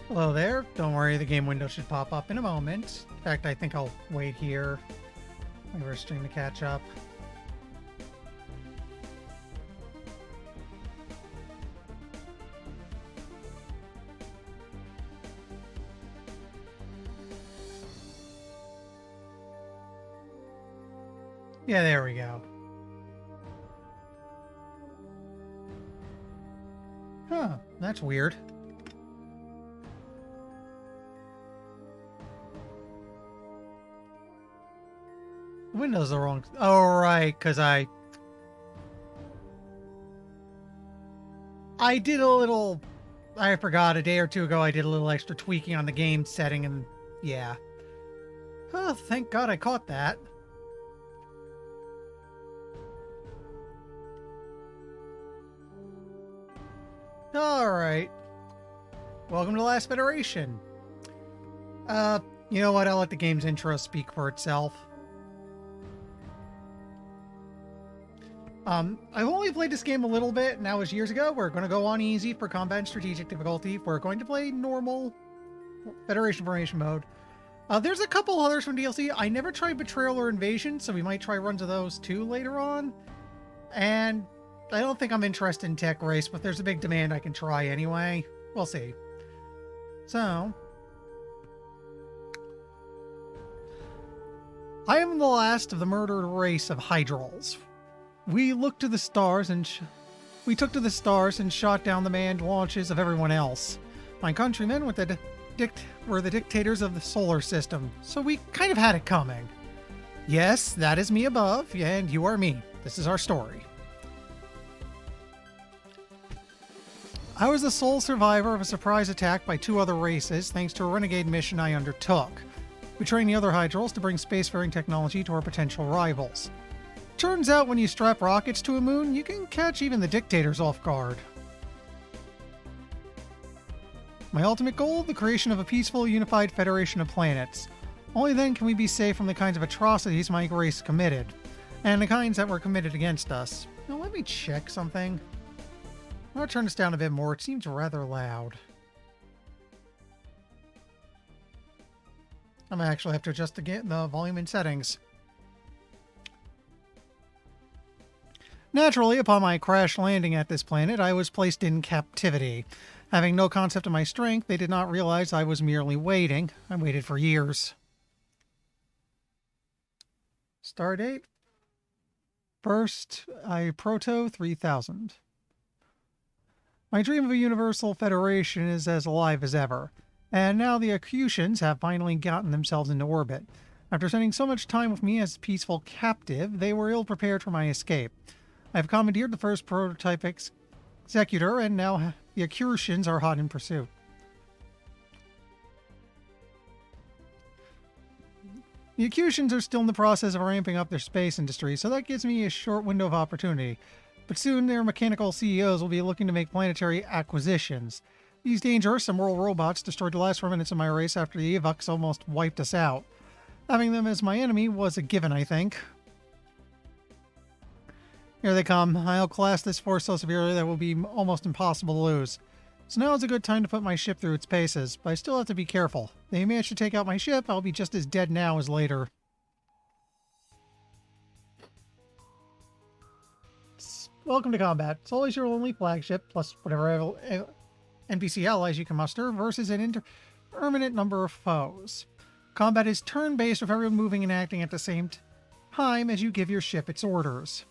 Hello there. Don't worry, the game window should pop up in a moment. In fact, I think I'll wait here. Wait for a stream to catch up. Yeah, there we go. Huh, that's weird. The window's the wrong... Oh, right, because I did a little... I forgot, a day or two ago I did a little extra tweaking on the game setting and... Yeah. Oh, thank God I caught that. Alright. Welcome to Last Federation. You know what? I'll let the game's intro speak for itself. I've only played this game a little bit, and that was years ago. We're going to go on easy for combat and strategic difficulty. We're going to play normal Federation formation mode. There's a couple others from DLC. I never tried Betrayal or Invasion, so we might try runs of those too later on. And I don't think I'm interested in Tech Race, but there's a big demand I can try anyway. We'll see. So, I am the last of the murdered race of Hydrals. We looked to the stars and we took to the stars and shot down the manned launches of everyone else. My countrymen were the dictators of the solar system, so we kind of had it coming. Yes, that is me above, and you are me. This is our story. I was the sole survivor of a surprise attack by two other races thanks to a renegade mission I undertook, betraying the other Hydrals to bring spacefaring technology to our potential rivals. Turns out when you strap rockets to a moon, you can catch even the dictators off guard. My ultimate goal? The creation of a peaceful, unified federation of planets. Only then can we be safe from the kinds of atrocities my race committed, and the kinds that were committed against us. Now let me check something. I'm going to turn this down a bit more. It seems rather loud. I might actually have to adjust the volume and settings. Naturally, upon my crash landing at this planet, I was placed in captivity. Having no concept of my strength, they did not realize I was merely waiting. I waited for years. Stardate? First, Proto 3000. My dream of a universal federation is as alive as ever, and now the Acutians have finally gotten themselves into orbit. After spending so much time with me as a peaceful captive, they were ill-prepared for my escape. I have commandeered the first prototype executor, and now the Acutians are hot in pursuit. The Acutians are still in the process of ramping up their space industry, so that gives me a short window of opportunity. But soon their mechanical CEOs will be looking to make planetary acquisitions. These dangerous, immoral robots destroyed the last remnants of my race after the Evox almost wiped us out. Having them as my enemy was a given, I think. Here they come. I'll class this force so severely that it will be almost impossible to lose. So now is a good time to put my ship through its paces, but I still have to be careful. If they manage to take out my ship, I'll be just as dead now as later. Welcome to combat. It's always your only flagship, plus whatever NPC allies you can muster, versus an indeterminate number of foes. Combat is turn-based with everyone moving and acting at the same time as you give your ship its orders.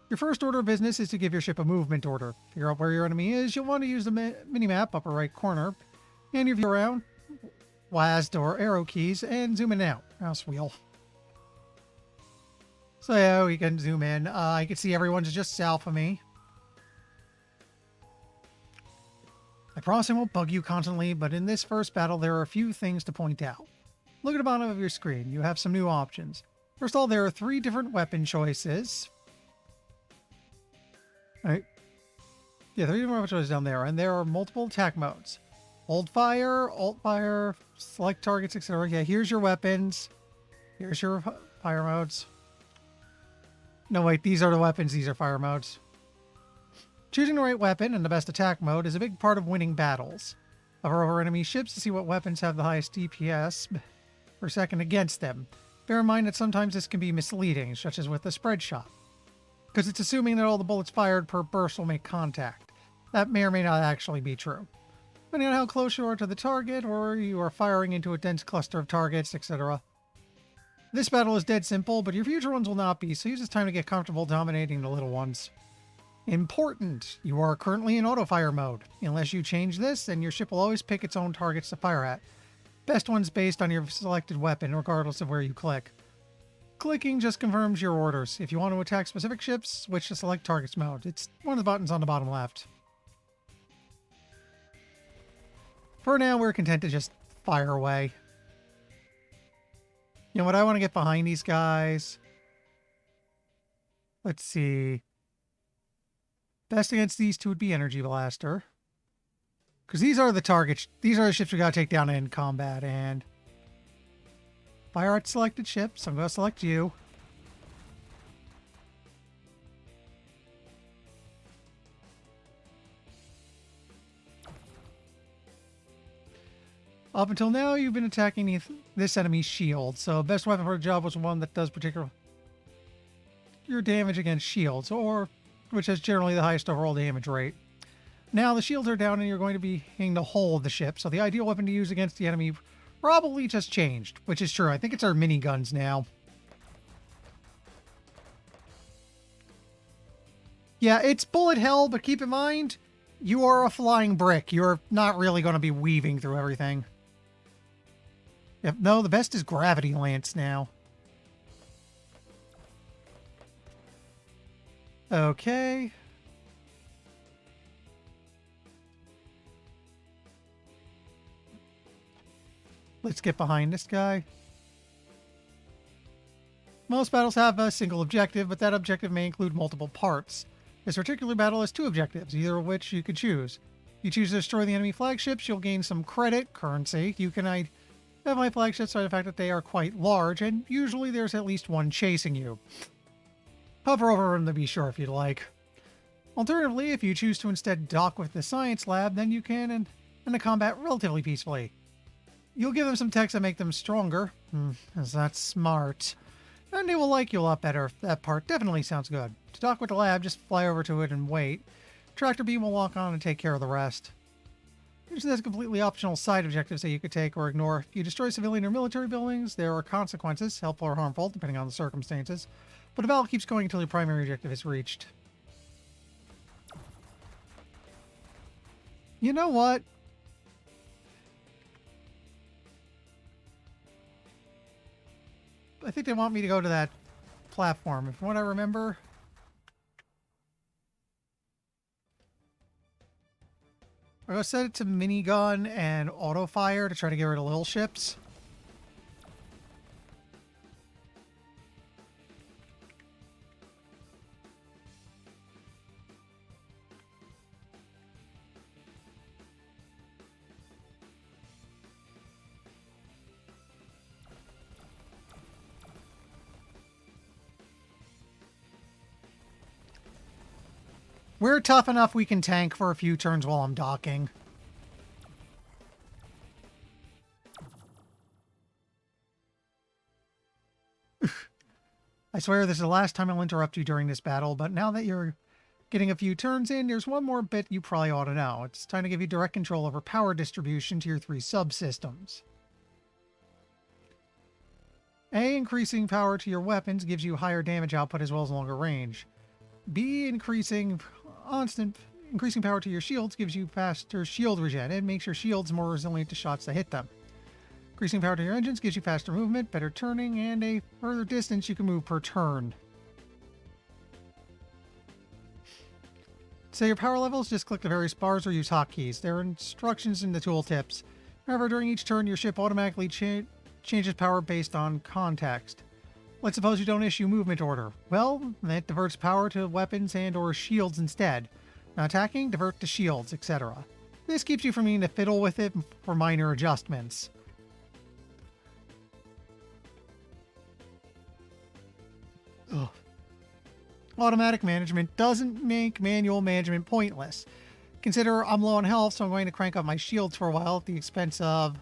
Your first order of business is to give your ship a movement order. Figure out where your enemy is. You'll want to use the mini-map upper right corner, and your view around, WASD or arrow keys, and zoom in and out. Mouse wheel. So yeah, we can zoom in. I can see everyone's just south of me. I promise I won't bug you constantly, but in this first battle there are a few things to point out. Look at the bottom of your screen. You have some new options. First of all, there are 3 different weapon choices. Right. Yeah, 3 different weapon choices down there, and there are multiple attack modes. Hold fire, alt fire, select targets, etc. Yeah, here's your weapons. Here's your fire modes. No, wait, these are the weapons, these are fire modes. Choosing the right weapon and the best attack mode is a big part of winning battles. Hover over enemy ships to see what weapons have the highest DPS per second against them. Bear in mind that sometimes this can be misleading, such as with the spread shot, because it's assuming that all the bullets fired per burst will make contact. That may or may not actually be true, depending on how close you are to the target, or you are firing into a dense cluster of targets, etc. This battle is dead simple, but your future ones will not be, so use this time to get comfortable dominating the little ones. Important! You are currently in auto-fire mode. Unless you change this, then your ship will always pick its own targets to fire at. Best ones based on your selected weapon, regardless of where you click. Clicking just confirms your orders. If you want to attack specific ships, switch to select targets mode. It's one of the buttons on the bottom left. For now, we're content to just fire away. You know what? I want to get behind these guys. Let's see. Best against these two would be Energy Blaster. Because these are the targets. These are the ships we gotta take down in combat. And fire at selected ships. I'm gonna select you. Up until now, you've been attacking this enemy's shield. So best weapon for the job was one that does particular your damage against shields, or which has generally the highest overall damage rate. Now the shields are down and you're going to be hitting the hull of the ship, so the ideal weapon to use against the enemy probably just changed, which is true. I think it's our miniguns now. Yeah, it's bullet hell, but keep in mind, you are a flying brick. You're not really going to be weaving through everything. Yep, no, the best is Gravity Lance now. Okay. Let's get behind this guy. Most battles have a single objective, but that objective may include multiple parts. This particular battle has two objectives, either of which you could choose. If you choose to destroy the enemy flagships, you'll gain some credit, currency. You can identify my flagships by the fact that they are quite large, and usually there's at least one chasing you. Hover over them to be sure if you'd like. Alternatively, if you choose to instead dock with the science lab, then you can end the combat relatively peacefully. You'll give them some techs that make them stronger. That's smart. And they will like you a lot better. That part definitely sounds good. To dock with the lab, just fly over to it and wait. Tractor beam will lock on and take care of the rest. Usually there's completely optional side objectives that you could take or ignore. If you destroy civilian or military buildings, there are consequences, helpful or harmful, depending on the circumstances. But the battle keeps going until your primary objective is reached. You know what? I think they want me to go to that platform. From what I remember, I'm going to set it to minigun and auto fire to try to get rid of little ships. We're tough enough we can tank for a few turns while I'm docking. I swear this is the last time I'll interrupt you during this battle, but now that you're getting a few turns in, there's one more bit you probably ought to know. It's time to give you direct control over power distribution to your 3 subsystems. A, increasing power to your weapons gives you higher damage output as well as longer range. B, increasing power to your shields gives you faster shield regen and makes your shields more resilient to shots that hit them. Increasing power to your engines gives you faster movement, better turning, and a further distance you can move per turn. To set your power levels, just click the various bars or use hotkeys. There are instructions in the tooltips. However, during each turn, your ship automatically changes power based on context. Let's suppose you don't issue movement order. Well, that diverts power to weapons and or shields instead. Now attacking, divert to shields, etc. This keeps you from needing to fiddle with it for minor adjustments. Ugh. Automatic management doesn't make manual management pointless. Consider I'm low on health, so I'm going to crank up my shields for a while at the expense of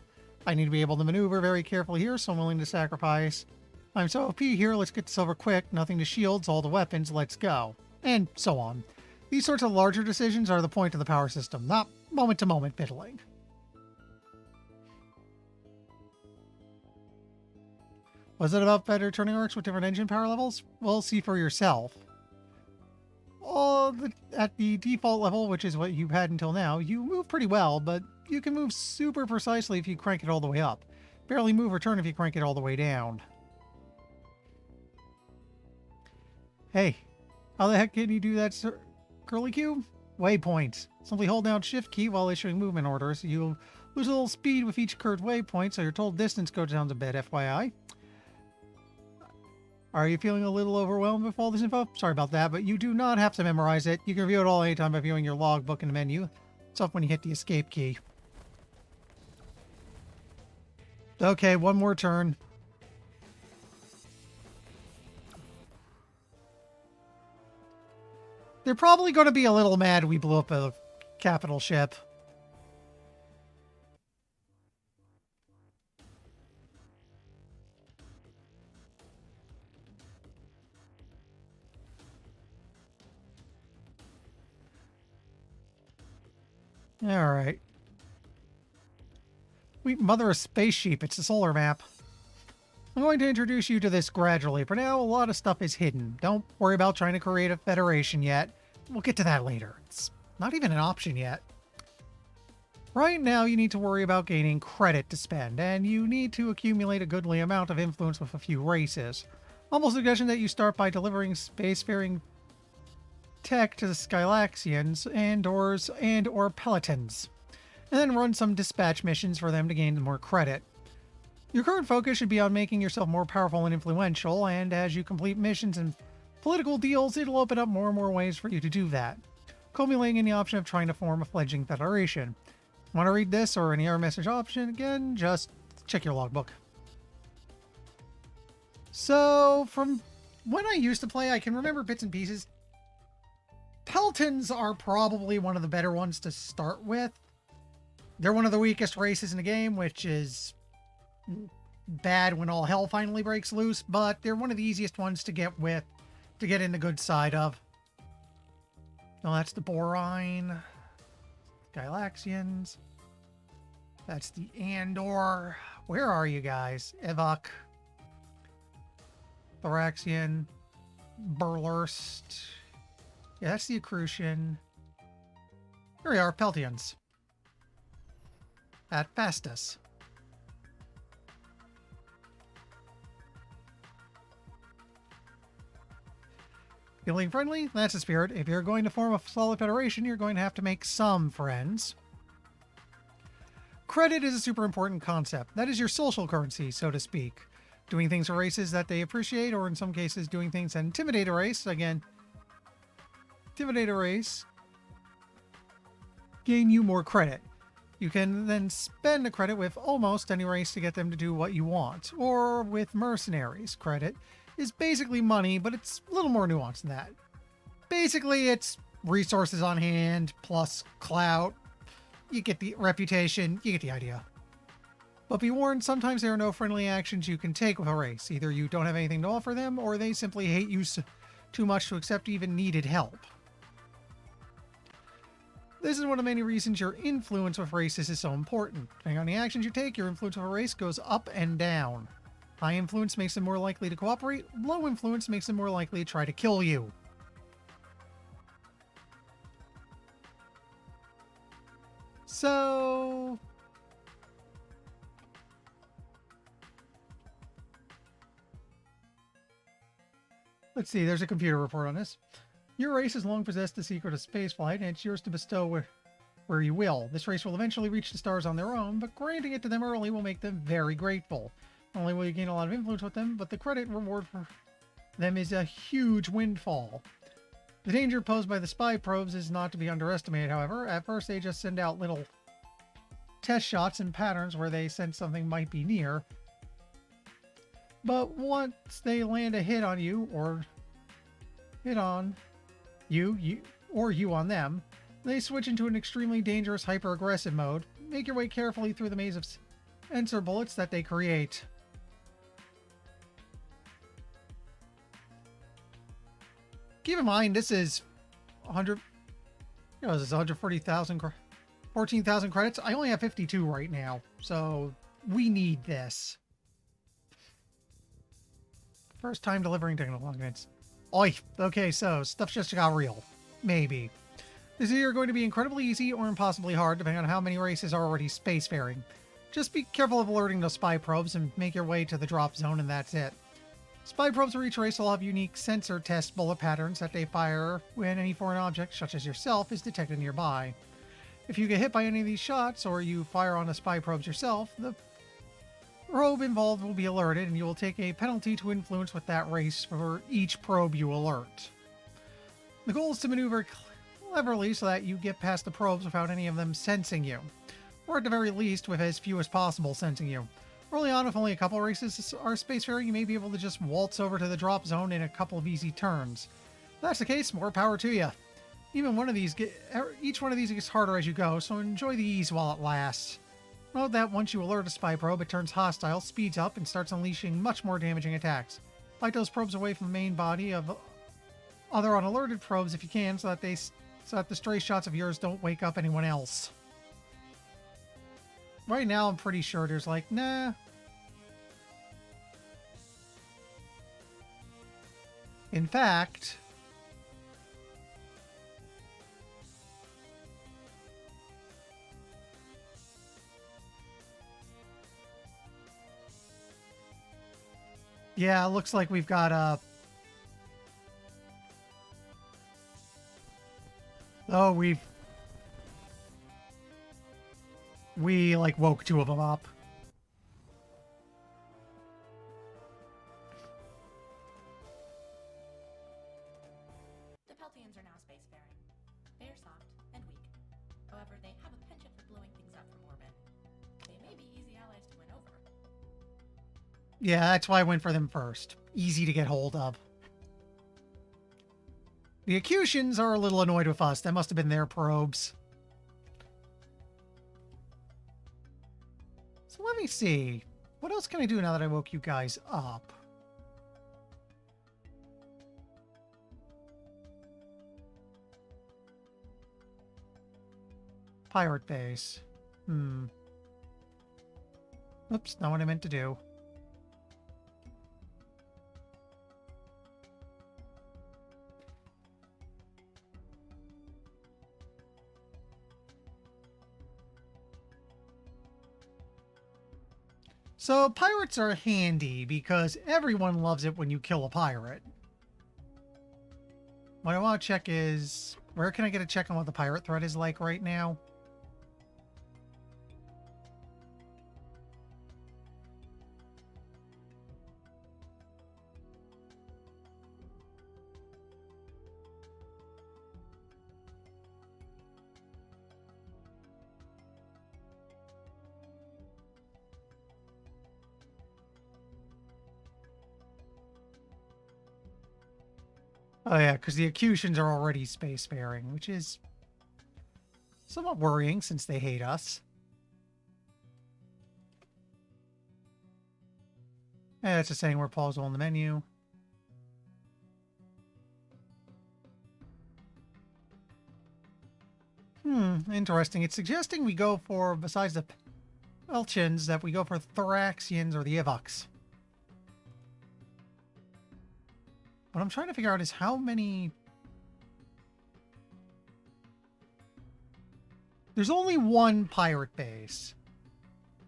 I need to be able to maneuver very carefully here, so I'm willing to sacrifice. I'm so OP here, let's get to silver quick, nothing to shields, all the weapons, let's go. And so on. These sorts of larger decisions are the point of the power system, not moment-to-moment fiddling. Was it about better turning arcs with different engine power levels? Well, see for yourself. At the default level, which is what you've had until now, you move pretty well, but you can move super precisely if you crank it all the way up. Barely move or turn if you crank it all the way down. Hey, how the heck can you do that, sir? Curly Q? Waypoint. Simply hold down Shift key while issuing movement orders. You'll lose a little speed with each curved waypoint, so your total distance goes down a bit, FYI. Are you feeling a little overwhelmed with all this info? Sorry about that, but you do not have to memorize it. You can review it all anytime by viewing your logbook in the menu. It's up when you hit the escape key. Okay, one more turn. They're probably going to be a little mad we blew up a capital ship. Alright. We mother a space sheep. It's a solar map. I'm going to introduce you to this gradually. For now, a lot of stuff is hidden. Don't worry about trying to create a federation yet. We'll get to that later. It's not even an option yet. Right now, you need to worry about gaining credit to spend, and you need to accumulate a goodly amount of influence with a few races. Humble suggestion that you start by delivering spacefaring tech to the Skylaxians and/or Pelotons, and then run some dispatch missions for them to gain more credit. Your current focus should be on making yourself more powerful and influential, and as you complete missions and political deals, it'll open up more and more ways for you to do that, culminating in the option of trying to form a fledgling federation. Want to read this or any other message option again? Just check your logbook. So, from when I used to play, I can remember bits and pieces. Pelotons are probably one of the better ones to start with. They're one of the weakest races in the game, which is bad when all hell finally breaks loose, but they're one of the easiest ones to get in the good side of. No, that's the Borine. Skylaxians. That's the Andor. Where are you guys? Evok. Thoraxian. Burlurst. Yeah, that's the Accrucian. Here we are, Peltions. At Fastus. Feeling friendly? That's the spirit. If you're going to form a solid federation, you're going to have to make some friends. Credit is a super important concept. That is your social currency, so to speak. Doing things for races that they appreciate, or in some cases doing things that intimidate a race. Again, intimidate a race, gain you more credit. You can then spend the credit with almost any race to get them to do what you want. Or with mercenaries. Credit is basically money, but it's a little more nuanced than that. Basically, it's resources on hand plus clout. You get the reputation, you get the idea. But be warned, sometimes there are no friendly actions you can take with a race. Either you don't have anything to offer them, or they simply hate you too much to accept even needed help. This is one of many reasons your influence with races is so important. Depending on the actions you take, your influence with a race goes up and down. High influence makes them more likely to cooperate. Low influence makes them more likely to try to kill you. So... let's see, there's a computer report on this. Your race has long possessed the secret of spaceflight, and it's yours to bestow where you will. This race will eventually reach the stars on their own, but granting it to them early will make them very grateful. Not only will you gain a lot of influence with them, but the credit reward for them is a huge windfall. The danger posed by the spy probes is not to be underestimated, however. At first, they just send out little test shots and patterns where they sense something might be near. But once they land a hit on you, or hit on you on them, They switch into an extremely dangerous hyper-aggressive mode. Make your way carefully through the maze of sensor bullets that they create. Keep in mind, this is 100... this is 140,000... 14,000 credits. I only have 52 right now, so we need this. First time delivering technical documents. Oi! Okay, so stuff just got real. Maybe. This is either going to be incredibly easy or impossibly hard, depending on how many races are already spacefaring. Just be careful of alerting those spy probes and make your way to the drop zone, and that's it. Spy probes for each race will have unique sensor test bullet patterns that they fire when any foreign object, such as yourself, is detected nearby. If you get hit by any of these shots, or you fire on the spy probes yourself, the probe involved will be alerted, and you will take a penalty to influence with that race for each probe you alert. The goal is to maneuver cleverly so that you get past the probes without any of them sensing you, or at the very least with as few as possible sensing you. Early on, if only a couple races are spacefaring, you may be able to just waltz over to the drop zone in a couple of easy turns. If that's the case, more power to you. Each one of these gets harder as you go, so enjoy the ease while it lasts. Note that once you alert a spy probe, it turns hostile, speeds up, and starts unleashing much more damaging attacks. Fight those probes away from the main body of other unalerted probes if you can, so that the stray shots of yours don't wake up anyone else. Right now, I'm pretty sure there's like, nah. In fact, yeah, it looks like we've got a... Oh, we like woke two of them up. The Peltians are now spacefaring. They are soft and weak. However, they have a penchant for blowing things up from orbit. They may be easy allies to win over. Yeah, that's why I went for them first. Easy to get hold of. The Acutians are a little annoyed with us. That must have been their probes. So let me see. What else can I do now that I woke you guys up? Pirate base. Oops, not what I meant to do. So pirates are handy because everyone loves it when you kill a pirate. What I want to check is, where can I get a check on what the pirate threat is like right now? Oh yeah, because the Acutians are already spacefaring, which is somewhat worrying since they hate us. Yeah, it's just saying we're pausable in the menu. Interesting. It's suggesting we go for, besides the Peltians, that we go for Thoraxians or the Evox. What I'm trying to figure out is how many... There's only one pirate base,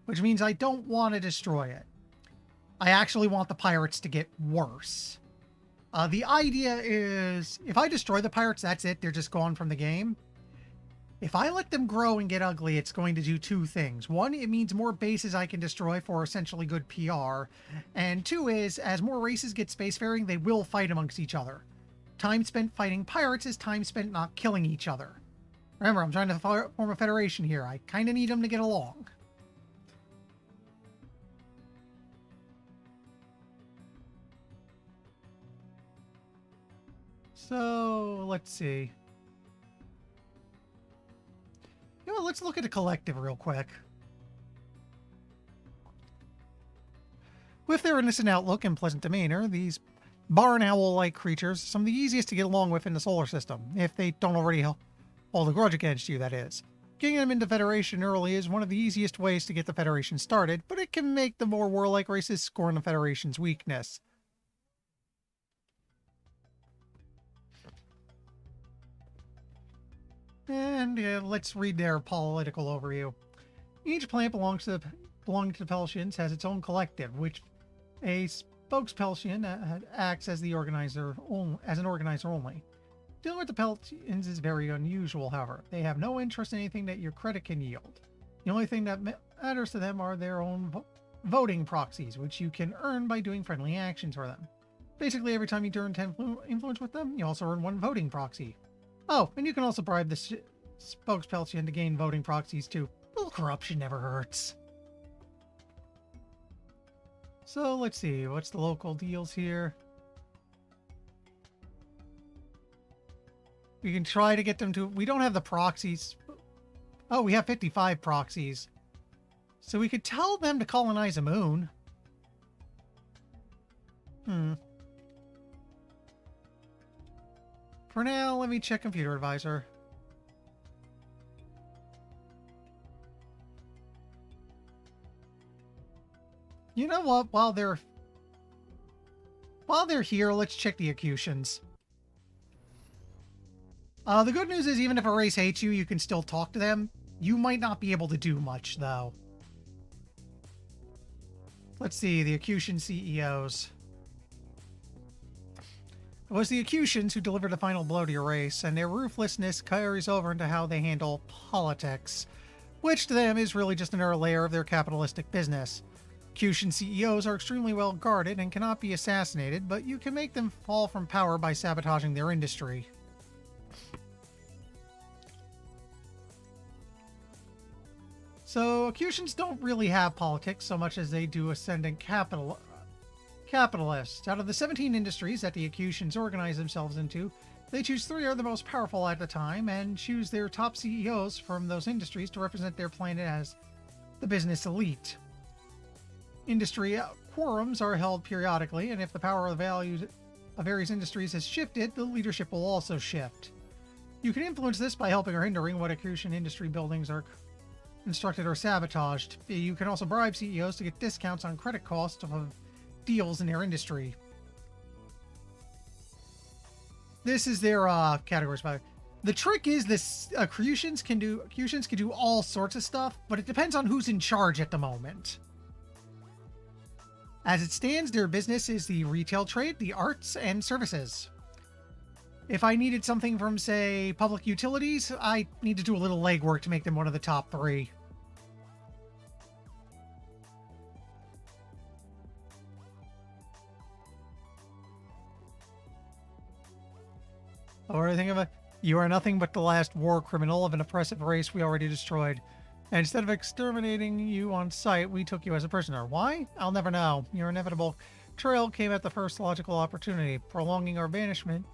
which means I don't want to destroy it. I actually want the pirates to get worse. The idea is, if I destroy the pirates, that's it. They're just gone from the game. If I let them grow and get ugly, it's going to do two things. One, it means more bases I can destroy for essentially good PR. And two is, as more races get spacefaring, they will fight amongst each other. Time spent fighting pirates is time spent not killing each other. Remember, I'm trying to form a federation here. I kind of need them to get along. So, let's see. Let's look at the collective real quick. With their innocent outlook and pleasant demeanor, these barn owl-like creatures are some of the easiest to get along with in the solar system, if they don't already hold a grudge against you, that is. Getting them into Federation early is one of the easiest ways to get the Federation started, but it can make the more warlike races scorn the Federation's weakness. And let's read their political overview. Each planet belonging to the Peltians has its own collective, which a spokespeltian acts as an organizer only. Dealing with the Peltians is very unusual, however. They have no interest in anything that your credit can yield. The only thing that matters to them are their own voting proxies, which you can earn by doing friendly actions for them. Basically, every time you turn 10 influence with them, you also earn 1 voting proxy. Oh, and you can also bribe the spokespeltian to gain voting proxies too. A little corruption never hurts. So let's see, what's the local deals here? We can try to get them to... We don't have the proxies. Oh, we have 55 proxies. So we could tell them to colonize a moon. For now, let me check Computer Advisor. You know what? While they're here, let's check the Accutians. The good news is even if a race hates you, you can still talk to them. You might not be able to do much, though. Let's see, the Accutian CEOs. It was the Accutians who delivered the final blow to your race, and their ruthlessness carries over into how they handle politics, which to them is really just another layer of their capitalistic business. Accutian CEOs are extremely well guarded and cannot be assassinated, but you can make them fall from power by sabotaging their industry. So, Accutians don't really have politics so much as they do ascendant capitalists. Out of the 17 industries that the Accutians organize themselves into, they choose 3 are the most powerful at the time and choose their top CEOs from those industries to represent their planet as the business elite. Industry quorums are held periodically, and if the power of the values of various industries has shifted, the leadership will also shift. You can influence this by helping or hindering what Accutian industry buildings are constructed or sabotaged. You can also bribe CEOs to get discounts on credit costs of deals in their industry. This is their categories. The trick is this: Accutians can do all sorts of stuff, but it depends on who's in charge at the moment. As it stands, their business is the retail trade, the arts, and services. If I needed something from, say, public utilities, I need to do a little legwork to make them one of the top 3. Or anything of you are nothing but the last war criminal of an oppressive race we already destroyed. And instead of exterminating you on sight, we took you as a prisoner. Why? I'll never know. Your inevitable trail came at the first logical opportunity, prolonging our banishment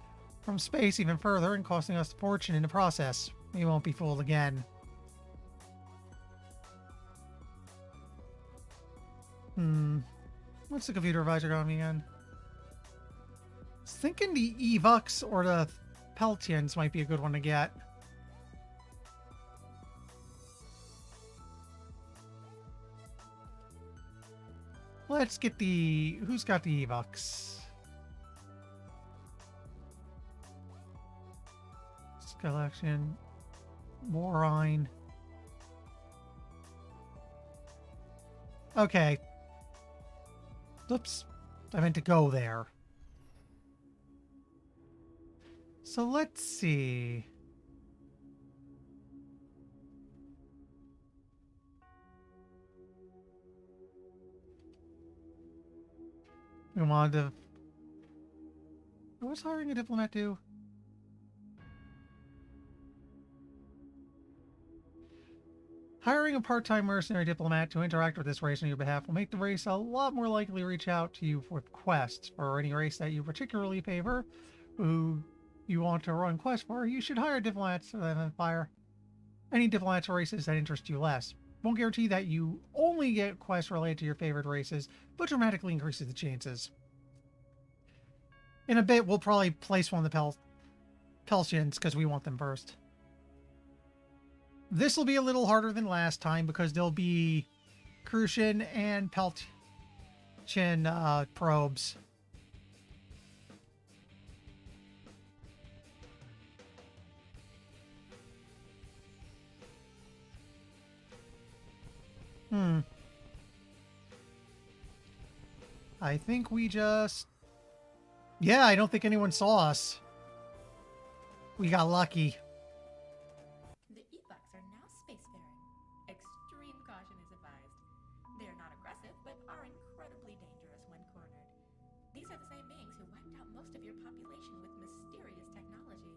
from space even further and costing us a fortune in the process. We won't be fooled again. What's the Computer Advisor got me again? I was thinking the Evux or the Peltians might be a good one to get. Let's get the... Who's got the Evux? Skeleton. Morine. Okay. Oops. I meant to go there. So let's see. We wanted to... What was hiring a diplomat do? Hiring a part-time mercenary diplomat to interact with this race on your behalf will make the race a lot more likely to reach out to you with quests. For any race that you particularly favor, who you want to run quests for, you should hire diplomats for them and fire. any diplomats or races that interest you less. Won't guarantee that you only get quests related to your favorite races, but dramatically increases the chances. In a bit, we'll probably place one of the Pelsians because we want them first. This will be a little harder than last time because there'll be Crucian and Peltian probes. I think we just... Yeah, I don't think anyone saw us. We got lucky. The Evox are now spacefaring. Extreme caution is advised. They are not aggressive, but are incredibly dangerous when cornered. These are the same beings who wiped out most of your population with mysterious technology.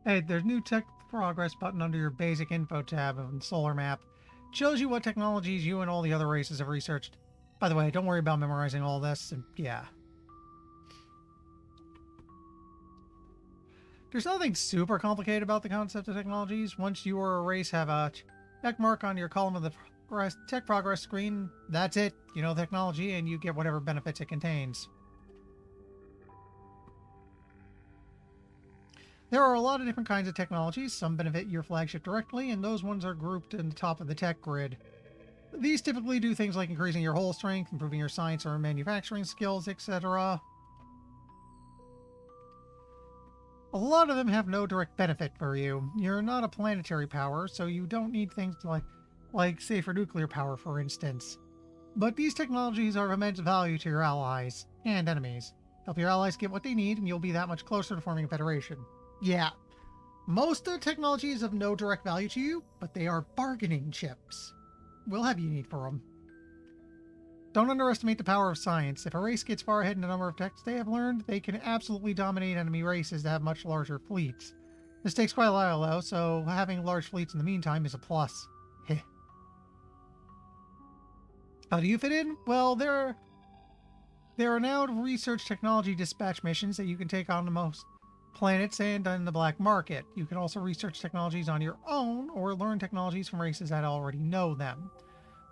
Hey, there's new tech progress button under your basic info tab of the solar map. It shows you what technologies you and all the other races have researched. By the way, don't worry about memorizing all this, and yeah. There's nothing super complicated about the concept of technologies. Once you or a race have a check mark on your column of the tech progress screen, that's it. You know technology, and you get whatever benefits it contains. There are a lot of different kinds of technologies. Some benefit your flagship directly, and those ones are grouped in the top of the tech grid. These typically do things like increasing your hull strength, improving your science or manufacturing skills, etc. A lot of them have no direct benefit for you. You're not a planetary power, so you don't need things like safer nuclear power, for instance. But these technologies are of immense value to your allies and enemies. Help your allies get what they need, and you'll be that much closer to forming a federation. Yeah, most of the technology is of no direct value to you, but they are bargaining chips. We'll have you need for them. Don't underestimate the power of science. If a race gets far ahead in the number of techs they have learned, they can absolutely dominate enemy races that have much larger fleets. This takes quite a while though, so having large fleets in the meantime is a plus. Heh. How do you fit in? Well, there are now research technology dispatch missions that you can take on the most planets and on the black market. You can also research technologies on your own or learn technologies from races that already know them.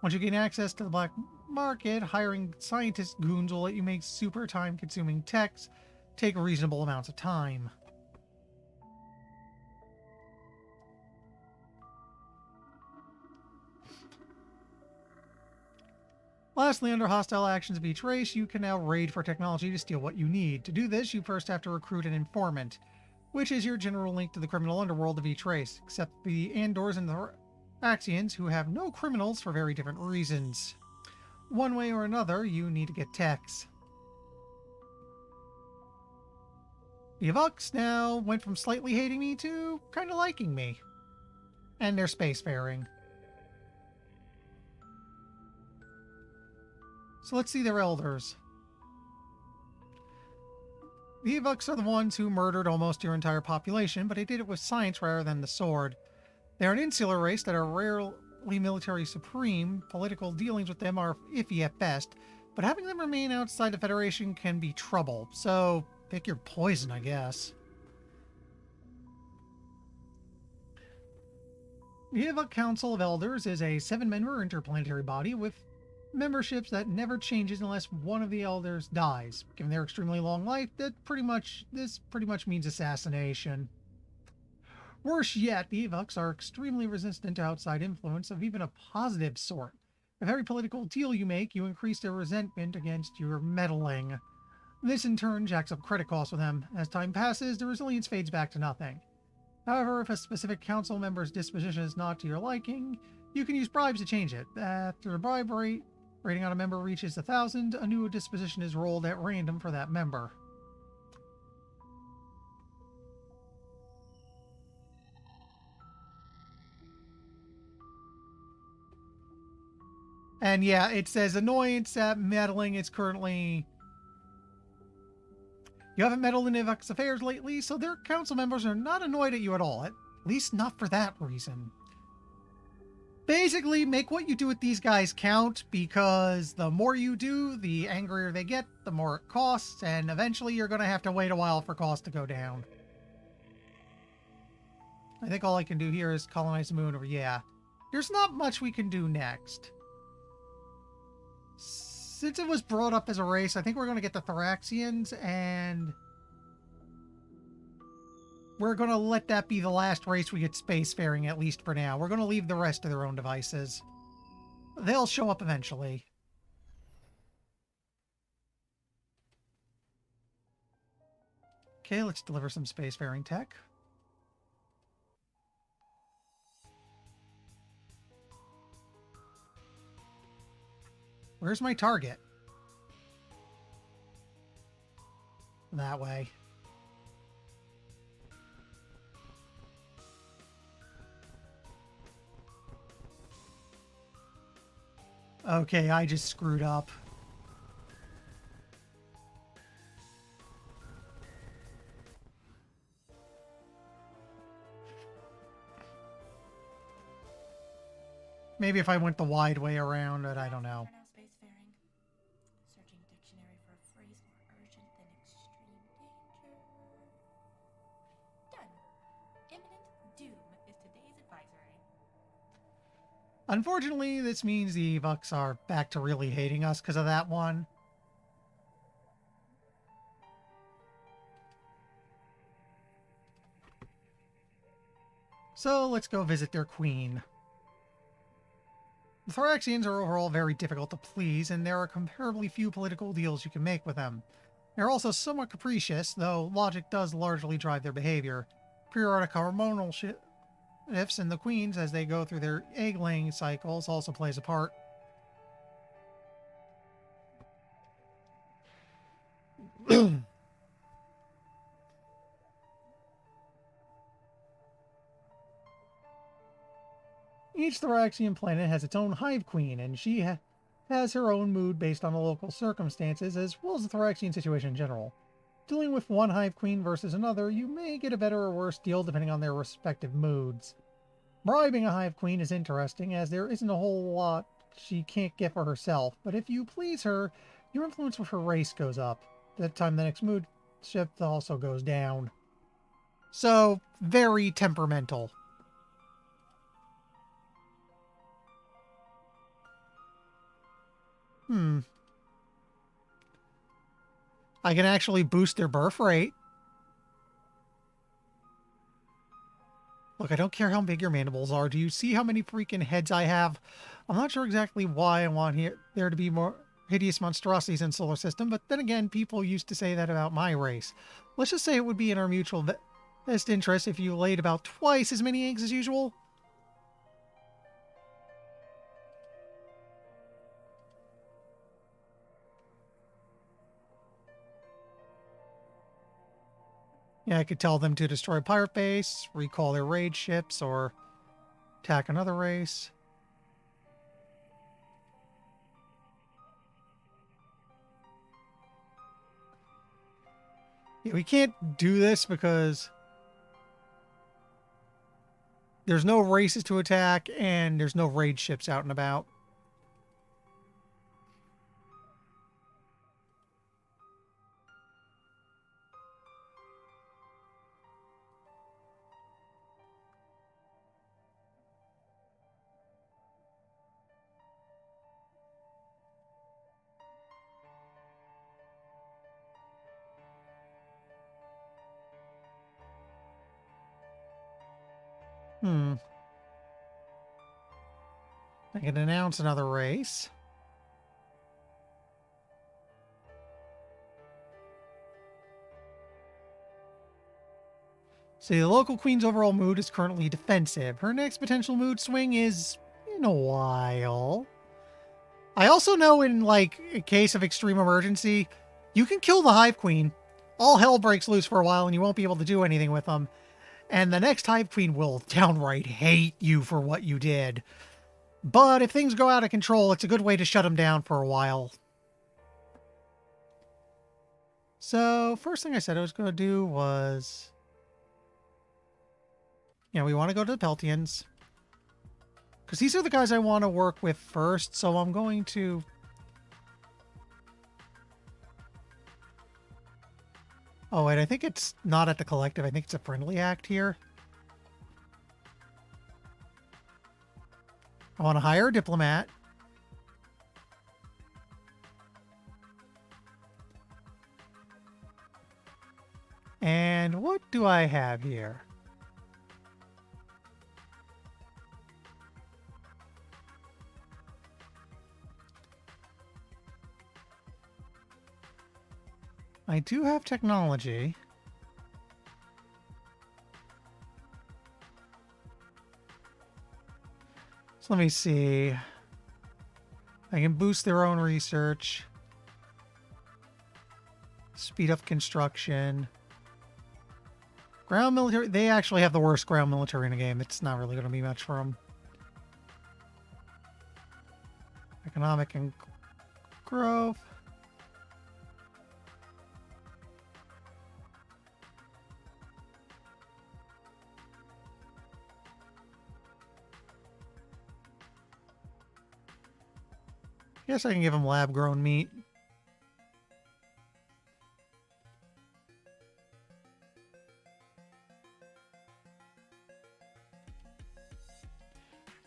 Once you gain access to the black market, hiring scientist goons will let you make super time-consuming techs take reasonable amounts of time. Lastly, under hostile actions of each race, you can now raid for technology to steal what you need. To do this, you first have to recruit an informant, which is your general link to the criminal underworld of each race, except the Andors and the Axians, who have no criminals for very different reasons. One way or another, you need to get techs. The Evox now went from slightly hating me to kind of liking me. And they're spacefaring. So let's see their elders. The Evox are the ones who murdered almost your entire population, but they did it with science rather than the sword. They're an insular race that are rarely military supreme. Political dealings with them are iffy at best, but having them remain outside the Federation can be trouble, so pick your poison, I guess. The Evox Council of Elders is a 7-member interplanetary body with memberships that never changes unless one of the elders dies. Given their extremely long life, this pretty much means assassination. Worse yet, the Evox are extremely resistant to outside influence of even a positive sort. With every political deal you make, you increase their resentment against your meddling. This in turn jacks up credit costs with them. As time passes, the resilience fades back to nothing. However, if a specific council member's disposition is not to your liking, you can use bribes to change it. After the bribe rating on a member reaches 1,000, a new disposition is rolled at random for that member. And yeah, it says annoyance at meddling is currently... You haven't meddled in Evox affairs lately, so their council members are not annoyed at you at all. At least not for that reason. Basically, make what you do with these guys count, because the more you do, the angrier they get, the more it costs, and eventually you're going to have to wait a while for costs to go down. I think all I can do here is colonize the moon, or yeah. There's not much we can do next. Since it was brought up as a race, I think we're going to get the Thoraxians, and we're going to let that be the last race we get spacefaring, at least for now. We're going to leave the rest to their own devices. They'll show up eventually. Okay, let's deliver some spacefaring tech. Where's my target? That way. Okay, I just screwed up. Maybe if I went the wide way around, but I don't know. For now spacefaring. Searching dictionary for a phrase more urgent than extreme danger. Done. Imminent doom is today's advisory. Unfortunately, this means the Evox are back to really hating us because of that one. So let's go visit their queen. The Thoraxians are overall very difficult to please, and there are comparably few political deals you can make with them. They're also somewhat capricious, though logic does largely drive their behavior. Periodic hormonal shifts in the queens as they go through their egg-laying cycles also plays a part. Each Thoraxian planet has its own hive queen, and she has her own mood based on the local circumstances, as well as the Thoraxian situation in general. Dealing with one hive queen versus another, you may get a better or worse deal depending on their respective moods. Bribing a hive queen is interesting, as there isn't a whole lot she can't get for herself, but if you please her, your influence with her race goes up. That time the next mood shift also goes down. So, very temperamental. I can actually boost their birth rate. Look, I don't care how big your mandibles are. Do you see how many freaking heads I have? I'm not sure exactly why I want there to be more hideous monstrosities in the solar system, but then again, people used to say that about my race. Let's just say it would be in our mutual best interest if you laid about twice as many eggs as usual. Yeah, I could tell them to destroy a pirate base, recall their raid ships, or attack another race. Yeah, we can't do this because there's no races to attack and there's no raid ships out and about. I can announce another race. See, the local queen's overall mood is currently defensive. Her next potential mood swing is in a while. I also know in, like, a case of extreme emergency, you can kill the Hive Queen. All hell breaks loose for a while and you won't be able to do anything with them. And the next Hive Queen will downright hate you for what you did. But if things go out of control, it's a good way to shut them down for a while. So, first thing I said I was going to do was... Yeah, we want to go to the Peltians. Because these are the guys I want to work with first, so I'm going to... Oh, wait, I think it's not at the Collective. I think it's a friendly act here. I want to hire a diplomat. And what do I have here? I do have technology. So let me see. I can boost their own research. Speed up construction. Ground military. They actually have the worst ground military in the game. It's not really going to be much for them. Economic and growth. Guess I can give them lab-grown meat.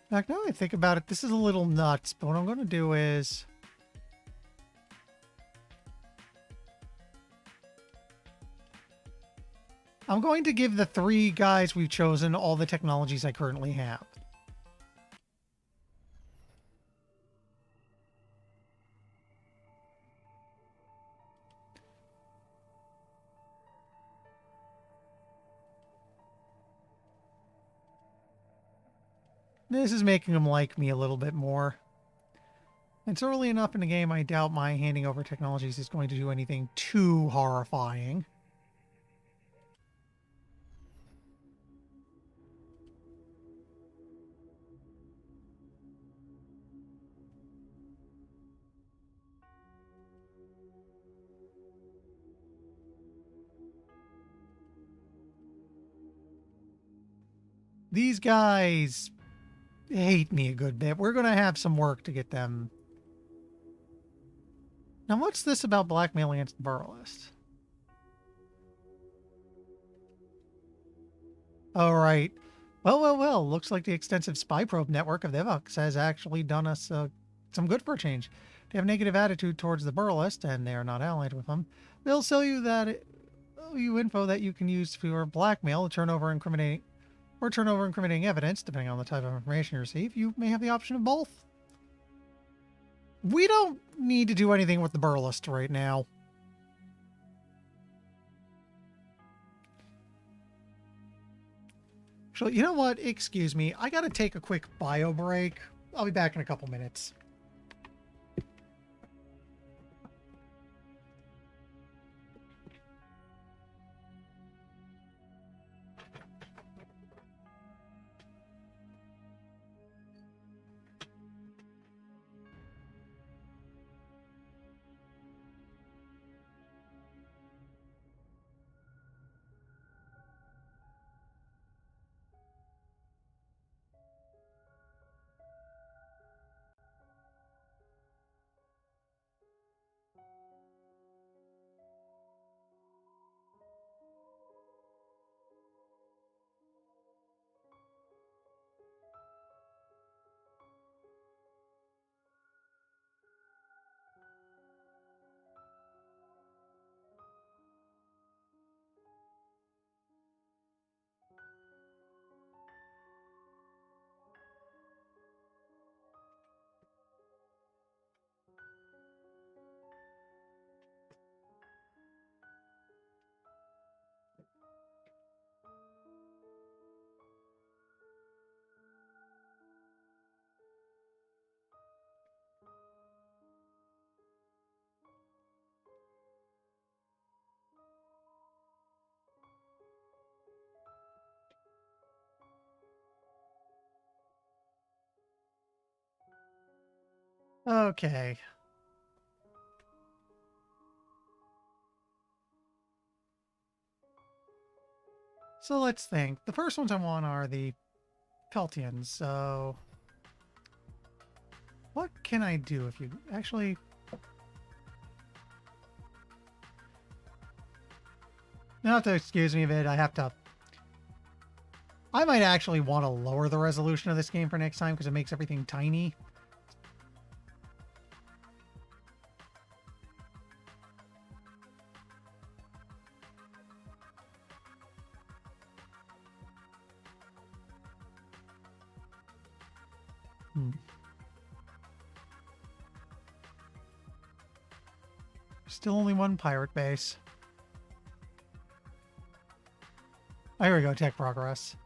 In fact, now I think about it, this is a little nuts, but what I'm going to do is... I'm going to give the 3 guys we've chosen all the technologies I currently have. This is making them like me a little bit more. It's early enough in the game, I doubt my handing over technologies is going to do anything too horrifying. These guys hate me a good bit. We're going to have some work to get them. Now, what's this about blackmailing against the Burlist? All right. Well. Looks like the extensive spy probe network of the Evox has actually done us some good for a change. They have a negative attitude towards the Burlist, and they are not allied with them. They'll sell you info that you can use for blackmail, turn over incriminating evidence, depending on the type of information you receive. You may have the option of both. We don't need to do anything with the Burlist right now. Actually, you know what? Excuse me. I gotta take a quick bio break. I'll be back in a couple minutes. Okay. So let's think. The first ones I want are the Peltians. So what can I do if you actually... You'll have to excuse me a bit. I have to I might actually want to lower the resolution of this game for next time because it makes everything tiny. Still only one pirate base. Oh, here we go, tech progress.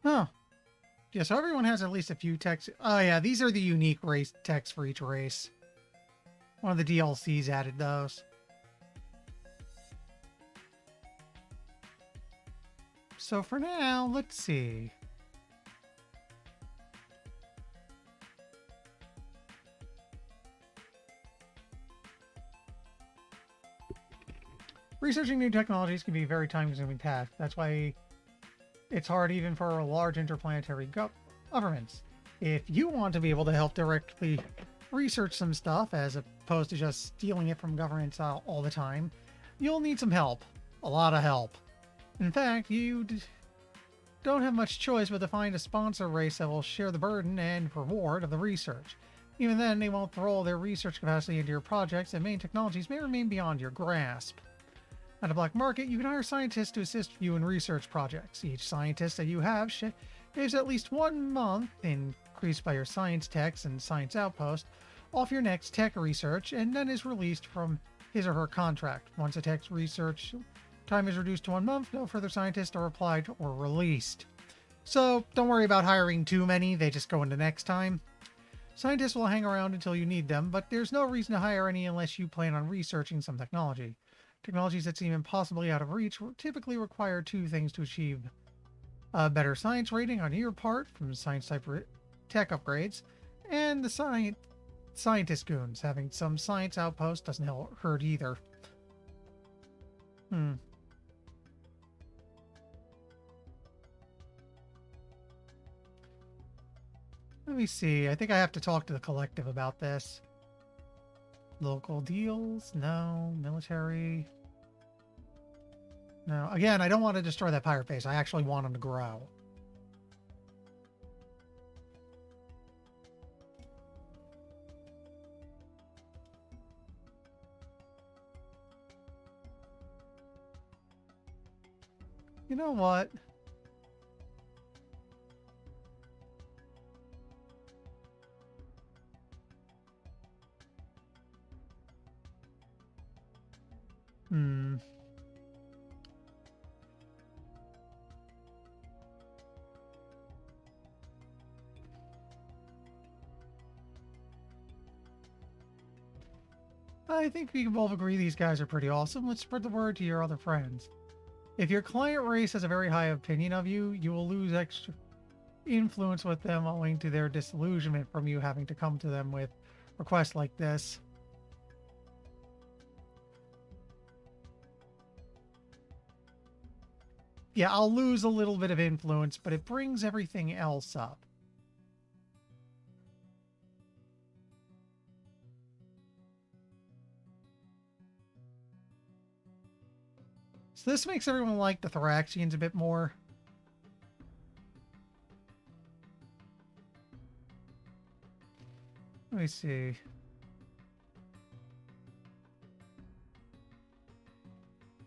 Oh. Yeah, so everyone has at least a few techs. Oh yeah, these are the unique race techs for each race. One of the DLCs added those. So for now, let's see. Researching new technologies can be a very time-consuming task. That's why it's hard even for large interplanetary governments. If you want to be able to help directly research some stuff as opposed to just stealing it from governments all the time, you'll need some help. A lot of help. In fact, you don't have much choice but to find a sponsor race that will share the burden and reward of the research. Even then, they won't throw all their research capacity into your projects, and main technologies may remain beyond your grasp. At a black market, you can hire scientists to assist you in research projects. Each scientist that you have shaves at least 1 month, increased by your science techs and science outpost, off your next tech research, and then is released from his or her contract. Once a tech's research time is reduced to 1 month, no further scientists are applied or released. So don't worry about hiring too many, they just go into next time. Scientists will hang around until you need them, but there's no reason to hire any unless you plan on researching some technology. Technologies that seem impossibly out of reach typically require 2 things to achieve a better science rating on your part from science type tech upgrades, and the scientist goons. Having some science outpost doesn't hurt either. Let me see. I think I have to talk to the collective about this. Local deals? No. Military? No. Again, I don't want to destroy that pirate base. I actually want them to grow. You know what? I think we can both agree these guys are pretty awesome. Let's spread the word to your other friends. If your client race has a very high opinion of you, you will lose extra influence with them owing to their disillusionment from you having to come to them with requests like this. Yeah, I'll lose a little bit of influence, but it brings everything else up. So this makes everyone like the Thoraxians a bit more. Let me see.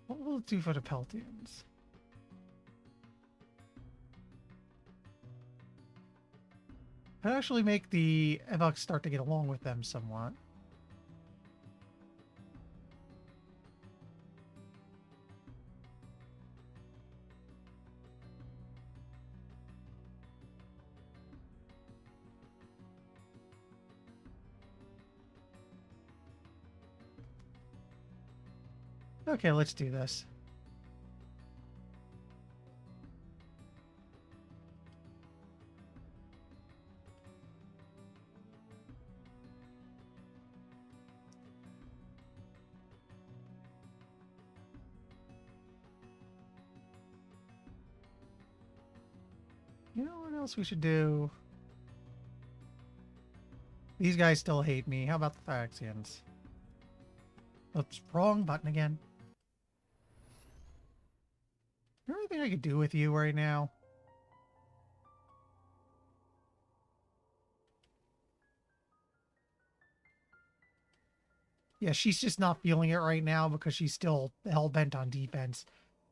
What will it do for the Peltians? I'd actually make the Evox start to get along with them somewhat. Okay, let's do this. You know what else we should do? These guys still hate me. How about the Thyxians? Oops, wrong button again. Is there anything I could do with you right now? Yeah, she's just not feeling it right now because she's still hell-bent on defense.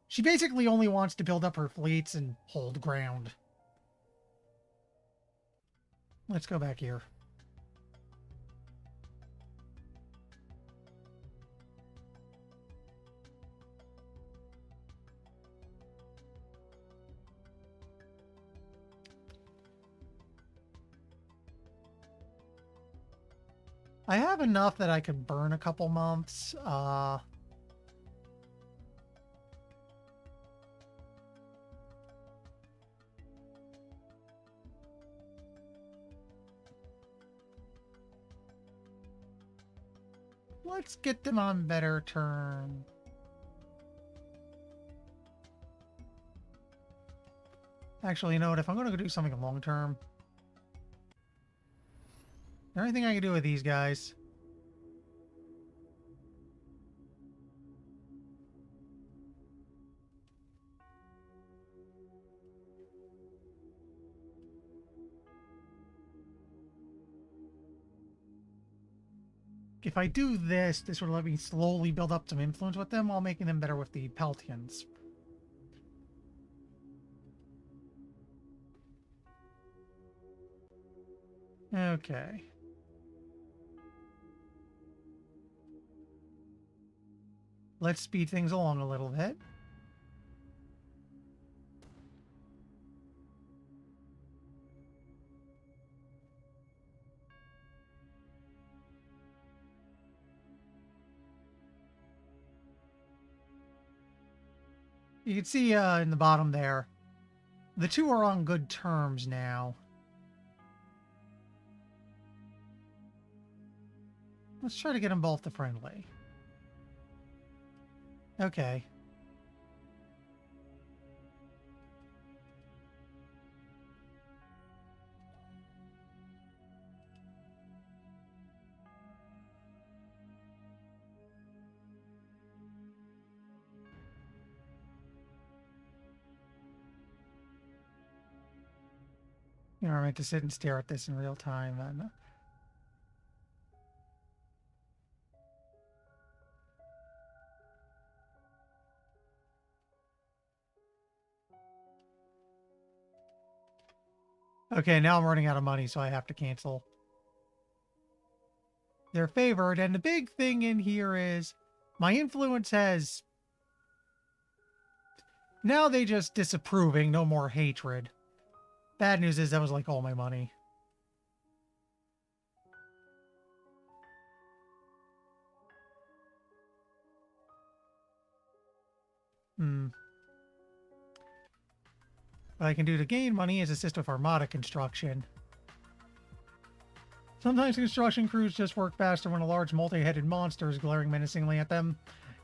She basically only wants to build up her fleets and hold ground. Let's go back here. I have enough that I could burn a couple months. Let's get them on better terms. Actually, you know what? If I'm going to do something long term, is there anything I can do with these guys? If I do this, this would let me slowly build up some influence with them while making them better with the Peltians. Okay. Let's speed things along a little bit. You can see in the bottom there, the two are on good terms now. Let's try to get them both to friendly. Okay. You know, I meant to sit and stare at this in real time. And okay, now I'm running out of money, so I have to cancel. They're favored, and the big thing in here is my influence has... Now they just disapproving, no more hatred. Bad news is that was like all my money. What I can do to gain money is assist with armada construction. Sometimes construction crews just work faster when a large multi-headed monster is glaring menacingly at them.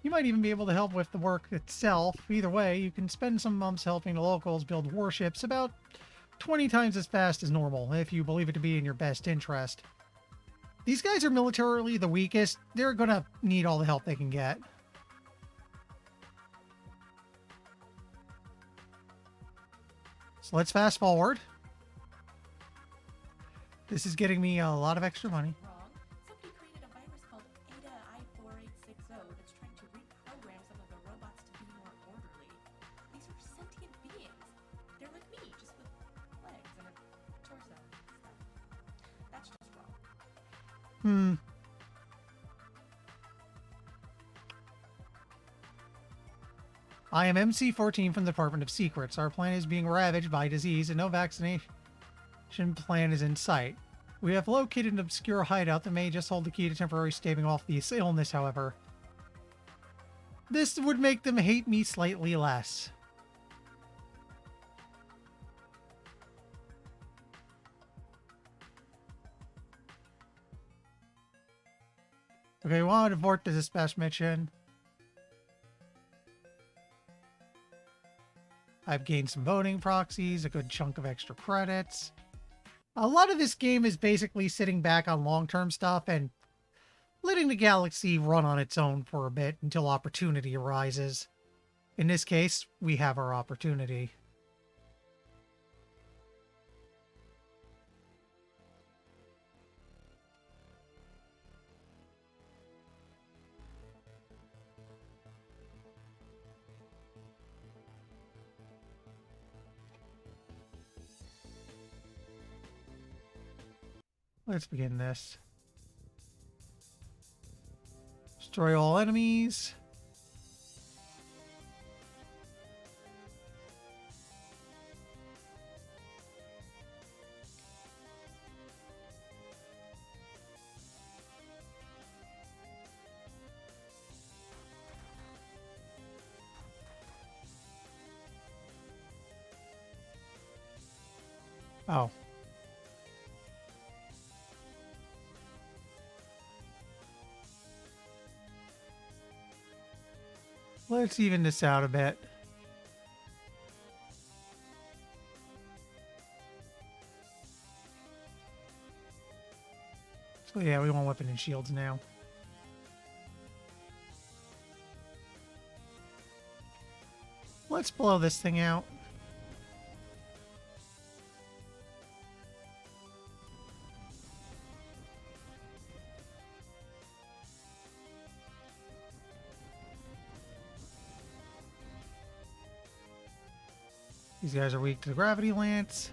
You might even be able to help with the work itself. Either way, you can spend some months helping the locals build warships about 20 times as fast as normal, if you believe it to be in your best interest. These guys are militarily the weakest. They're gonna need all the help they can get. So let's fast forward. This is getting me a lot of extra money. Wrong. Somebody created a virus called Ada I4860 that's trying to reprogram some of the robots to be more orderly. These are sentient beings. They're like me, just with legs and a torso and stuff. That's just wrong. I am MC-14 from the Department of Secrets. Our planet is being ravaged by disease and no vaccination plan is in sight. We have located an obscure hideout that may just hold the key to temporarily staving off the illness, however. This would make them hate me slightly less. Okay, we want to abort the dispatch mission. I've gained some voting proxies, a good chunk of extra credits. A lot of this game is basically sitting back on long-term stuff and letting the galaxy run on its own for a bit until opportunity arises. In this case, we have our opportunity. Let's begin this. Destroy all enemies. Oh. Let's even this out a bit. So yeah, we want weapon and shields now. Let's blow this thing out. These guys are weak to the gravity lance.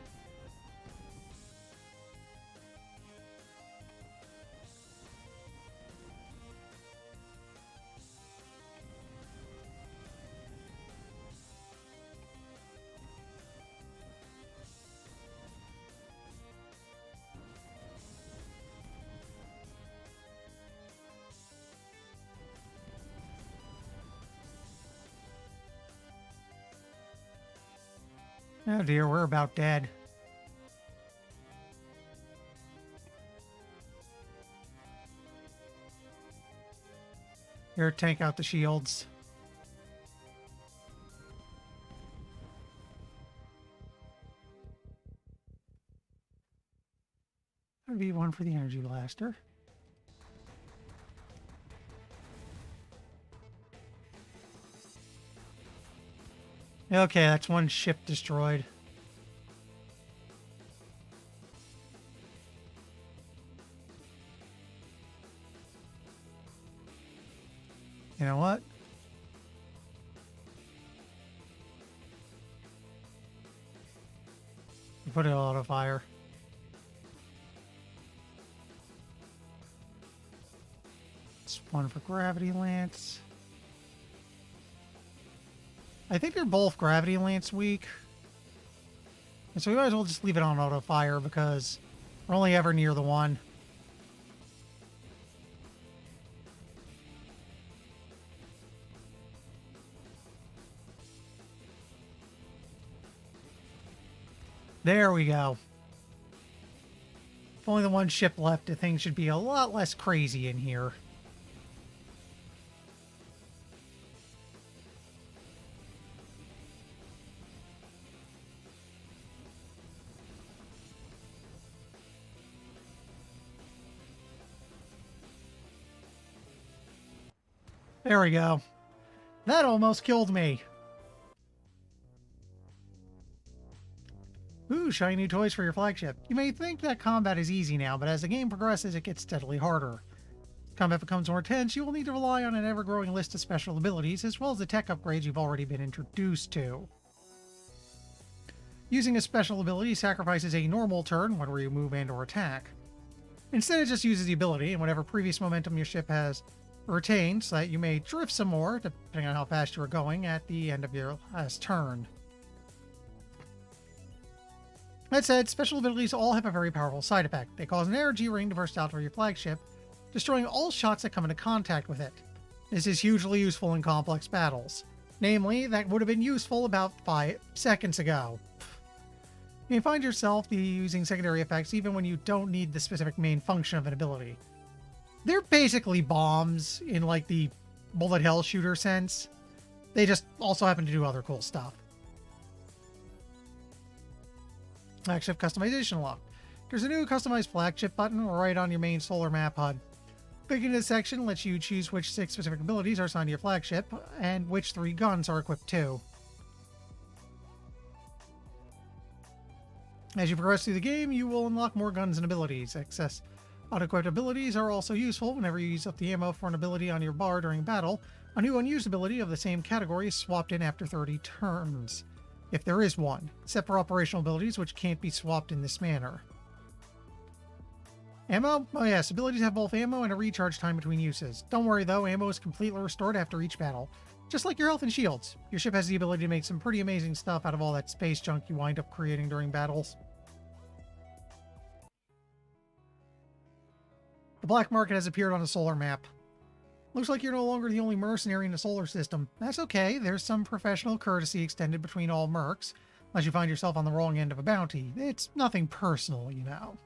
Oh dear, we're about dead. Here, tank out the shields. That'd be one for the energy blaster. Okay, that's one ship destroyed. You know what? Put it auto fire. It's one for gravity lance. I think they're both gravity lance weak. And so we might as well just leave it on auto fire because we're only ever near the one. There we go. If only the one ship left, the thing should be a lot less crazy in here. There we go. That almost killed me. Ooh, shiny new toys for your flagship. You may think that combat is easy now, but as the game progresses, it gets steadily harder. Combat becomes more tense, you will need to rely on an ever-growing list of special abilities, as well as the tech upgrades you've already been introduced to. Using a special ability sacrifices a normal turn, one where you move and or attack. Instead, it just uses the ability, and whatever previous momentum your ship has retained, so that you may drift some more, depending on how fast you are going, at the end of your last turn. That said, special abilities all have a very powerful side effect. They cause an energy ring to burst out of your flagship, destroying all shots that come into contact with it. This is hugely useful in complex battles. Namely, that would have been useful about 5 seconds ago. You may find yourself using secondary effects even when you don't need the specific main function of an ability. They're basically bombs in like the bullet hell shooter sense. They just also happen to do other cool stuff. Flagship customization lock. There's a new customized flagship button right on your main solar map HUD. Clicking this section lets you choose which 6 specific abilities are assigned to your flagship and which 3 guns are equipped to. As you progress through the game, you will unlock more guns and abilities. Excess unequipped abilities are also useful whenever you use up the ammo for an ability on your bar during battle. A new unused ability of the same category is swapped in after 30 turns, if there is one, except for operational abilities which can't be swapped in this manner. Ammo? Oh yes, abilities have both ammo and a recharge time between uses. Don't worry though, ammo is completely restored after each battle. Just like your health and shields, your ship has the ability to make some pretty amazing stuff out of all that space junk you wind up creating during battles. The black market has appeared on the solar map. Looks like you're no longer the only mercenary in the solar system. That's okay, there's some professional courtesy extended between all mercs, unless you find yourself on the wrong end of a bounty. It's nothing personal, you know.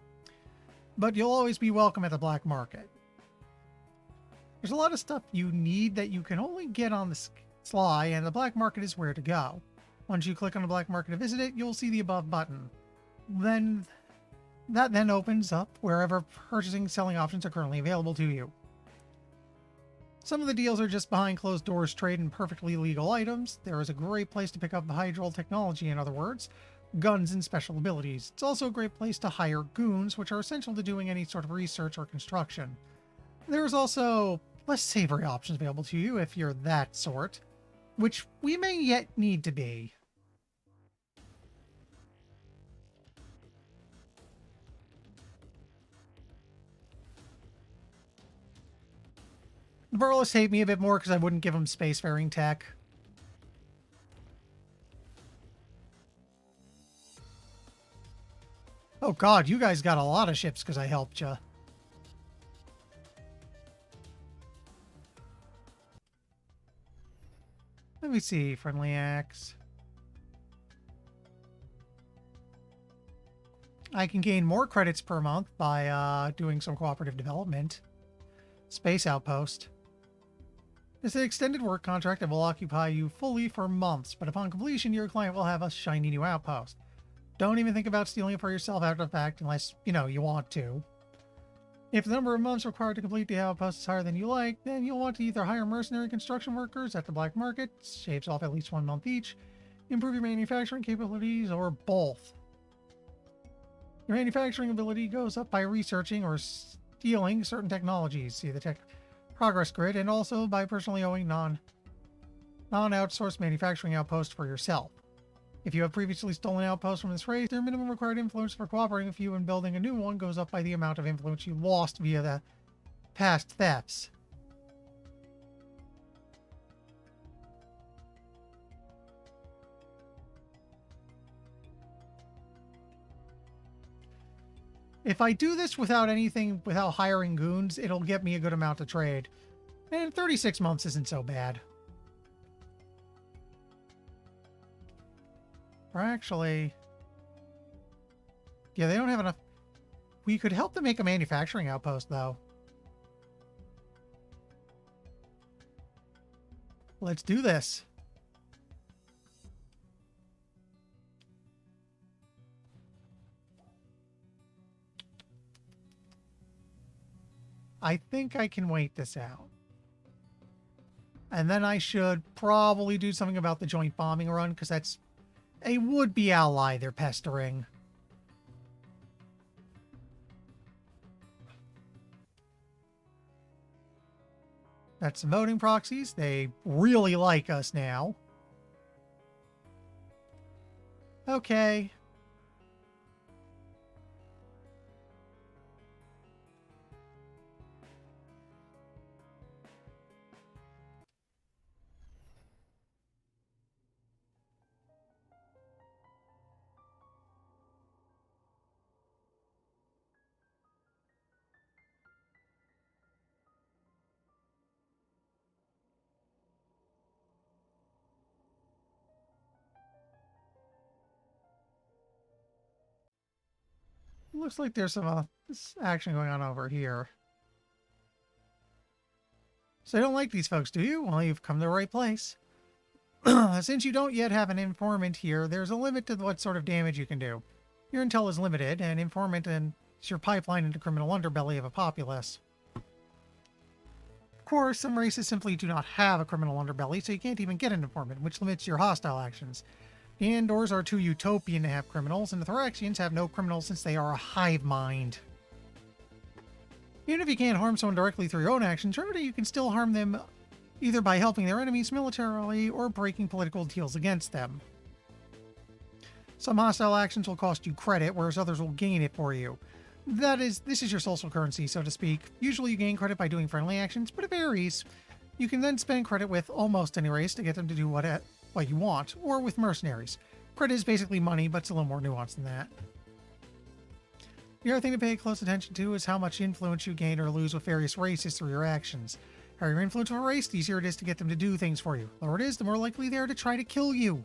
But you'll always be welcome at the black market. There's a lot of stuff you need that you can only get on the sly, and the black market is where to go. Once you click on the black market to visit it, you'll see the above button. That then opens up wherever purchasing and selling options are currently available to you. Some of the deals are just behind closed doors trade in perfectly legal items. There is a great place to pick up hydrol technology, in other words, guns and special abilities. It's also a great place to hire goons, which are essential to doing any sort of research or construction. There's also less savory options available to you if you're that sort, which we may yet need to be. The Burles hate me a bit more because I wouldn't give them spacefaring tech. Oh god, you guys got a lot of ships because I helped you. Let me see, friendly acts. I can gain more credits per month by doing some cooperative development. Space Outpost. It's an extended work contract that will occupy you fully for months, but upon completion, your client will have a shiny new outpost. Don't even think about stealing it for yourself after the fact unless, you want to. If the number of months required to complete the outpost is higher than you like, then you'll want to either hire mercenary construction workers at the black market, shaves off at least 1 month each, improve your manufacturing capabilities, or both. Your manufacturing ability goes up by researching or stealing certain technologies, see the tech progress grid, and also by personally owning non-outsourced manufacturing outposts for yourself. If you have previously stolen outposts from this race, their minimum required influence for cooperating with you in building a new one goes up by the amount of influence you lost via the past thefts. If I do this without hiring goons, it'll get me a good amount of trade. And 36 months isn't so bad. Or actually, yeah, they don't have enough. We could help them make a manufacturing outpost, though. Let's do this. I think I can wait this out. And then I should probably do something about the joint bombing run, because that's a would-be ally they're pestering. That's some voting proxies. They really like us now. Okay. looks like there's some this action going on over here. So you don't like these folks, do you? Well, you've come to the right place. Since you don't yet have an informant here, there's a limit to what sort of damage you can do. Your intel is limited, and informant is your pipeline into criminal underbelly of a populace. Of course, some races simply do not have a criminal underbelly, so you can't even get an informant, which limits your hostile actions. The Andors are too utopian to have criminals, and the Thoraxians have no criminals since they are a hive mind. Even if you can't harm someone directly through your own actions, remember that you can still harm them either by helping their enemies militarily or breaking political deals against them. Some hostile actions will cost you credit, whereas others will gain it for you. This is your social currency, so to speak. Usually you gain credit by doing friendly actions, but it varies. You can then spend credit with almost any race to get them to do what you want, or with mercenaries. Credit is basically money, but it's a little more nuanced than that. The other thing to pay close attention to is how much influence you gain or lose with various races through your actions. The higher your influence with a race, the easier it is to get them to do things for you. The lower it is, the more likely they are to try to kill you.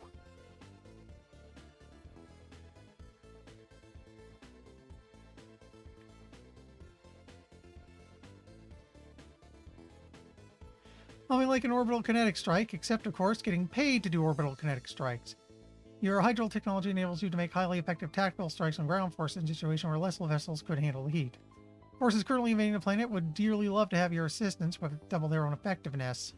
Nothing like an orbital kinetic strike, except, of course, getting paid to do orbital kinetic strikes. Your hydral technology enables you to make highly effective tactical strikes on ground forces in a situation where less vessels could handle the heat. Forces currently invading the planet would dearly love to have your assistance with double their own effectiveness.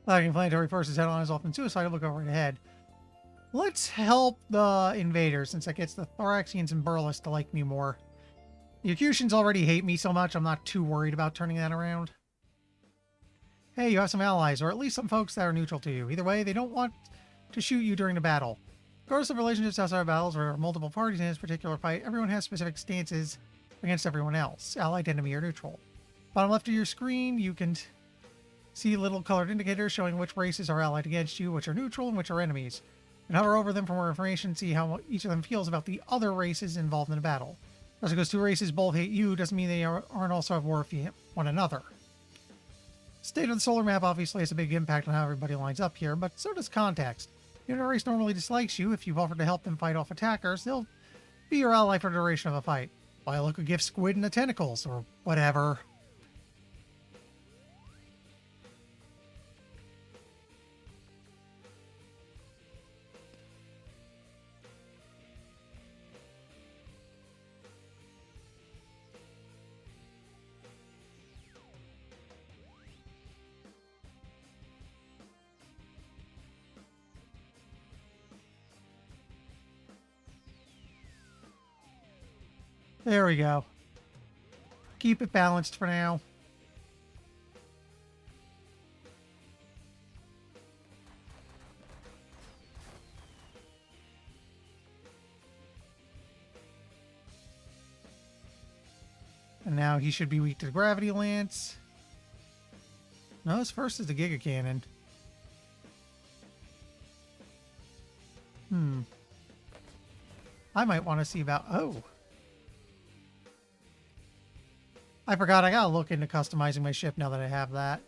Lacking planetary forces head on is often suicidal, but go right ahead. Let's help the invaders, since that gets the Thoraxians and Burles to like me more. The Acutians already hate me so much, I'm not too worried about turning that around. Hey, you have some allies, or at least some folks that are neutral to you. Either way, they don't want to shoot you during the battle. Regardless of relationships outside of battles or multiple parties in this particular fight, everyone has specific stances against everyone else, allied, enemy, or neutral. Bottom left of your screen, you can see little colored indicators showing which races are allied against you, which are neutral, and which are enemies. And hover over them for more information, see how each of them feels about the other races involved in the battle. Just because two races both hate you doesn't mean they aren't also at war with one another. State of the solar map obviously has a big impact on how everybody lines up here, but so does context. Even if a race normally dislikes you, if you've offered to help them fight off attackers, they'll be your ally for the duration of a fight. Buy a look a gift squid in the tentacles, or whatever. There we go. Keep it balanced for now. And now he should be weak to the gravity lance. No, his first is the Giga Cannon. I might want to see about... Oh. I forgot I gotta look into customizing my ship now that I have that.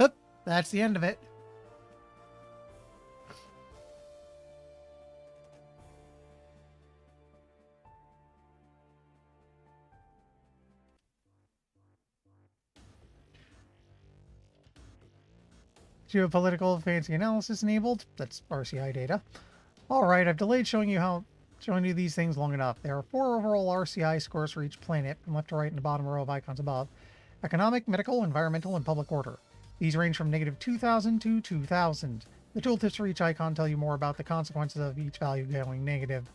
Oop, that's the end of it. Geopolitical fancy analysis enabled. That's RCI data. Alright, I've delayed showing you these things long enough. There are 4 overall RCI scores for each planet, from left to right in the bottom row of icons above. Economic, medical, environmental, and public order. These range from -2000 to 2000. The tooltips for each icon tell you more about the consequences of each value going negative.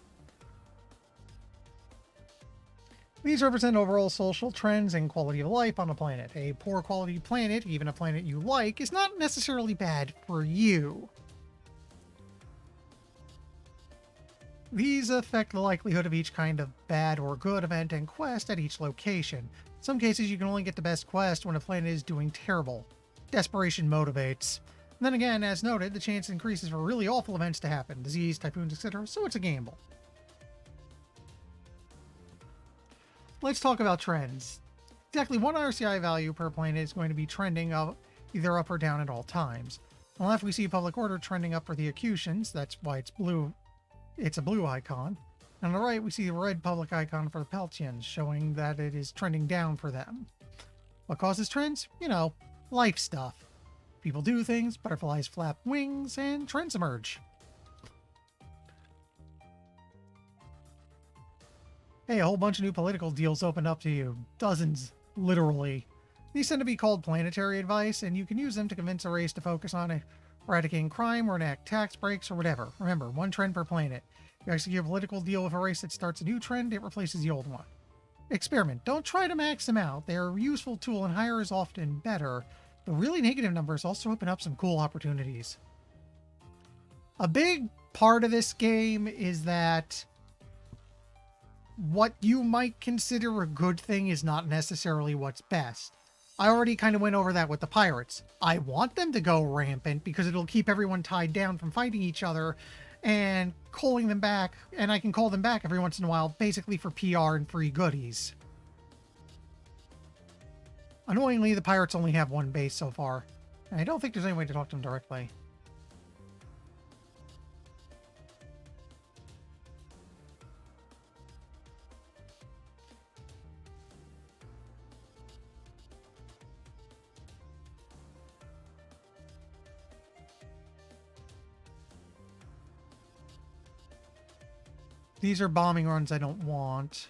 These represent overall social trends and quality of life on a planet. A poor quality planet, even a planet you like, is not necessarily bad for you. These affect the likelihood of each kind of bad or good event and quest at each location. In some cases, you can only get the best quest when a planet is doing terrible. Desperation motivates. And then again, as noted, the chance increases for really awful events to happen, disease, typhoons, etc., so it's a gamble. Let's talk about trends. Exactly one RCI value per planet is going to be trending up, either up or down at all times. On the left, we see public order trending up for the Acutians. That's why it's blue. It's a blue icon. On the right, we see the red public icon for the Peltians, showing that it is trending down for them. What causes trends? You know, life stuff. People do things, butterflies flap wings, and trends emerge. Hey, a whole bunch of new political deals open up to you. Dozens, literally. These tend to be called planetary advice, and you can use them to convince a race to focus on eradicating crime or enact tax breaks or whatever. Remember, one trend per planet. If you execute a political deal with a race that starts a new trend, it replaces the old one. Experiment. Don't try to max them out. They're a useful tool and higher is often better. The really negative numbers also open up some cool opportunities. A big part of this game is that what you might consider a good thing is not necessarily what's best. I already kind of went over that with the pirates. I want them to go rampant because it'll keep everyone tied down from fighting each other and calling them back, and I can call them back every once in a while, basically for PR and free goodies. Annoyingly, the pirates only have one base so far, and I don't think there's any way to talk to them directly. These are bombing runs I don't want.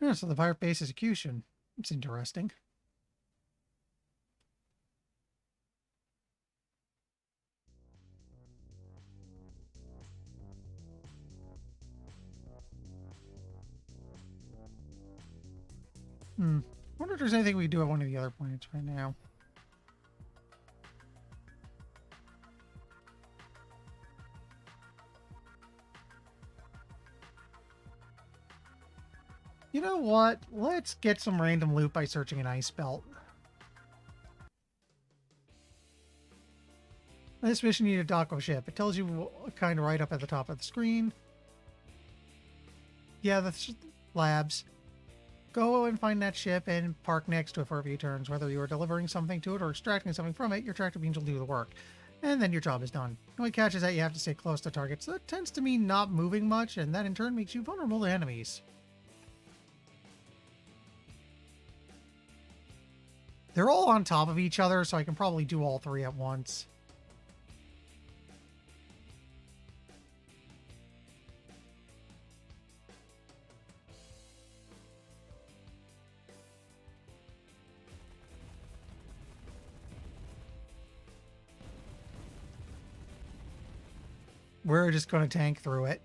Yeah, so the pirate base execution. It's interesting. Wonder if there's anything we can do at one of the other planets right now. You know what? Let's get some random loot by searching an ice belt. This mission needs a Daco ship. It tells you kind of right up at the top of the screen. Yeah, that's labs. Go and find that ship and park next to it for a few turns. Whether you are delivering something to it or extracting something from it, your tractor beams will do the work. And then your job is done. The only catch is that you have to stay close to targets. So that tends to mean not moving much, and that in turn makes you vulnerable to enemies. They're all on top of each other, so I can probably do all three at once. We're just going to tank through it.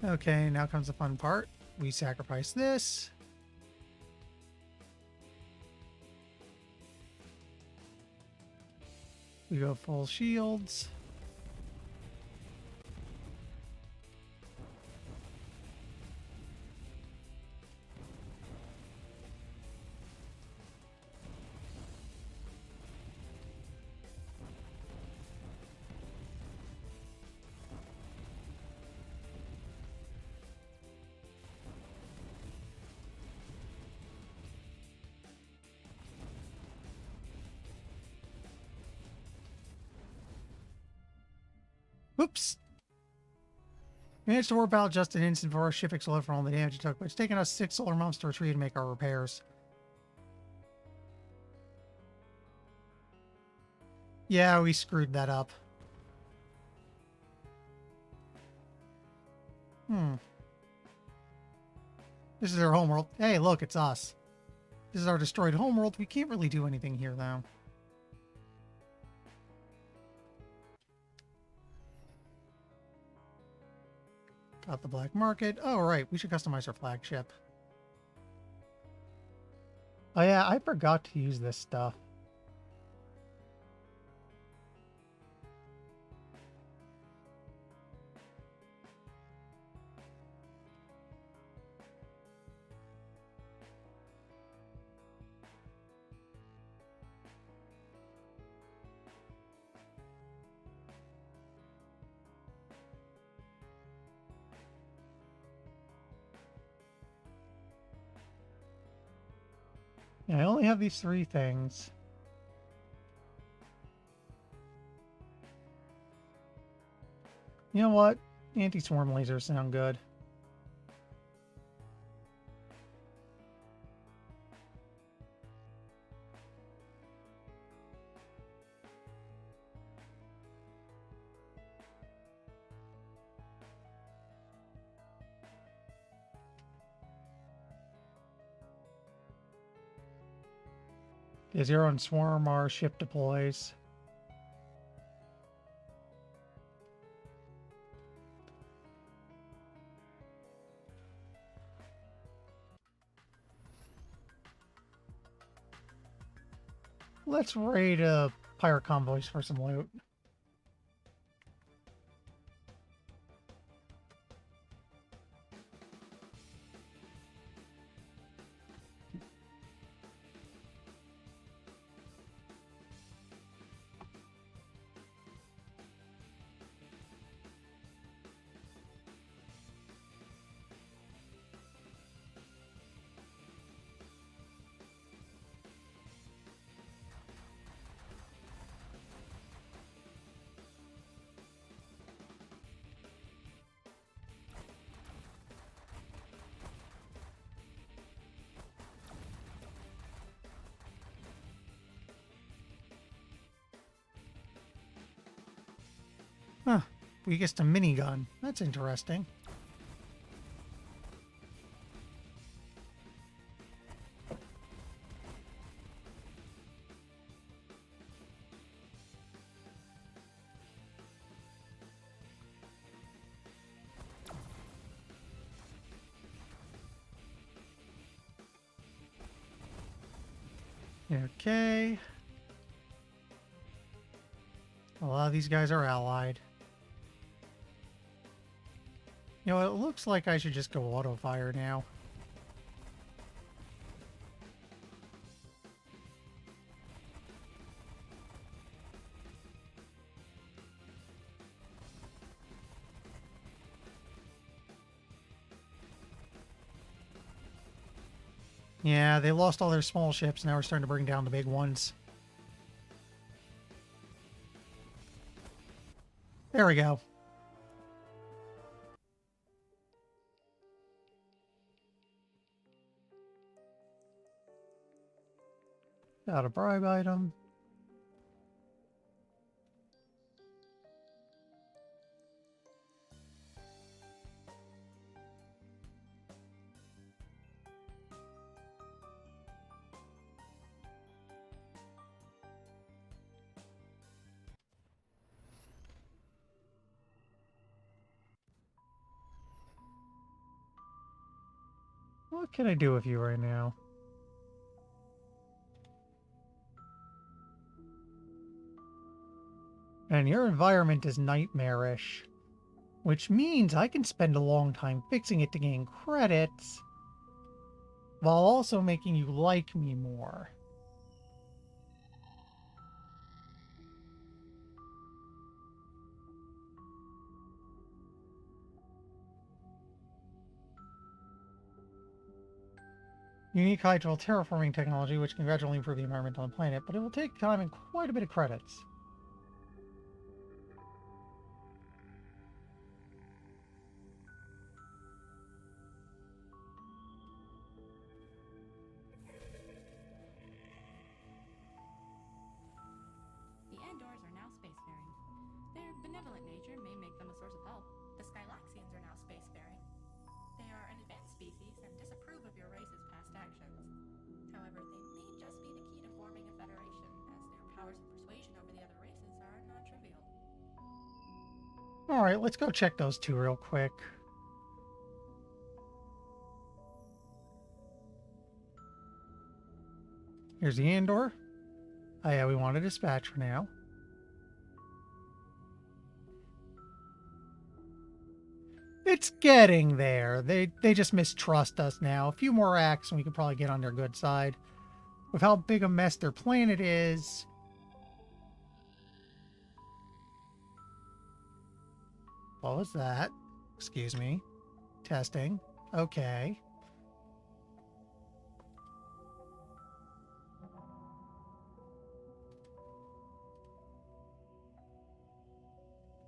Okay, now comes the fun part. We sacrifice this. We go full shields. Oops. Managed to warp out just an instant before our ship exploded from all the damage it took, but it's taken us 6 solar months to retrieve and make our repairs. Yeah, we screwed that up. Hmm. This is our homeworld. Hey, look, it's us. This is our destroyed homeworld. We can't really do anything here, though. Got the black market. Oh, right. We should customize our flagship. Oh, yeah. I forgot to use this stuff. Yeah, I only have these 3 things. You know what? Anti-swarm lasers sound good. The Zero and Swarm are ship deploys. Let's raid pirate convoys for some loot. Huh. Weakest a minigun. That's interesting. Okay. A lot of these guys are allied. You know, it looks like I should just go auto fire now. Yeah, they lost all their small ships. Now we're starting to bring down the big ones. There we go. Got a bribe item. What can I do with you right now? And your environment is nightmarish. Which means I can spend a long time fixing it to gain credits, while also making you like me more. Unique hydro terraforming technology, which can gradually improve the environment on the planet, but it will take time and quite a bit of credits. The indoors benevolent nature may make them a source of help. The Skylaxians are now spacefaring. They are an advanced species and disapprove of your race's past actions. However, they may just be the key to forming a federation, as their powers of persuasion over the other races are non-trivial. Alright, let's go check those two real quick. Here's the Andor. Oh yeah, we want a dispatch for now. It's getting there. They just mistrust us now. A few more acts and we could probably get on their good side. With how big a mess their planet is. What was that? Excuse me. Testing. Okay.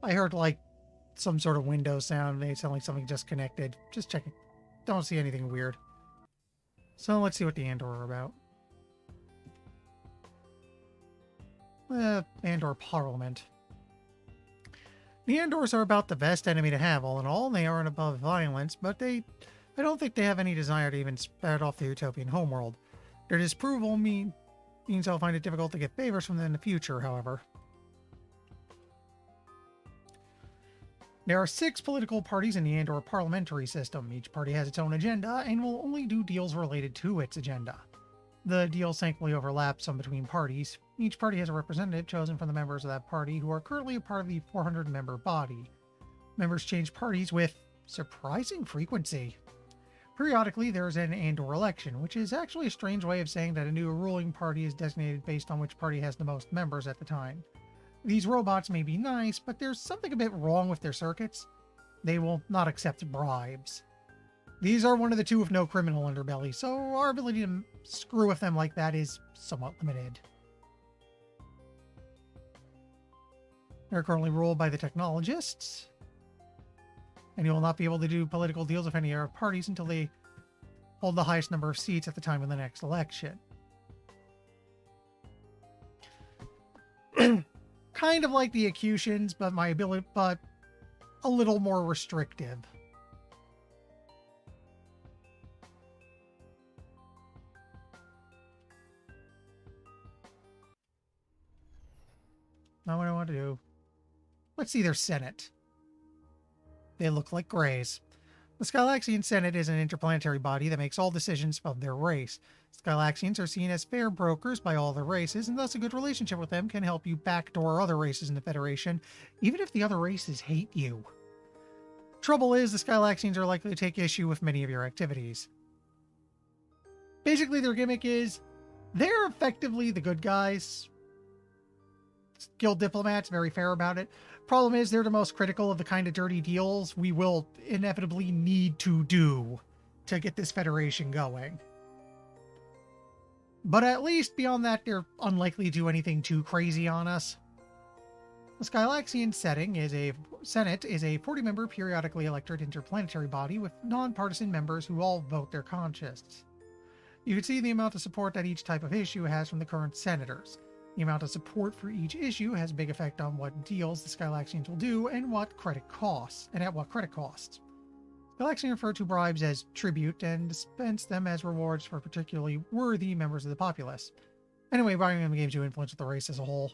I heard like some sort of Windows sound. Made it sound like something just connected. Just checking. Don't see anything weird. So let's see what the Andor are about. Andor Parliament. The Andors are about the best enemy to have, all in all. They aren't above violence, but I don't think they have any desire to even spread off the utopian homeworld. Their disapproval means I'll find it difficult to get favors from them in the future, however. There are 6 political parties in the Andor parliamentary system. Each party has its own agenda and will only do deals related to its agenda. The deals thankfully overlap some between parties. Each party has a representative chosen from the members of that party who are currently a part of the 400-member body. Members change parties with surprising frequency. Periodically, there is an Andor election, which is actually a strange way of saying that a new ruling party is designated based on which party has the most members at the time. These robots may be nice, but there's something a bit wrong with their circuits. They will not accept bribes. These are one of the 2 with no criminal underbelly, so our ability to screw with them like that is somewhat limited. They're currently ruled by the technologists, and you will not be able to do political deals with any Arab parties until they hold the highest number of seats at the time of the next election. Kind of like the Acutians, but a little more restrictive. Not what I want to do. Let's see their Senate. They look like Greys. The Skylaxian Senate is an interplanetary body that makes all decisions of their race. Skylaxians are seen as fair brokers by all the races, and thus a good relationship with them can help you backdoor other races in the Federation, even if the other races hate you. Trouble is, the Skylaxians are likely to take issue with many of your activities. Basically, their gimmick is they're effectively the good guys. Skilled diplomats, very fair about it. Problem is, they're the most critical of the kind of dirty deals we will inevitably need to do to get this Federation going. But at least beyond that, they're unlikely to do anything too crazy on us. The Skylaxian Senate is a 40-member periodically elected interplanetary body with non-partisan members who all vote their conscience. You can see the amount of support that each type of issue has from the current senators. The amount of support for each issue has a big effect on what deals the Skylaxians will do and at what credit costs. Skylaxians refer to bribes as tribute and dispense them as rewards for particularly worthy members of the populace. Anyway, bribing them gives you influence with the race as a whole.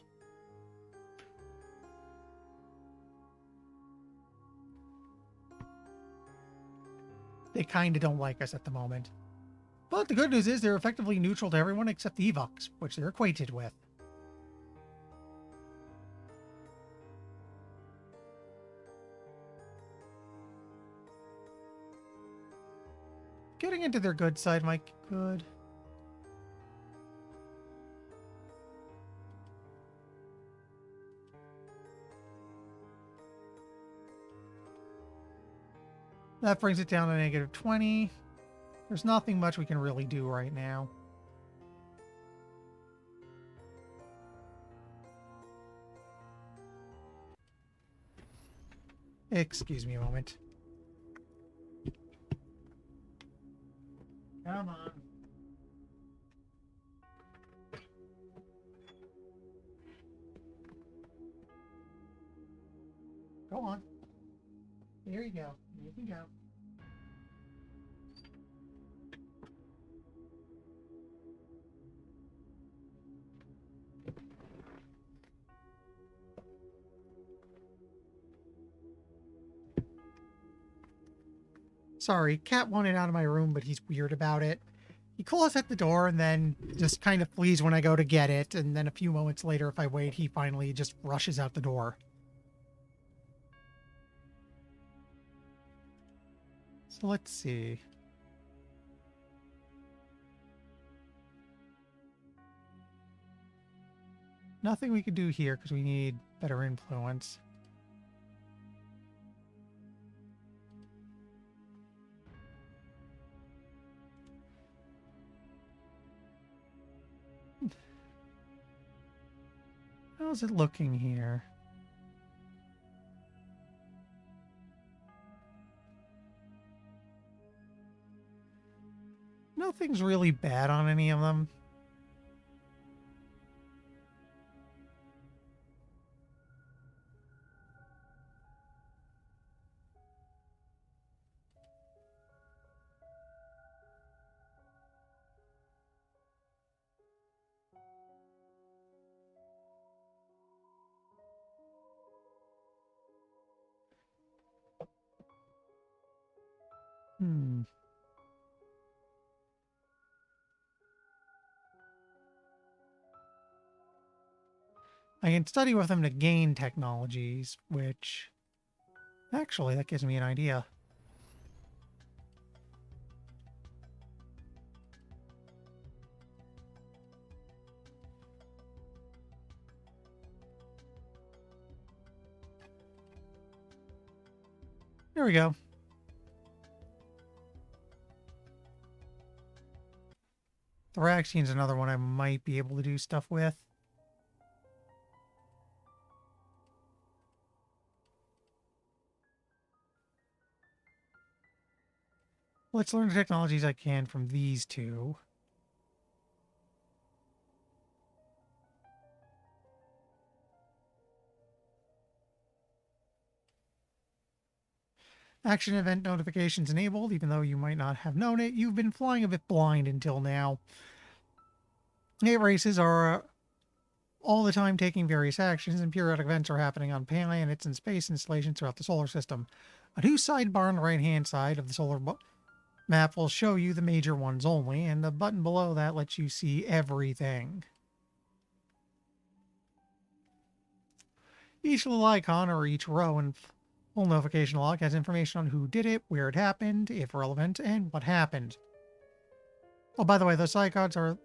They kinda don't like us at the moment. But the good news is they're effectively neutral to everyone except the Evox, which they're acquainted with. Getting into their good side might be good. That brings it down to -20. There's nothing much we can really do right now. Excuse me a moment. Come on. Go on. There you go. You can go. Sorry, Cat wanted out of my room, but he's weird about it. He claws at the door and then just kind of flees when I go to get it, and then a few moments later, if I wait, he finally just rushes out the door. So let's see. Nothing we can do here because we need better influence. How's it looking here? Nothing's really bad on any of them. Hmm. I can study with them to gain technologies, which... Actually, that gives me an idea. There we go. Thoraxian's another one I might be able to do stuff with. Let's learn the technologies I can from these two. Action event notifications enabled, even though you might not have known it. You've been flying a bit blind until now. 8 races are all the time taking various actions, and periodic events are happening on planets and space installations throughout the solar system. A new sidebar on the right-hand side of the solar map will show you the major ones only, and the button below that lets you see everything. Each little icon or each row in full notification log has information on who did it, where it happened, if relevant, and what happened. Oh, by the way, those icons on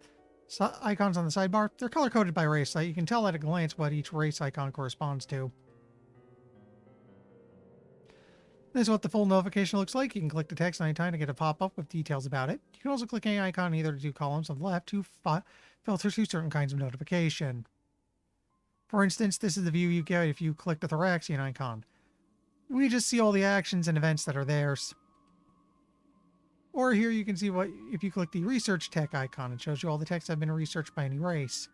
the sidebar. They're color-coded by race, so you can tell at a glance what each race icon corresponds to. This is what the full notification looks like. You can click the text anytime to get a pop-up with details about it. You can also click any icon in either of the two columns on the left to filter through certain kinds of notification. For instance, this is the view you get if you click the Thoraxian icon. We just see all the actions and events that are theirs. Or here you can see what if you click the Research Tech icon. It shows you all the texts that have been researched by any race.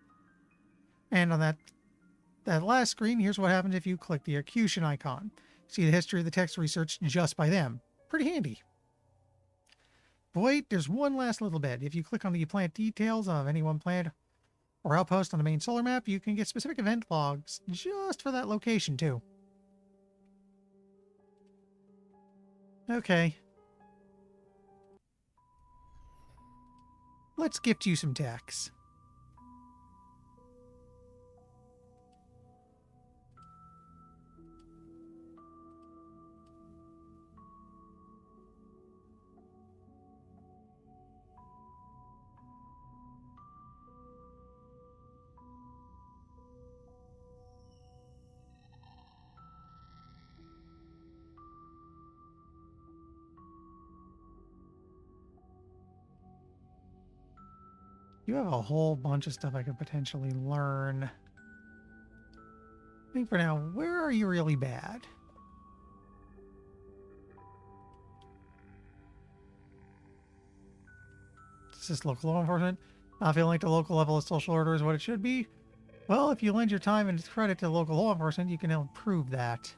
And on that last screen, here's what happens if you click the Accusation icon. See the history of the text researched just by them. Pretty handy. But wait, there's one last little bit. If you click on the plant details of any one plant or outpost on the main solar map, you can get specific event logs just for that location too. Okay. Let's gift you some techs. You have a whole bunch of stuff I could potentially learn. I think for now, where are you really bad? Is this local law enforcement? Not feeling like the local level of social order is what it should be? Well, if you lend your time and credit to local law enforcement, you can improve that.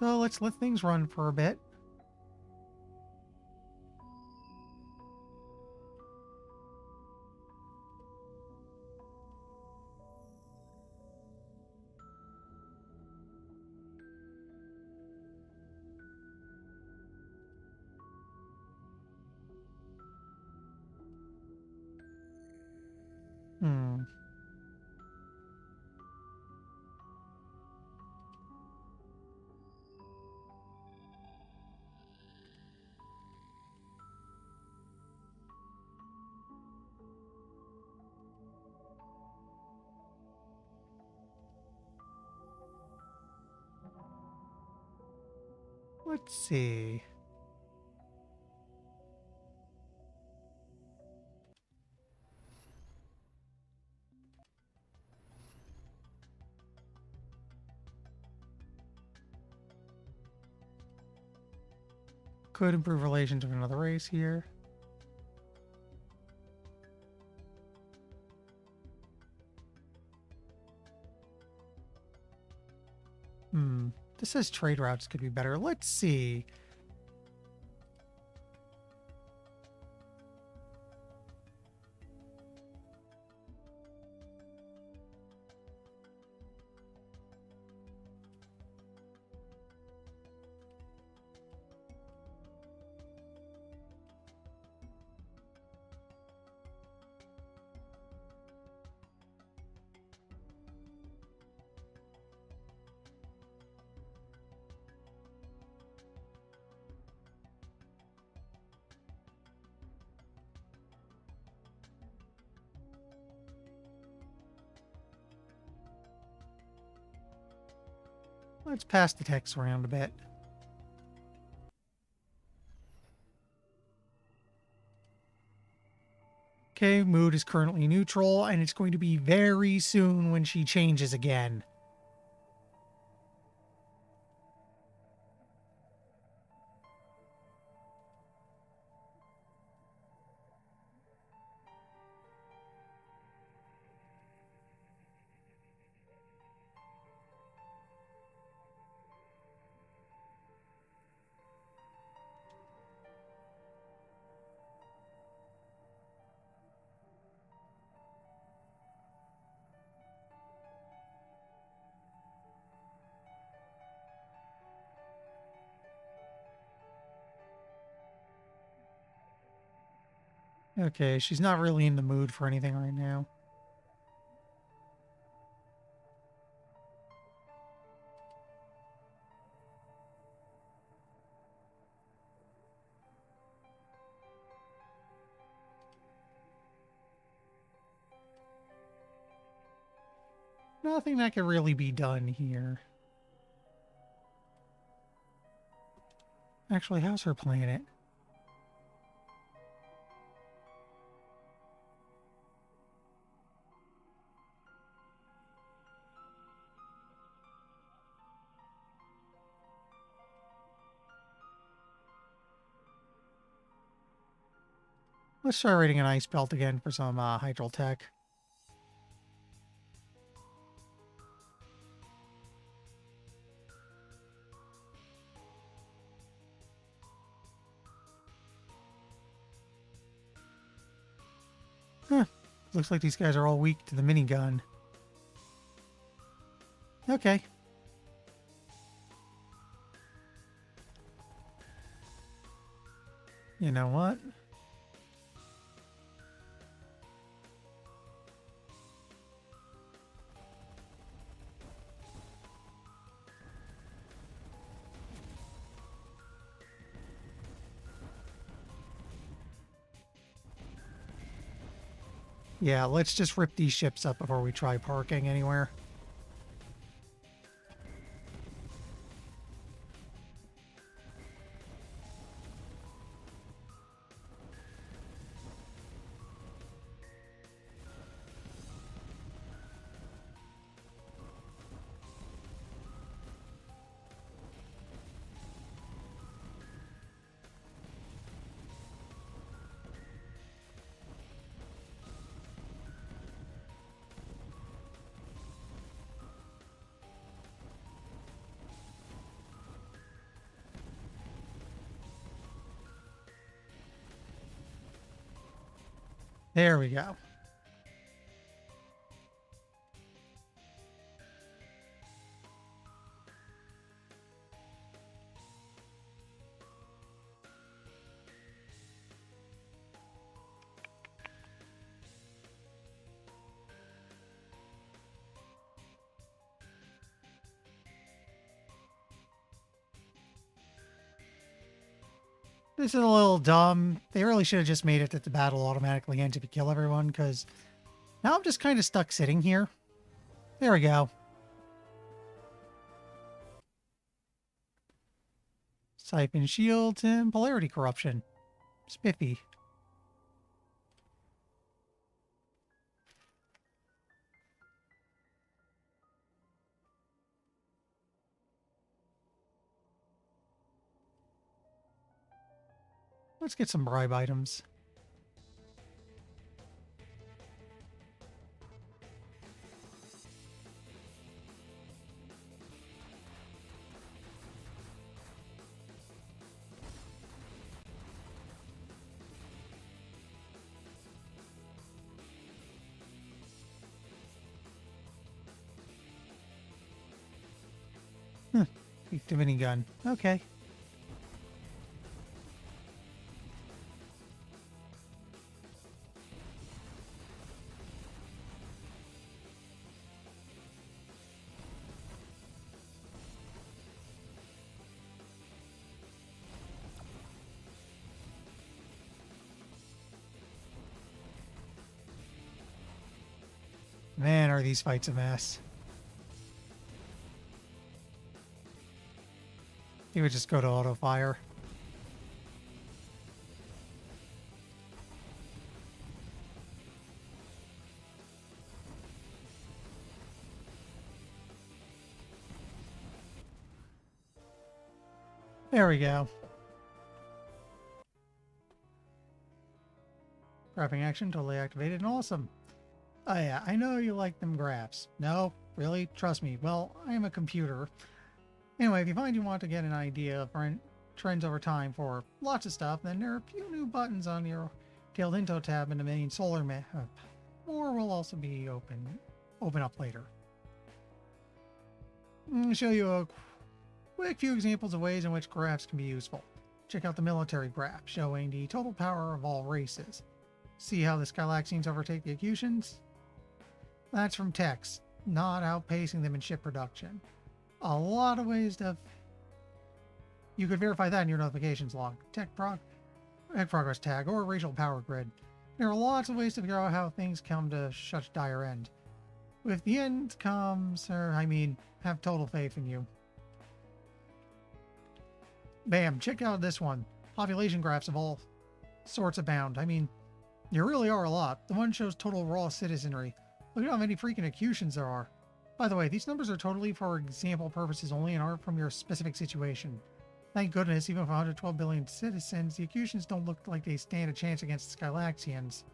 So let's let things run for a bit. Hmm. Let's see. Could improve relations with another race here. Hmm. This says trade routes could be better. Let's see. Let's pass the text around a bit. Okay, mood is currently neutral, and it's going to be very soon when she changes again. Okay, she's not really in the mood for anything right now. Nothing that could really be done here. Actually, how's her planet? Let's try raiding an ice belt again for some hydral tech. Huh. Looks like these guys are all weak to the minigun. Okay. You know what? Yeah, let's just rip these ships up before we try parking anywhere. There we go. This is a little dumb. They really should have just made it that the battle automatically ends if you kill everyone, because now I'm just kind of stuck sitting here. There we go. Siphon shields and polarity corruption. Spiffy. Let's get some bribe items. Tweak the minigun. Okay. Man, are these fights a mess. He would just go to auto fire. There we go. Graphing action totally activated and awesome. Oh yeah, I know you like them graphs. No, really? Trust me. Well, I am a computer. Anyway, if you find you want to get an idea of trends over time for lots of stuff, then there are a few new buttons on your tailed info tab in the main solar map. More will also be open up later. I'll show you a quick few examples of ways in which graphs can be useful. Check out the military graph, showing the total power of all races. See how the Skylaxians overtake the Acutians? That's from text, not outpacing them in ship production. A lot of ways to... You could verify that in your notifications log, tech progress tag, or racial power grid. There are lots of ways to figure out how things come to such dire end. With the end comes, have total faith in you. Bam, check out this one. Population graphs of all sorts abound. There really are a lot. The one shows total raw citizenry. Look at how many freaking Acutians there are. By the way, these numbers are totally for example purposes only and aren't from your specific situation. Thank goodness, even with 112 billion citizens, the Acutians don't look like they stand a chance against the Skylaxians.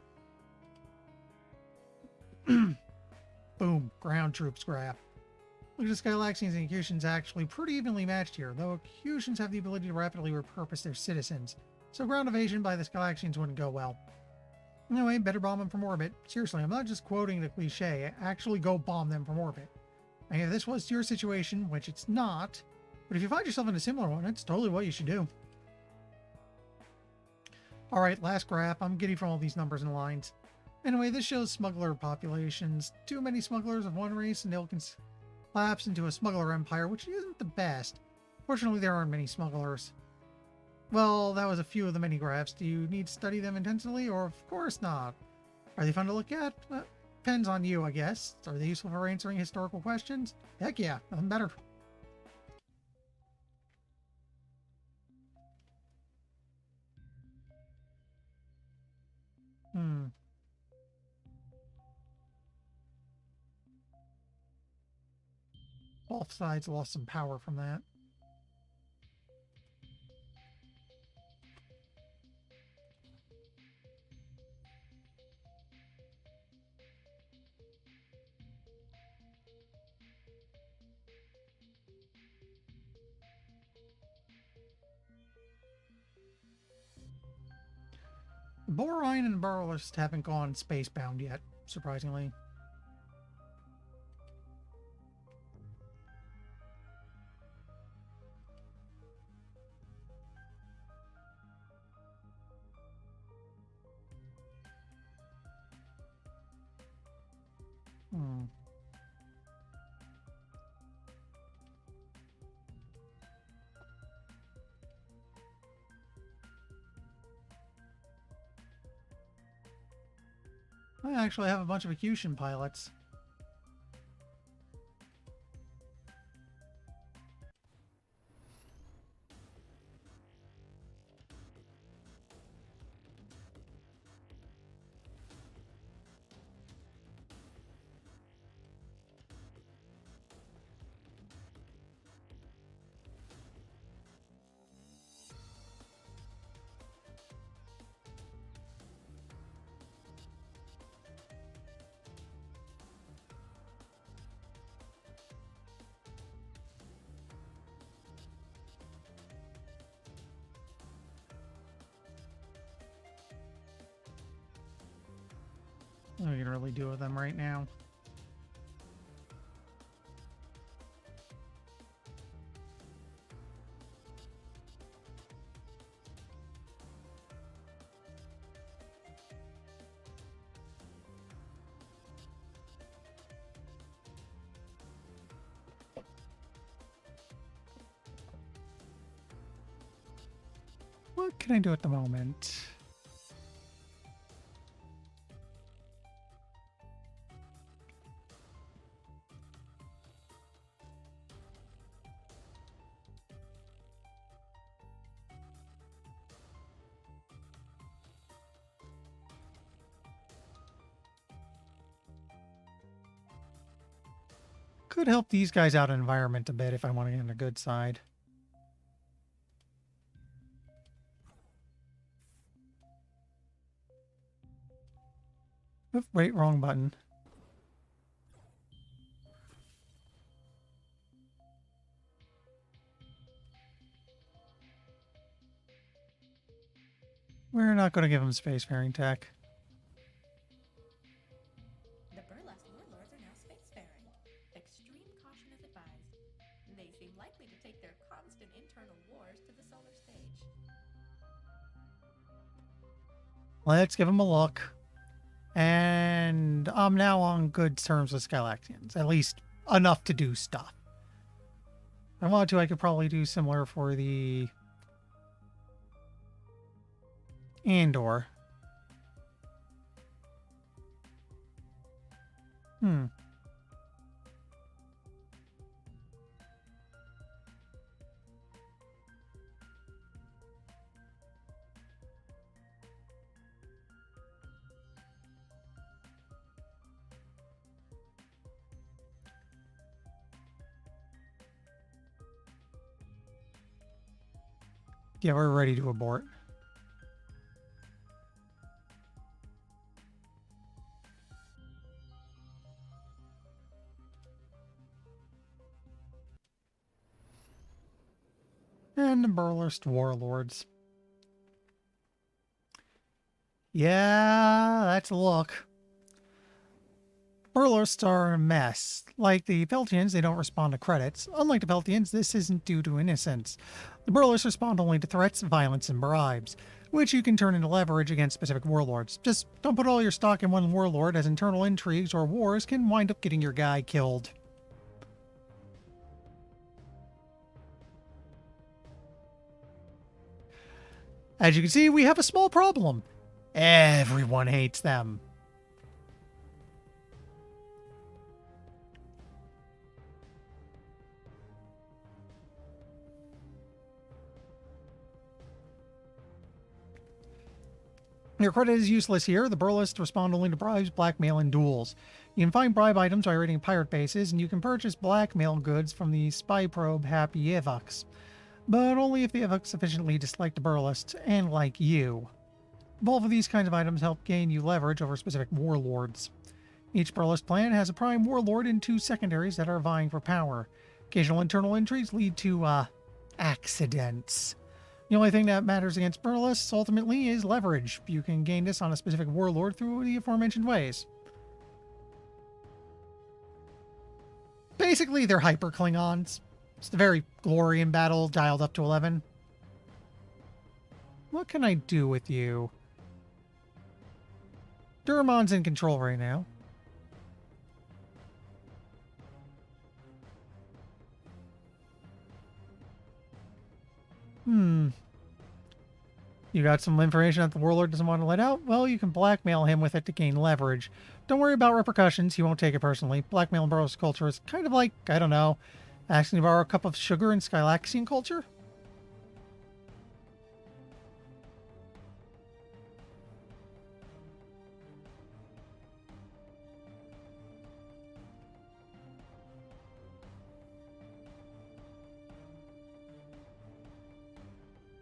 Boom, ground troops graph. Look at the Skylaxians and Acutians actually pretty evenly matched here, though Acutians have the ability to rapidly repurpose their citizens, so ground evasion by the Skylaxians wouldn't go well. Anyway, better bomb them from orbit. Seriously, I'm not just quoting the cliche. Actually go bomb them from orbit. And if this was your situation, which it's not, but if you find yourself in a similar one, it's totally what you should do. Alright, last graph. I'm giddy from all these numbers and lines. Anyway, this shows smuggler populations. Too many smugglers of one race and they'll collapse into a smuggler empire, which isn't the best. Fortunately, there aren't many smugglers. Well, that was a few of the many graphs. Do you need to study them intensively? Or of course not. Are they fun to look at? Depends on you, I guess. Are they useful for answering historical questions? Heck yeah, nothing better. Both sides lost some power from that. Borine and Burlist haven't gone spacebound yet, surprisingly. Hmm. I actually have a bunch of Accusation pilots. What we can really do with them right now. What can I do at the moment? Could help these guys out in environment a bit if I want to get on the good side. Oops, wait, wrong button. We're not going to give them spacefaring tech. The burlesque warlords are now spacefaring. Extreme caution is advised. They seem likely to take their constant internal wars to the solar stage. Let's give them a look. And I'm now on good terms with Skylactians. At least enough to do stuff. If I wanted to, I could probably do similar for the Andor. Yeah, we're ready to abort. And the Burlist warlords. Yeah, that's a look. Burlists are a mess. Like the Peltians, they don't respond to credits. Unlike the Peltians, this isn't due to innocence. The Burlists respond only to threats, violence, and bribes, which you can turn into leverage against specific warlords. Just don't put all your stock in one warlord, as internal intrigues or wars can wind up getting your guy killed. As you can see, we have a small problem. Everyone hates them. Your credit is useless here. The Burlists respond only to bribes, blackmail, and duels. You can find bribe items by raiding pirate bases, and you can purchase blackmail goods from the spy probe Happy Evox. But only if the Evox sufficiently dislike the Burlists and like you. Both of these kinds of items help gain you leverage over specific warlords. Each Burlist plan has a prime warlord and two secondaries that are vying for power. Occasional internal intrigues lead to, accidents. The only thing that matters against Burlests ultimately is leverage. You can gain this on a specific warlord through the aforementioned ways. Basically, they're hyper Klingons. It's the very glory in battle dialed up to 11. What can I do with you? Duramon's in control right now. You got some information that the warlord doesn't want to let out? Well, you can blackmail him with it to gain leverage. Don't worry about repercussions. He won't take it personally. Blackmail in Burles culture is kind of like, I don't know, asking to borrow a cup of sugar in Skylaxian culture?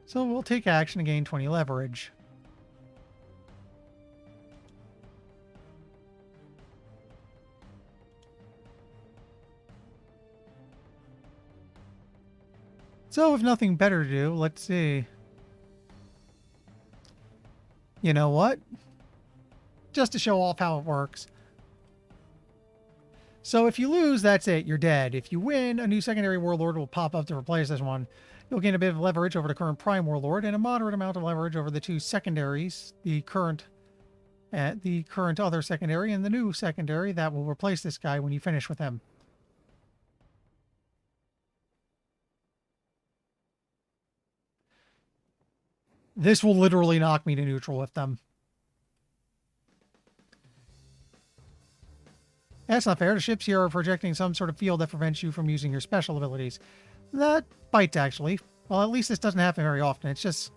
So we'll take action to gain 20 leverage. So if nothing better to do, let's see. You know what? Just to show off how it works. So if you lose, that's it. You're dead. If you win, a new secondary warlord will pop up to replace this one. You'll gain a bit of leverage over the current prime warlord and a moderate amount of leverage over the two secondaries, the current other secondary and the new secondary that will replace this guy when you finish with him. This will literally knock me to neutral with them. That's not fair. The ships here are projecting some sort of field that prevents you from using your special abilities. That bites, actually. Well, at least this doesn't happen very often. It's just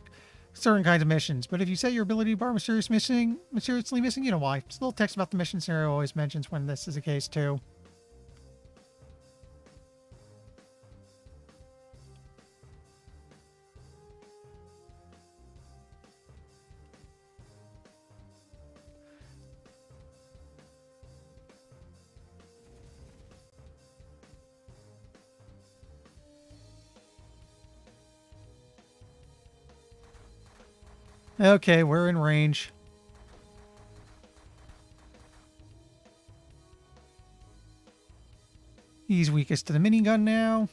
certain kinds of missions. But if you set your ability bar mysteriously missing, you know why. It's a little text about the mission scenario always mentions when this is the case, too. Okay, we're in range. He's weakest to the minigun now.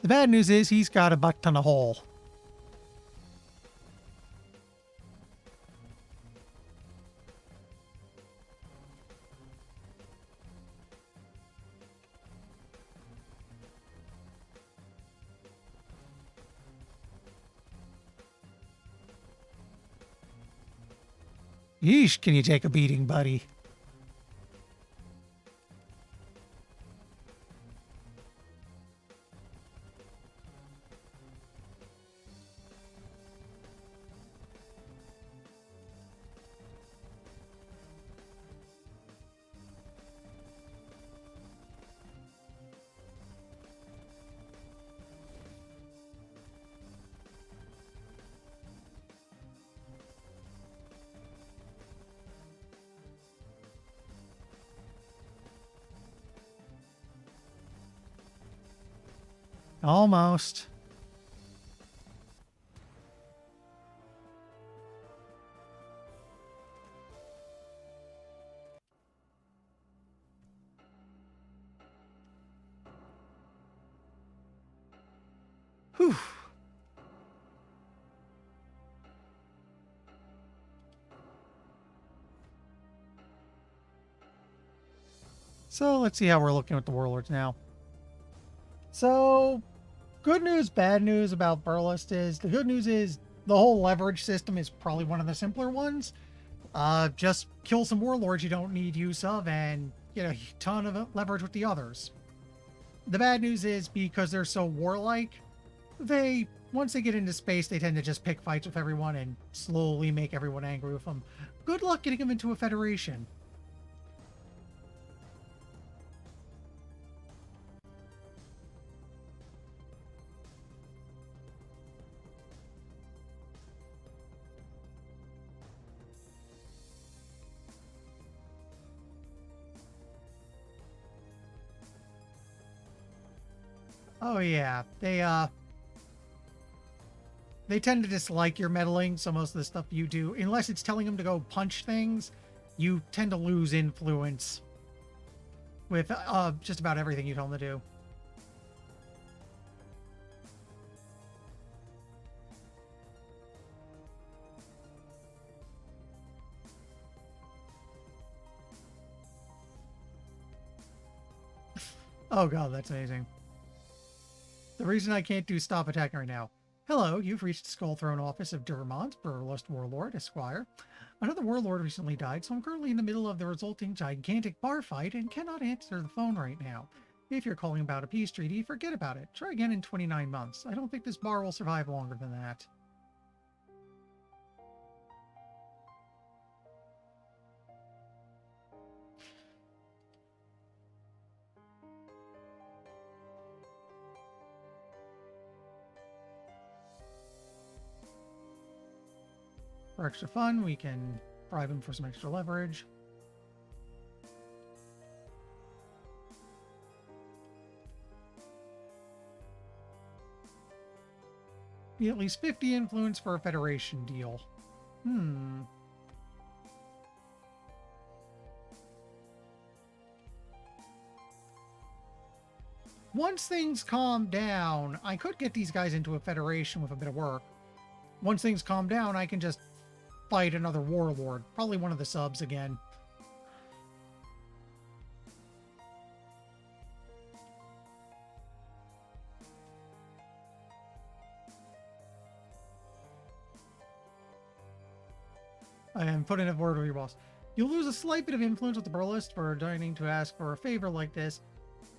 The bad news is he's got a butt ton of hole. Yeesh, can you take a beating, buddy? Almost. Whew. So let's see how we're looking with the warlords now. So, good news, bad news about Burlest is the good news is the whole leverage system is probably one of the simpler ones. Just kill some warlords you don't need use of and get a ton of leverage with the others. The bad news is because they're so warlike, once they get into space, they tend to just pick fights with everyone and slowly make everyone angry with them. Good luck getting them into a federation. Oh yeah, they tend to dislike your meddling, so most of the stuff you do, unless it's telling them to go punch things, you tend to lose influence with just about everything you tell them to do. Oh god, that's amazing. The reason I can't do stop attacking right now. Hello, you've reached the Skull Throne office of Durmont, Burlest Warlord, Esquire. Another warlord recently died, so I'm currently in the middle of the resulting gigantic bar fight and cannot answer the phone right now. If you're calling about a peace treaty, forget about it. Try again in 29 months. I don't think this bar will survive longer than that. For extra fun, we can bribe him for some extra leverage. Be at least 50 influence for a Federation deal. Once things calm down, I could get these guys into a Federation with a bit of work. Once things calm down, I can just fight another warlord. Probably one of the subs again. I am putting a word with your boss. You'll lose a slight bit of influence with the Burlist for deigning to ask for a favor like this,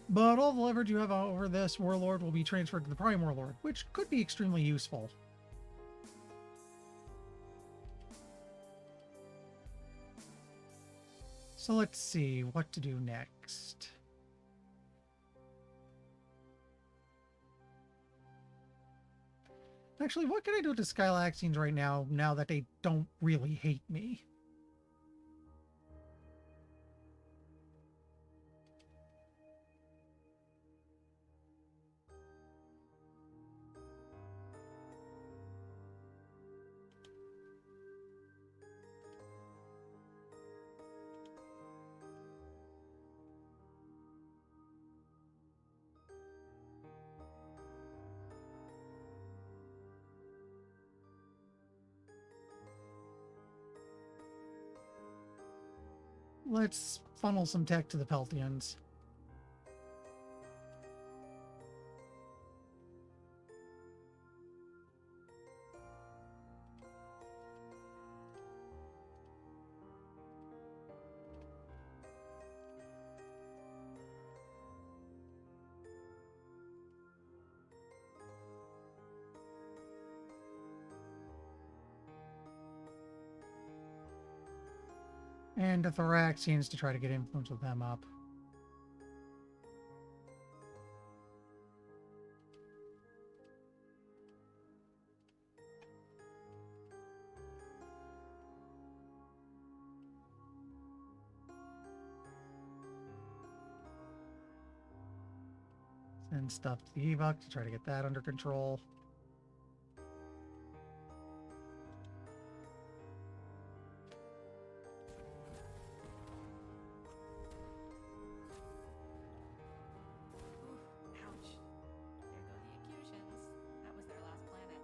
but all the leverage you have over this warlord will be transferred to the Prime Warlord, which could be extremely useful. So let's see what to do next. Actually, what can I do to Skylaxians right now that they don't really hate me? Let's funnel some tech to the Peltians. And the Thoraxians to try to get influence with them up. Send stuff to the Evox to try to get that under control. Oof, ouch. There go the Accusions. That was their last planet.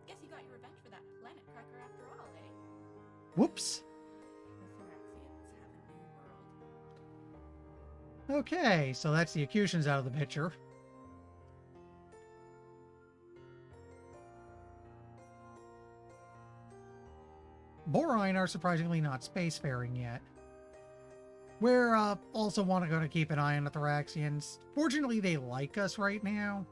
Guess you got your revenge for that planet cracker after all, eh? Whoops. The Thoraxians have a new world. Okay, so that's the Accutions out of the picture. Borine are surprisingly not spacefaring yet. We're also want to go to keep an eye on the Thoraxians. Fortunately, they like us right now.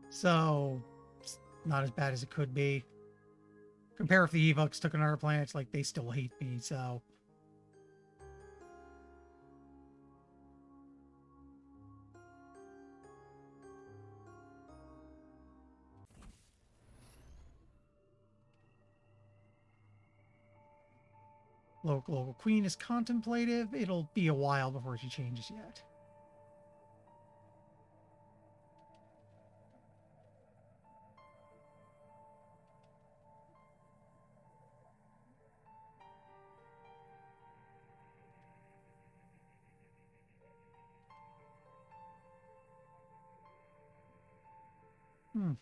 So, it's not as bad as it could be. Compare if the Evox took another planet, it's like they still hate me, so... Local queen is contemplative. It'll be a while before she changes yet. Hmm.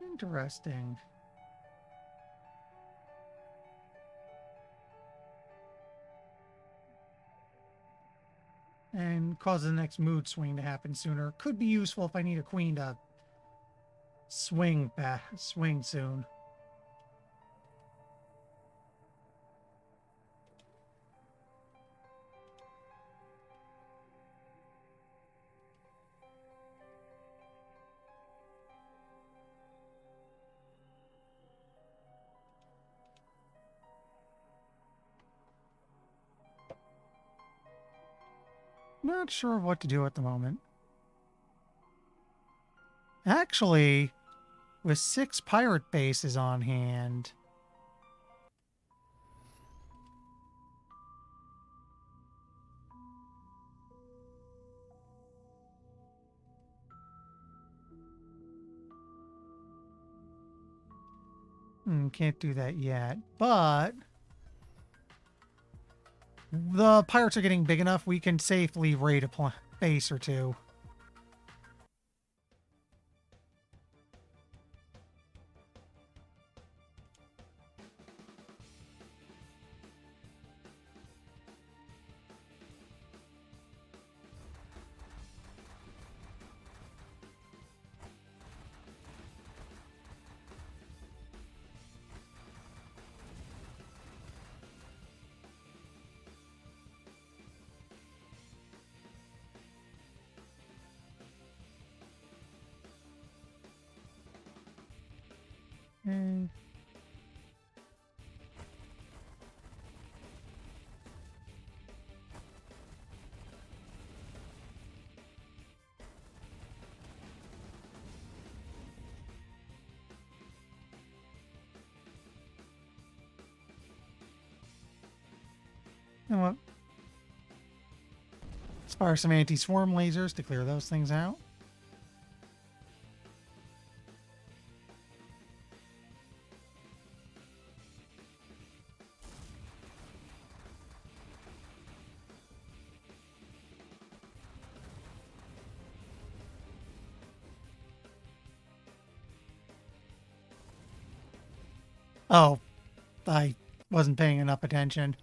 Interesting. And cause the next mood swing to happen sooner. Could be useful if I need a queen to swing soon. Not sure what to do at the moment. Actually, with 6 pirate bases on hand, can't do that yet. But the pirates are getting big enough we can safely raid a base or two. Mm. You know what? Let's fire some anti-swarm lasers to clear those things out. Oh, I wasn't paying enough attention.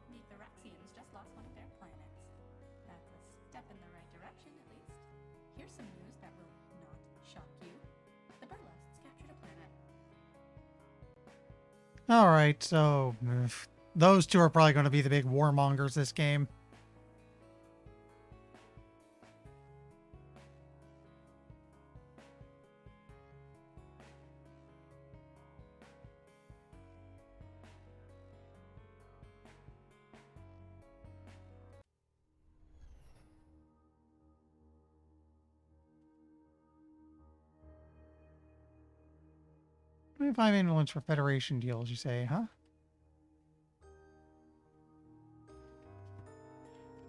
The Thraxians just lost one of their planets. That's a step in the right direction, at least. Here's some news that will not shock you. The Burlests captured a planet. All right, so those two are probably going to be the big warmongers this game. $25 influence for Federation deals, you say, huh?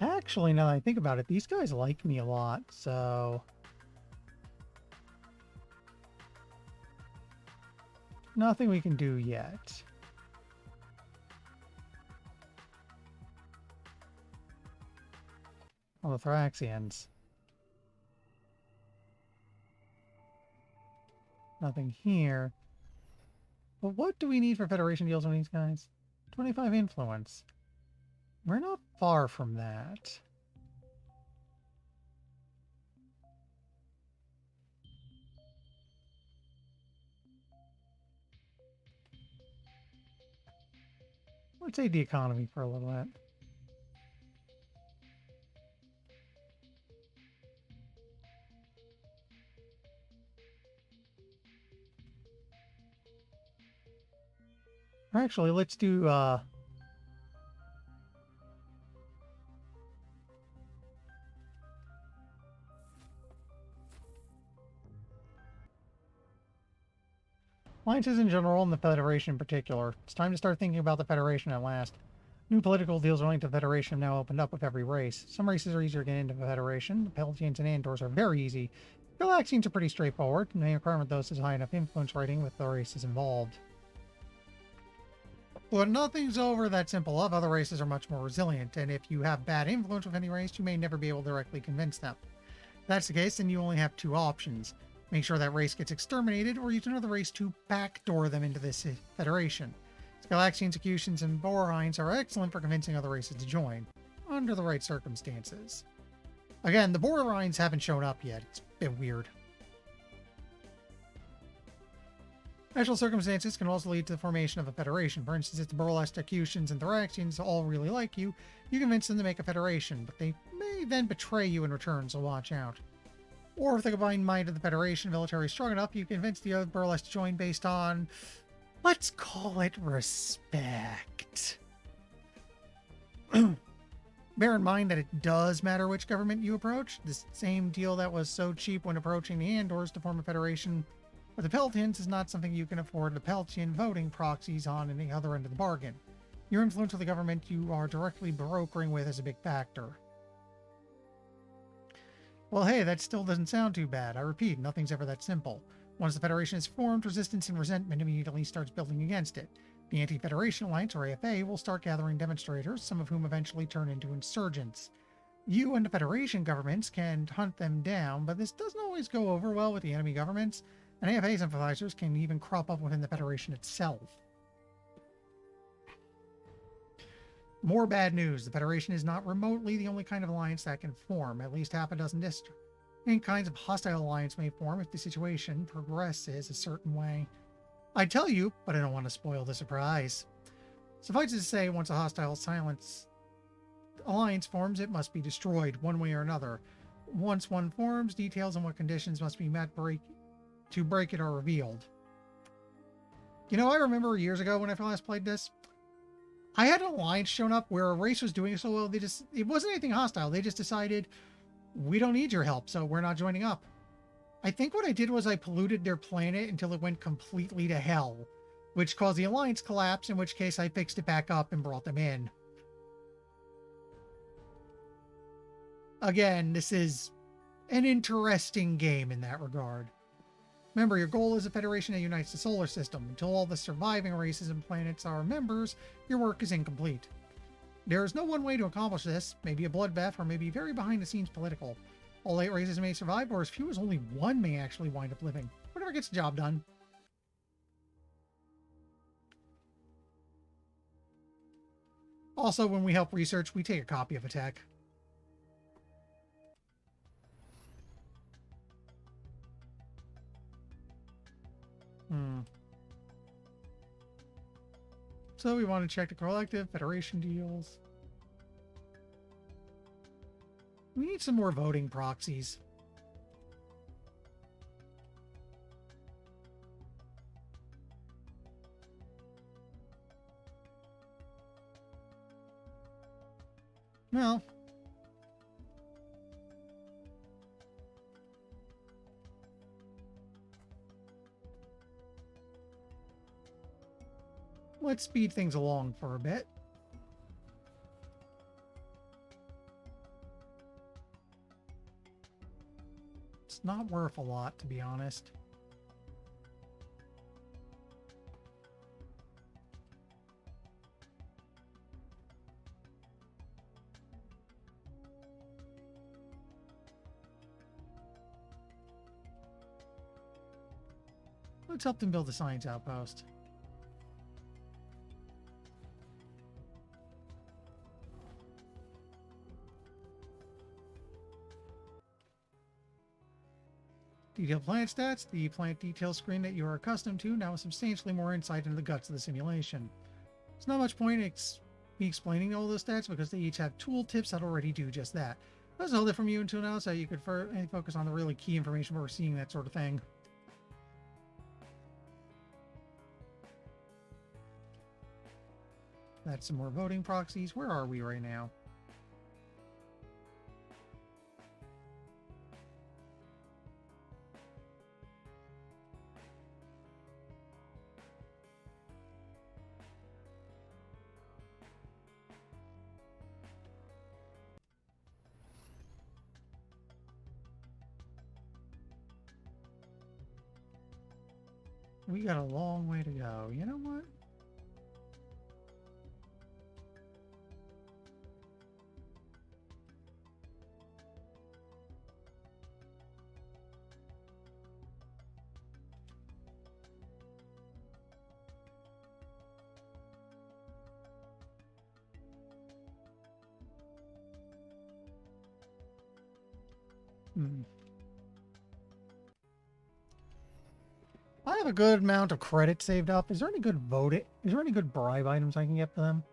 Actually, now that I think about it, these guys like me a lot, so... Nothing we can do yet. Oh, the Thraxians. Nothing here. But what do we need for Federation deals on these guys? 25 influence. We're not far from that. Let's aid the economy for a little bit. Actually, let's do alliances in general and the Federation in particular. It's time to start thinking about the Federation at last. New political deals linked to the Federation have now opened up with every race. Some races are easier to get into the Federation. The Peltians and Andors are very easy. Galaxians are pretty straightforward, and the requirement those is high enough influence rating with the races involved. But nothing's over that simple. Other races are much more resilient, and if you have bad influence with any race, you may never be able to directly convince them. If that's the case, then you only have two options. Make sure that race gets exterminated, or use another race to backdoor them into this Federation. Galaxian executions and Borines are excellent for convincing other races to join, under the right circumstances. Again, the Borines haven't shown up yet. It's a bit weird. Special circumstances can also lead to the formation of a federation. For instance, if the Burlesque Executions and Thoraxians all really like you, you convince them to make a federation, but they may then betray you in return, so watch out. Or if the combined might of the federation military is strong enough, you convince the other Burlesque to join based on, let's call it, respect. Bear in mind that it does matter which government you approach. The same deal that was so cheap when approaching the Andors to form a federation with the Peltians is not something you can afford the Peltian voting proxies on the other end of the bargain. Your influence with the government you are directly brokering with is a big factor. Well, hey, that still doesn't sound too bad. I repeat, nothing's ever that simple. Once the Federation is formed, resistance and resentment immediately starts building against it. The Anti-Federation Alliance, or AFA, will start gathering demonstrators, some of whom eventually turn into insurgents. You and the Federation governments can hunt them down, but this doesn't always go over well with the enemy governments, and AFA sympathizers can even crop up within the Federation itself. More bad news. The Federation is not remotely the only kind of alliance that can form. At least half a dozen distinct kinds of hostile alliance may form if the situation progresses a certain way. I'd tell you, but I don't want to spoil the surprise. Suffice it to say, once a hostile alliance forms, it must be destroyed, one way or another. Once one forms, details on what conditions must be met to break it are revealed. You know, I remember years ago when I last played this, I had an alliance shown up where a race was doing so well, it wasn't anything hostile. They just decided, we don't need your help, so we're not joining up. I think what I did was I polluted their planet until it went completely to hell, which caused the alliance collapse, in which case I fixed it back up and brought them in. Again, this is an interesting game in that regard. Remember, your goal is a federation that unites the solar system. Until all the surviving races and planets are members, your work is incomplete. There is no one way to accomplish this, maybe a bloodbath or maybe very behind-the-scenes political. All 8 races may survive, or as few as only one may actually wind up living. Whatever gets the job done. Also, when we help research, we take a copy of a tech. So we want to check the collective, federation deals. We need some more voting proxies. Well, let's speed things along for a bit. It's not worth a lot, to be honest. Let's help them build a science outpost. Detailed planet stats. The planet detail screen that you are accustomed to now has substantially more insight into the guts of the simulation. There's not much point in me explaining all those stats because they each have tooltips that already do just that. Let's hold it from you until now so you could focus on the really key information where we're seeing that sort of thing. That's some more voting proxies. Where are we right now? We got a long way to go. You know what? Hmm. I have a good amount of credit saved up. Is there any good Is there any good bribe items I can get for them?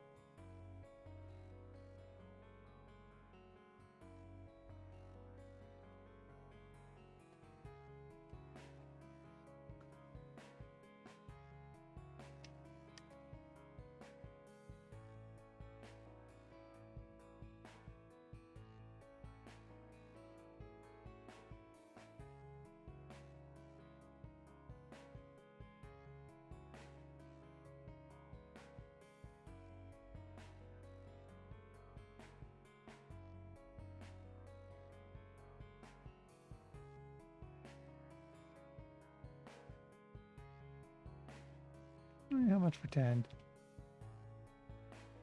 How much for 10?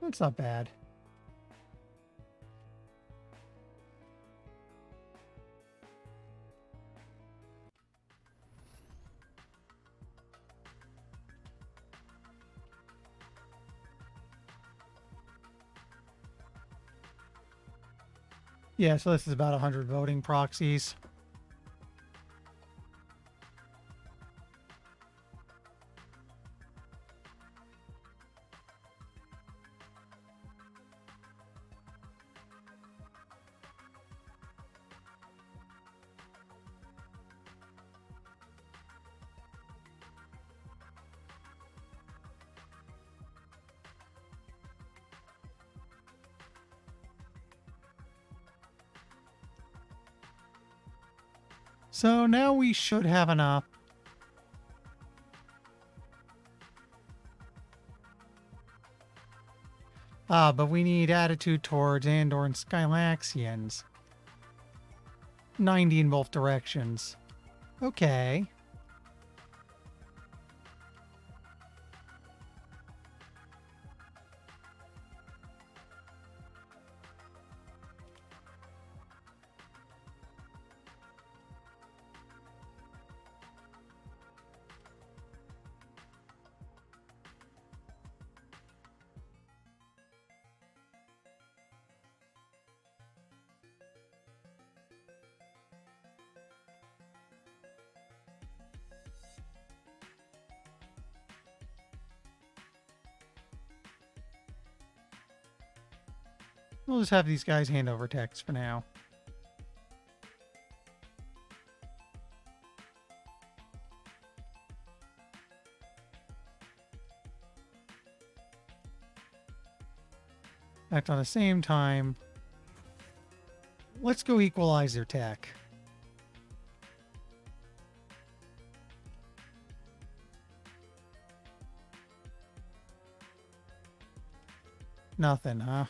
That's not bad. Yeah, so this is about 100 voting proxies. So now we should have enough. But we need attitude towards Andor and Skylaxians. 90 in both directions. Okay. We'll just have these guys hand over text for now. Act on the same time. Let's go equalize their tech. Nothing, huh?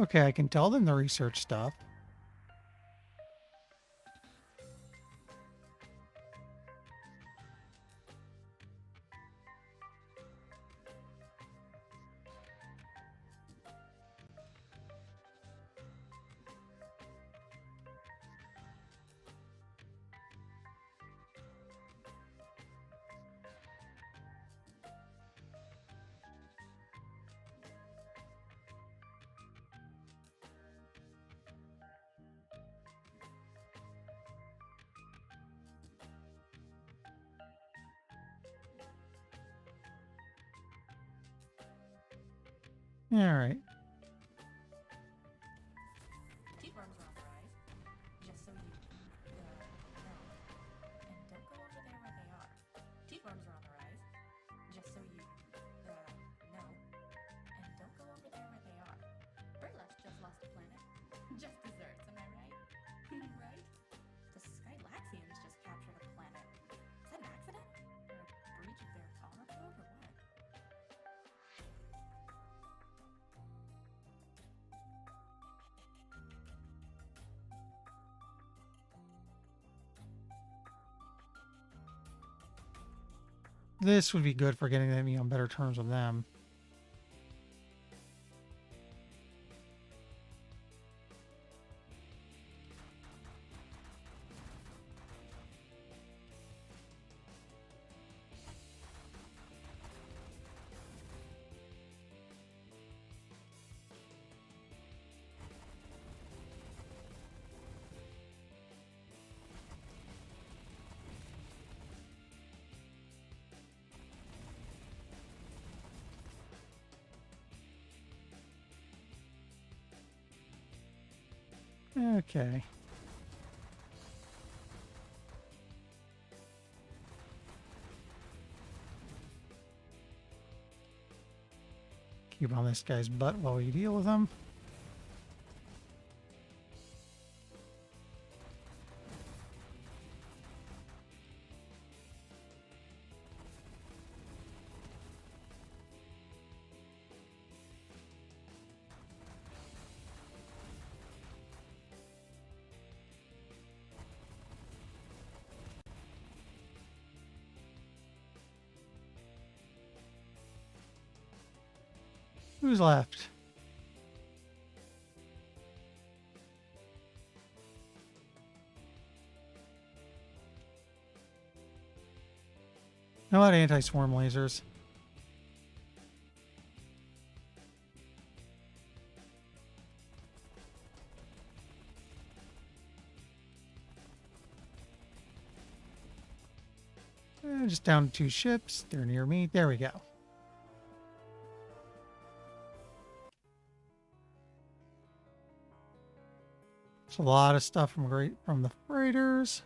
Okay, I can tell them the research stuff. All right. T-forms are on the rise. Just so you know. And don't go over there where they are. T-forms are on the rise. Just so you know. And don't go over there where they are. Burlesque just lost a planet. Just desserts, am I right? Right? The Skylaxians just captured a planet. Is that an accident? Or a breach of their honor code, or what? This would be good for getting them on better terms with them. Okay. Keep on this guy's butt while we deal with him. Who's left? How about anti-swarm lasers? Just down to 2 ships. They're near me. There we go. It's a lot of stuff from the freighters.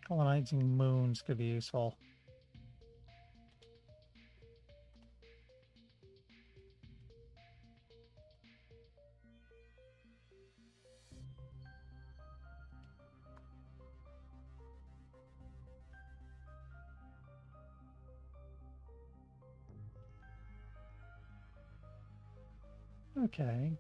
Colonizing moons could be useful. Okay.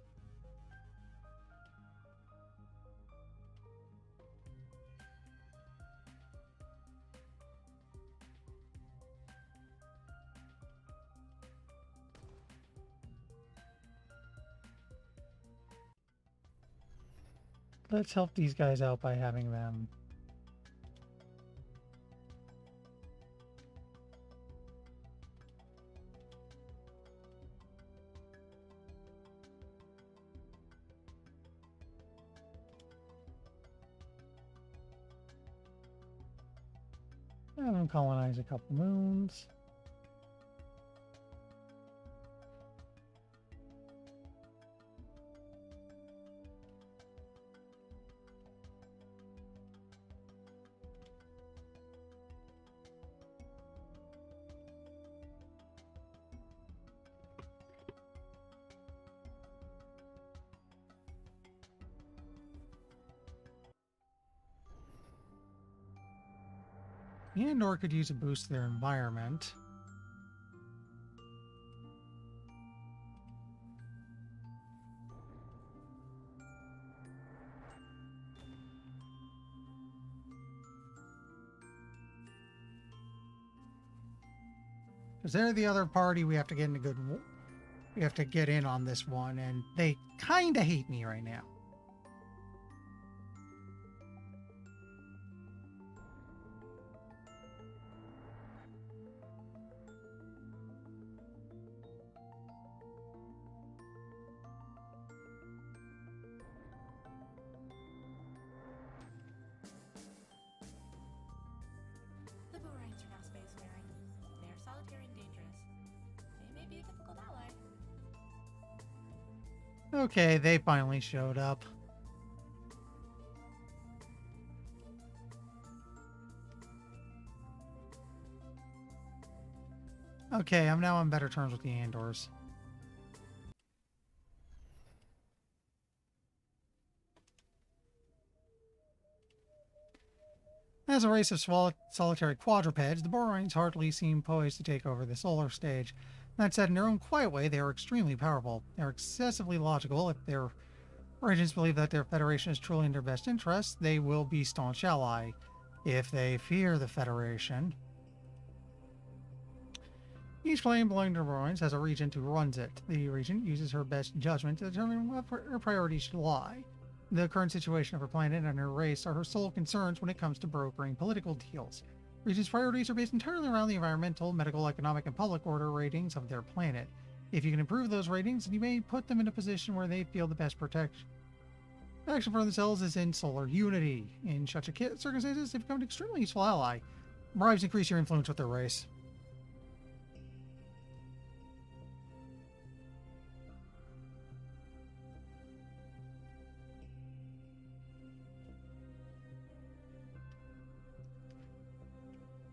Let's help these guys out by having them. Have them colonize a couple moons. And/or could use a boost to their environment. Because they're the other party we have to get in a good. We have to get in on this one, and they kind of hate me right now. The Borines are now spacefaring. They're solitary and dangerous. They may be a difficult ally. Okay, they finally showed up. Okay, I'm now on better terms with the Andors. As a race of solitary quadrupeds, the Borines hardly seem poised to take over the solar stage. That said, in their own quiet way, they are extremely powerful. They are excessively logical. If their origins believe that their Federation is truly in their best interest, they will be staunch ally. If they fear the Federation, each plane belonging to the Borines has a regent who runs it. The regent uses her best judgment to determine what her priorities should lie. The current situation of her planet and her race are her sole concerns when it comes to brokering political deals. Regent's priorities are based entirely around the environmental, medical, economic, and public order ratings of their planet. If you can improve those ratings, you may put them in a position where they feel the best protection action for themselves is in solar unity. In such circumstances, they become an extremely useful ally. Bribes increase your influence with their race.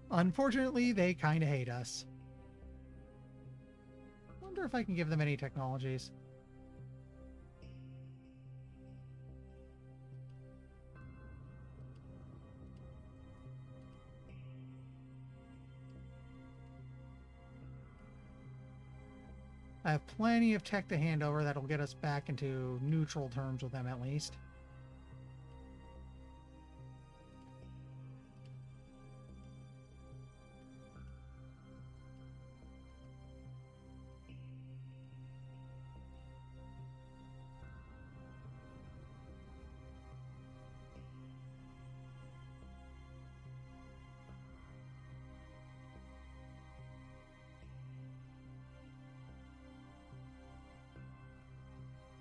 Unfortunately, they kind of hate us. Wonder if I can give them any technologies. I have plenty of tech to hand over that'll get us back into neutral terms with them at least.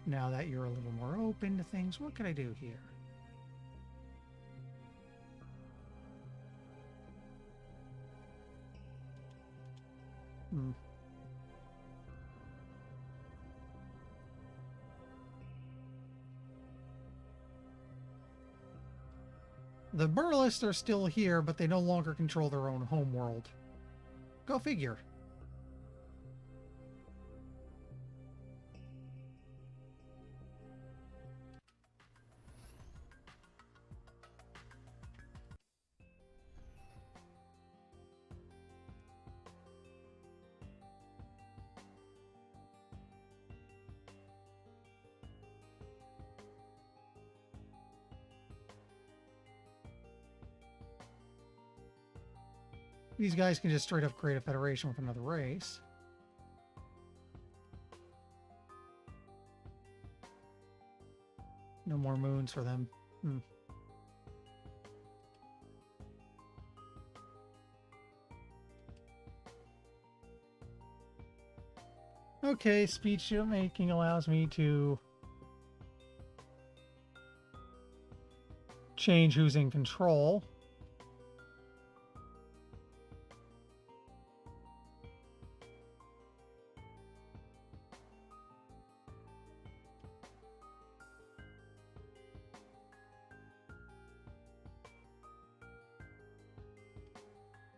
Now that you're a little more open to things, what can I do here? Hmm. The Burlists are still here, but they no longer control their own homeworld. Go figure. These guys can just straight up create a federation with another race. No more moons for them. Hmm. Okay, speech making allows me to change who's in control.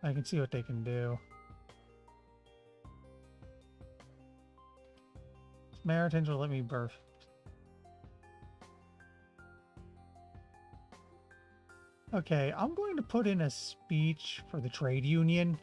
I can see what they can do. Samaritans will let me birth. Okay, I'm going to put in a speech for the trade union.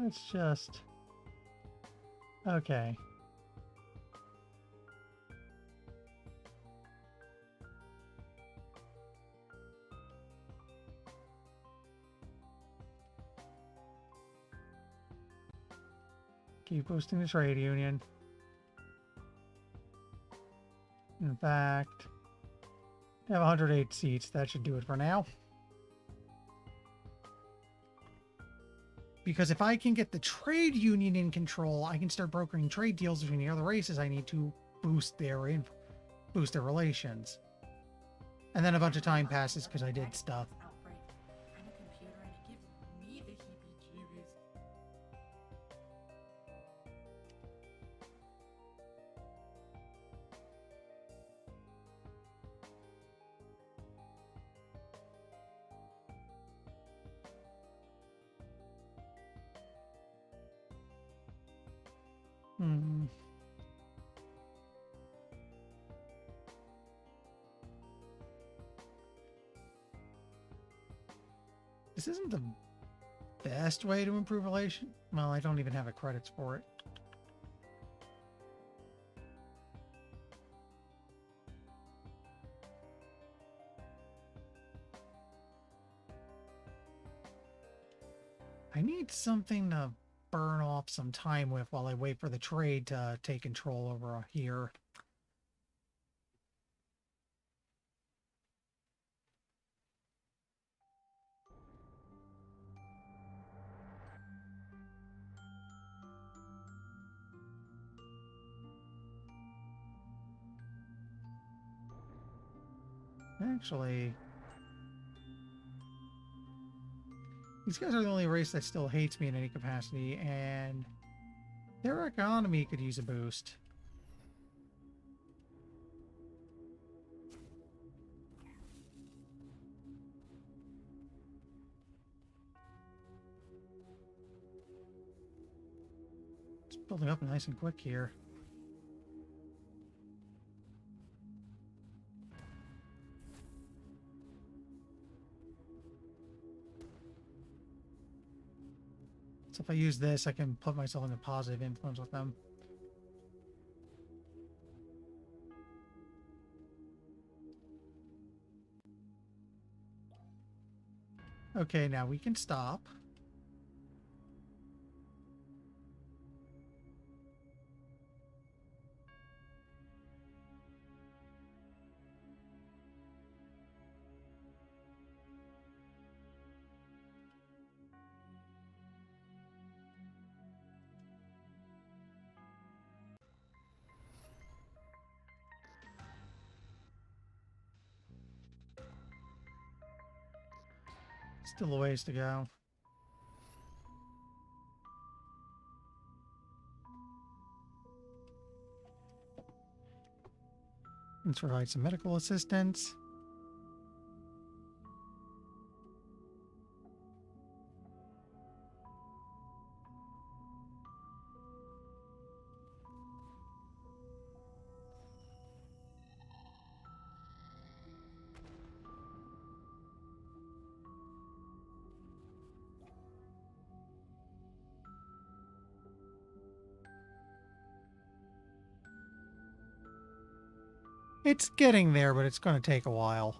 Let's just... Okay. Keep boosting the trade union. In fact, they have 108 seats. That should do it for now. Because if I can get the trade union in control, I can start brokering trade deals between the other races. I need to boost their relations. And then a bunch of time passes because I did stuff. Outbreak. I'm a computer and it gives me the heebie-jeebies. Hmm. This isn't the best way to improve relation. Well, I don't even have a credits for it. I need something to burn off some time with while I wait for the trade to take control over here. Actually, these guys are the only race that still hates me in any capacity, and their economy could use a boost. It's building up nice and quick here. So if I use this, I can put myself in a positive influence with them. Okay, now we can stop. Still a ways to go. Let's provide some medical assistance. It's getting there, but it's going to take a while.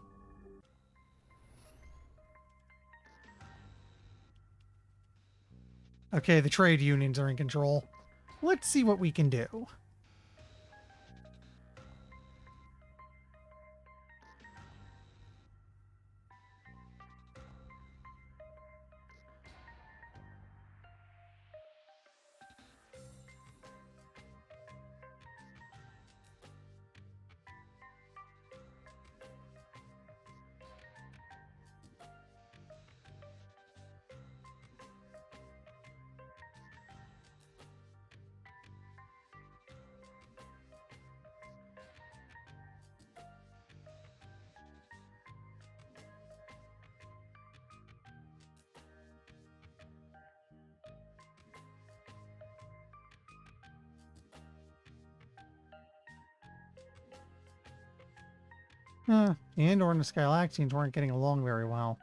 Okay, the trade unions are in control. Let's see what we can do. The Andor and the Skylaxians weren't getting along very well.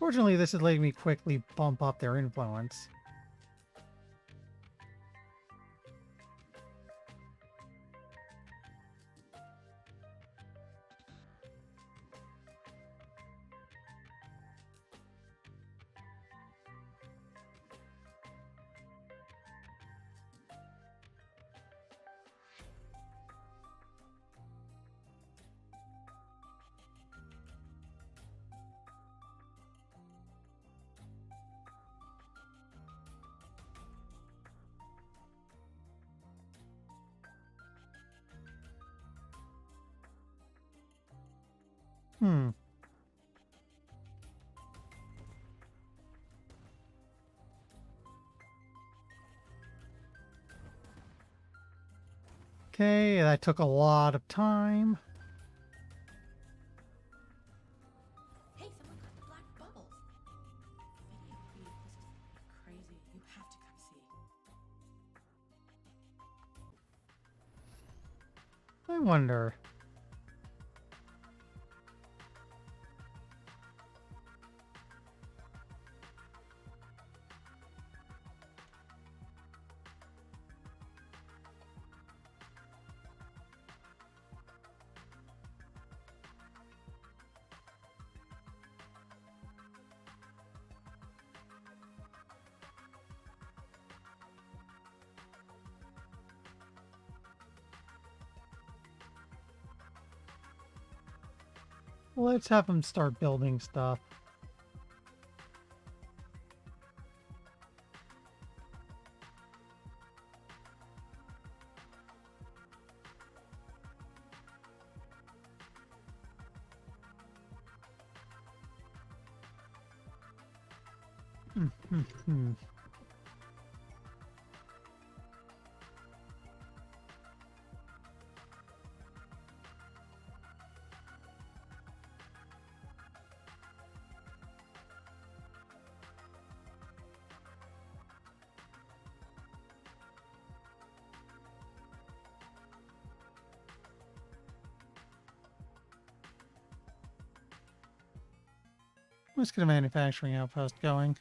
Fortunately, this is letting me quickly bump up their influence. Hmm. Okay, that took a lot of time. Hey, someone got the black bubbles. Video feed. This is crazy. You have to come see. I wonder. Let's have them start building stuff. Hmm. Let's get a manufacturing outpost going.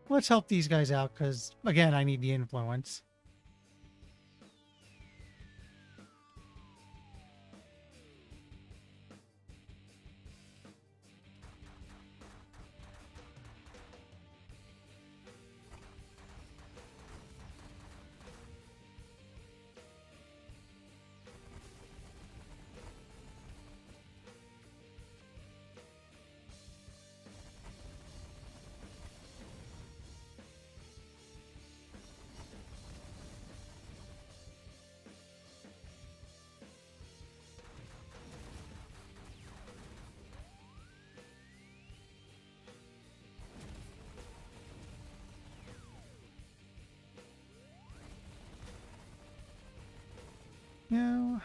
Let's help these guys out because, again, I need the influence. Yeah.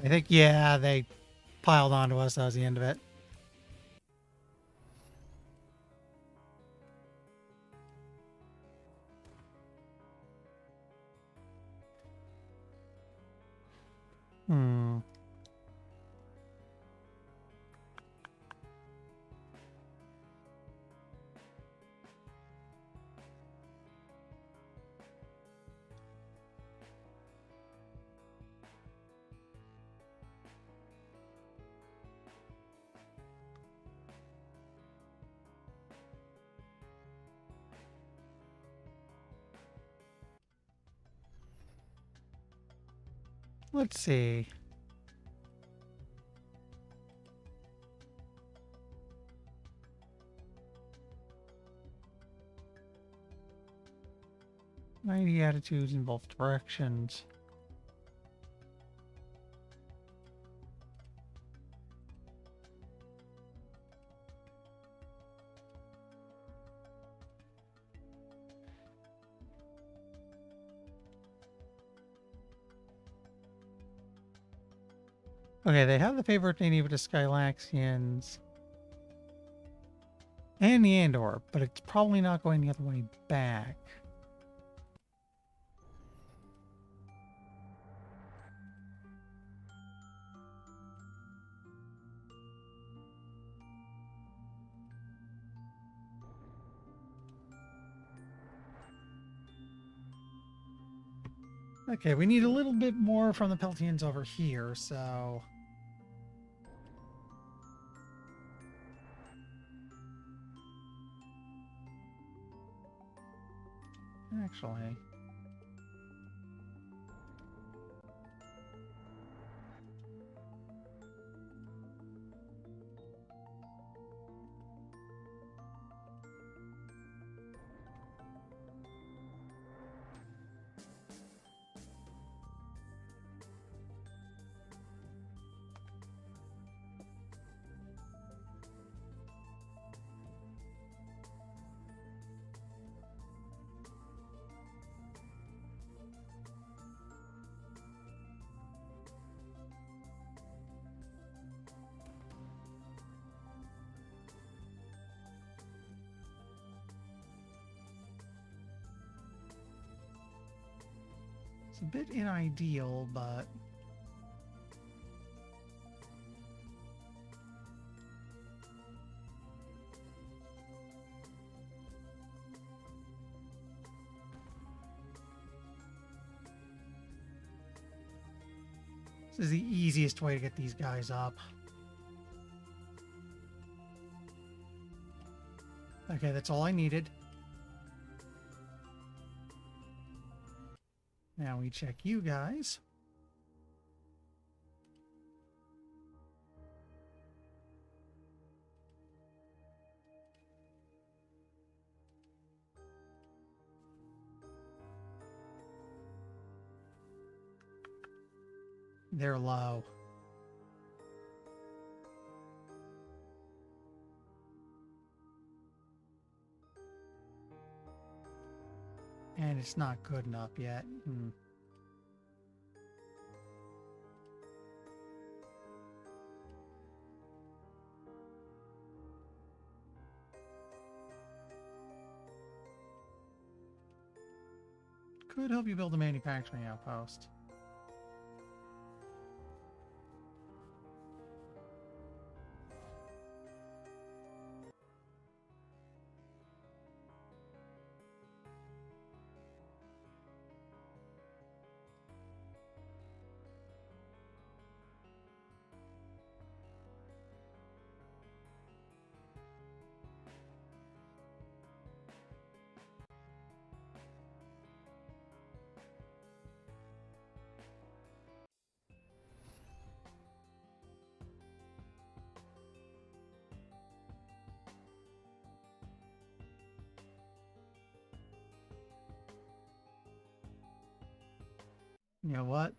I think, yeah, they piled onto us. That was the end of it. Hmm. Let's see. Ninety attitudes in both directions. Okay, they have the favorite native of the Skylaxians and the Andor, but it's probably not going the other way back. Okay, we need a little bit more from the Peltians over here, so... Actually... It's a bit unideal, but... This is the easiest way to get these guys up. Okay, that's all I needed. Now we check you guys. They're low. And it's not good enough yet. Could help you build a manufacturing outpost. You know what?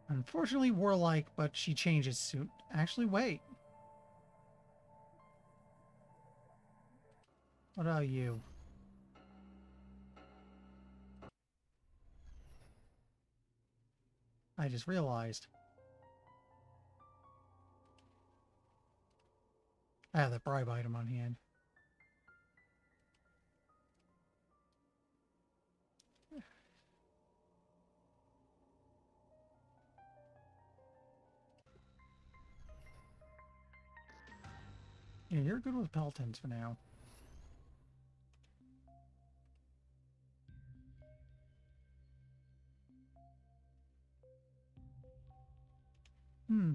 Unfortunately, warlike, but she changes soon. Actually, wait. What about you? I just realized. I have that bribe item on hand. Yeah, you're good with Peltons for now.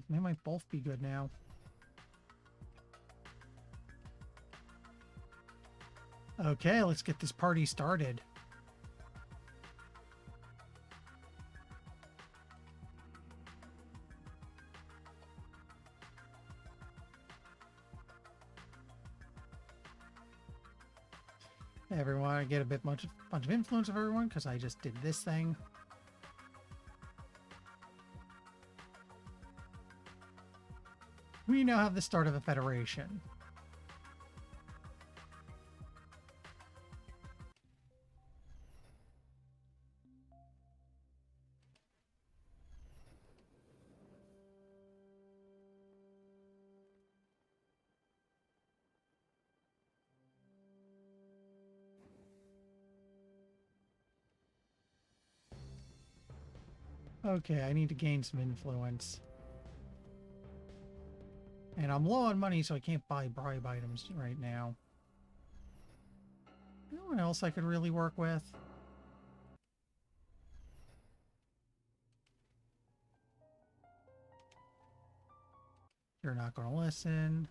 They might both be good now. Okay, let's get this party started. Everyone, I get a bunch of influence of everyone because I just did this thing. We now have the start of a federation. Okay, I need to gain some influence. And I'm low on money, so I can't buy bribe items right now. Anyone else I could really work with? You're not going to listen.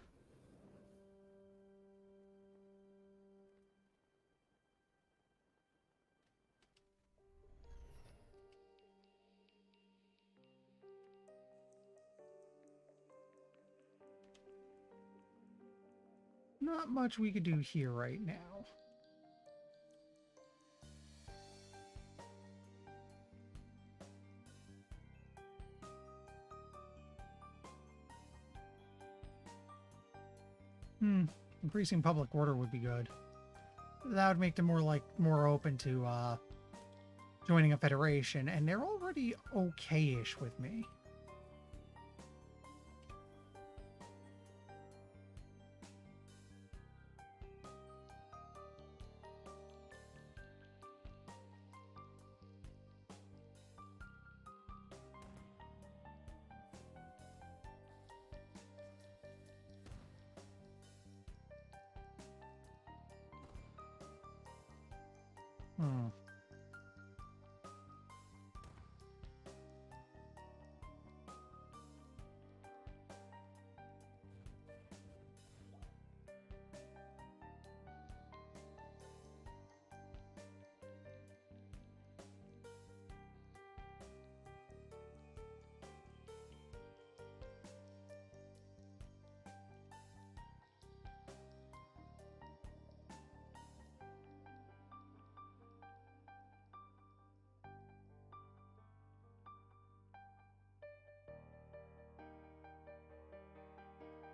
Not much we could do here right now. Increasing public order would be good. That would make them more open to joining a federation, and they're already okay-ish with me. Hmm.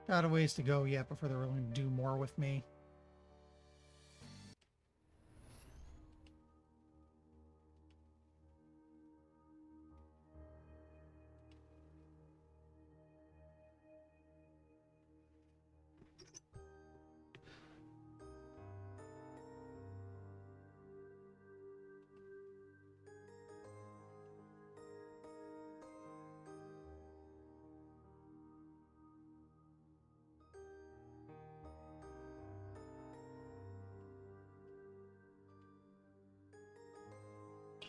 Got a ways to go yet before they're willing to do more with me.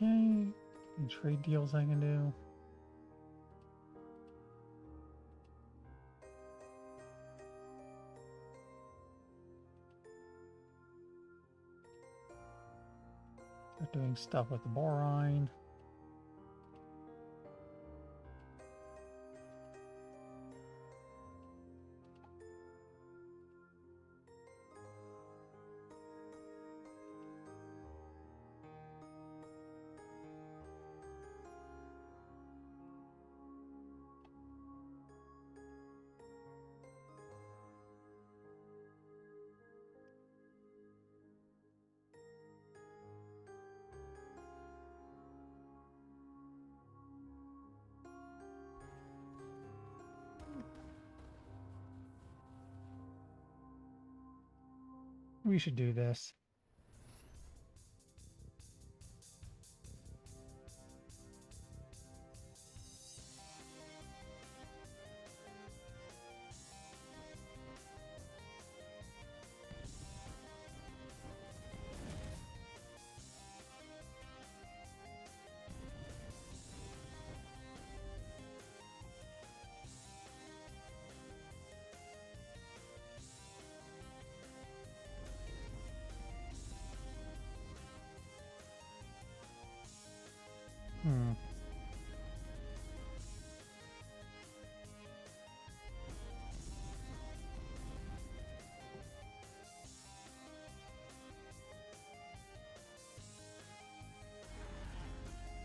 Okay. Any trade deals I can do? Start doing stuff with the borine. We should do this.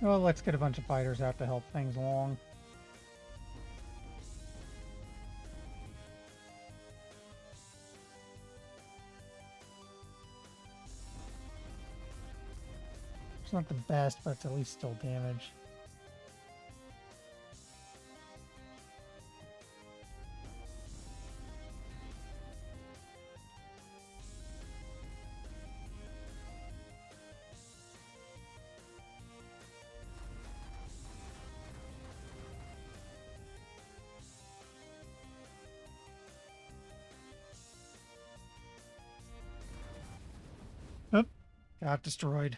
Well, let's get a bunch of fighters out to help things along. It's not the best, but it's at least still damage. Oop, got destroyed.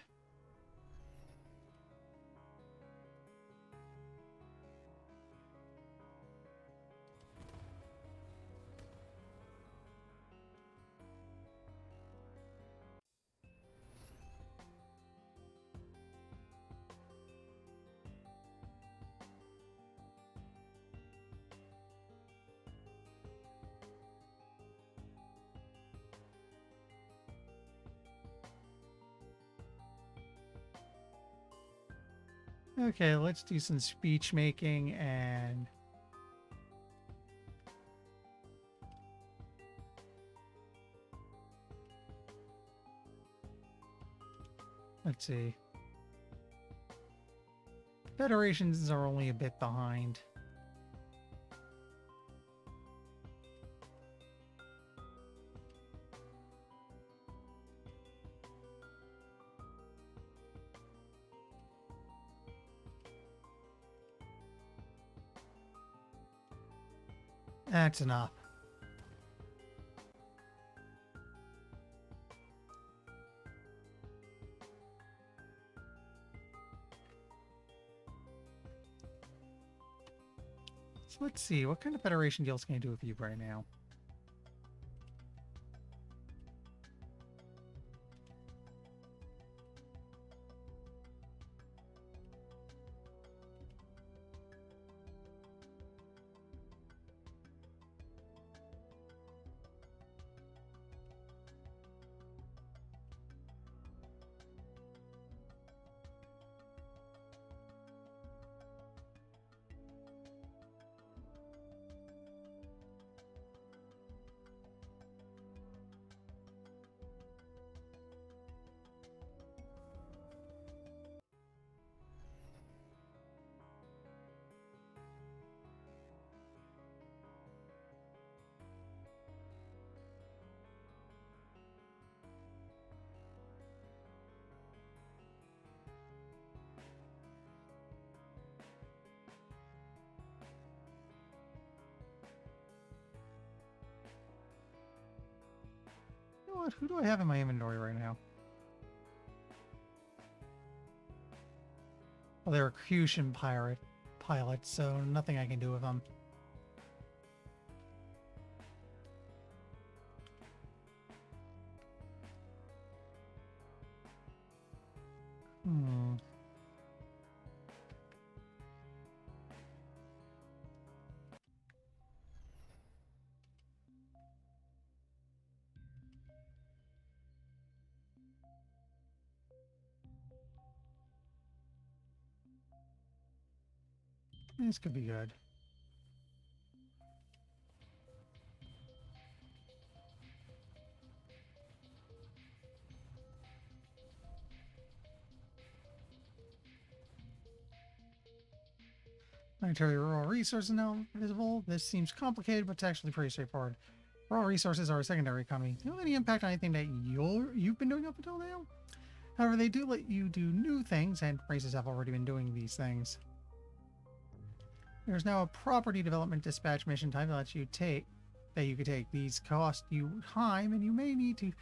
Okay, let's do some speech making and let's see. Federations are only a bit behind. That's enough. So let's see, what kind of Federation deals can I do with you right now? You know what? Who do I have in my inventory right now? Well, they're a Crucian pilots, so nothing I can do with them. Hmm. This could be good. Planetary raw resources now visible. This seems complicated, but it's actually pretty straightforward. Raw resources are a secondary economy. Do you have any impact on anything that you've been doing up until now? However, they do let you do new things, and races have already been doing these things. There's now a property development dispatch mission type that you could take. These cost you time, and you may need to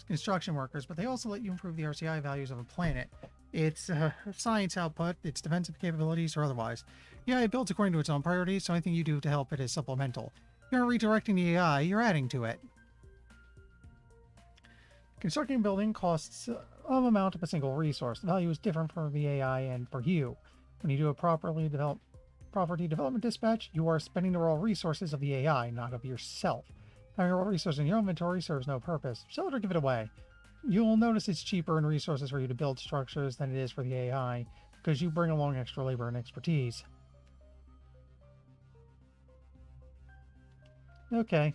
construction workers, but they also let you improve the RCI values of a planet. Its science output, its defensive capabilities, or otherwise. Yeah, it builds according to its own priorities, so anything you do to help it is supplemental. You aren't redirecting the AI, you're adding to it. Constructing a building costs of amount of a single resource. The value is different for the AI and for you. When you do a property development dispatch, you are spending the raw resources of the AI, not of yourself. Having a raw resource in your inventory serves no purpose. Sell it or give it away. You'll notice it's cheaper in resources for you to build structures than it is for the AI. because you bring along extra labor and expertise. Okay.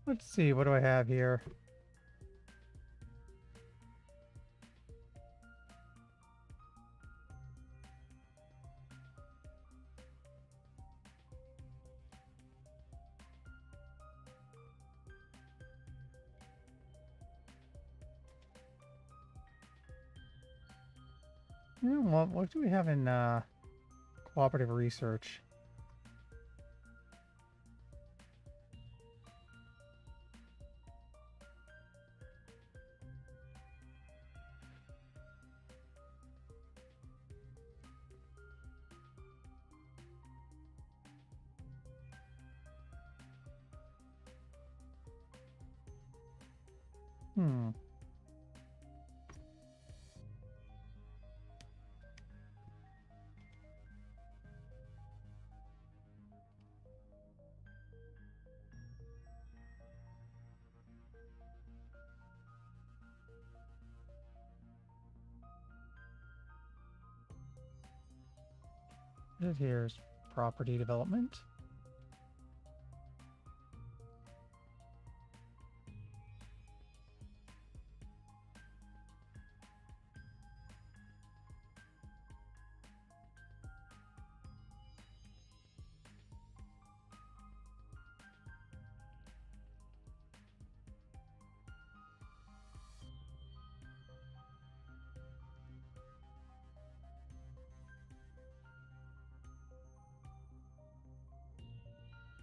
Let's see, what do I have here? What do we have in cooperative research? Hmm. Here's property development.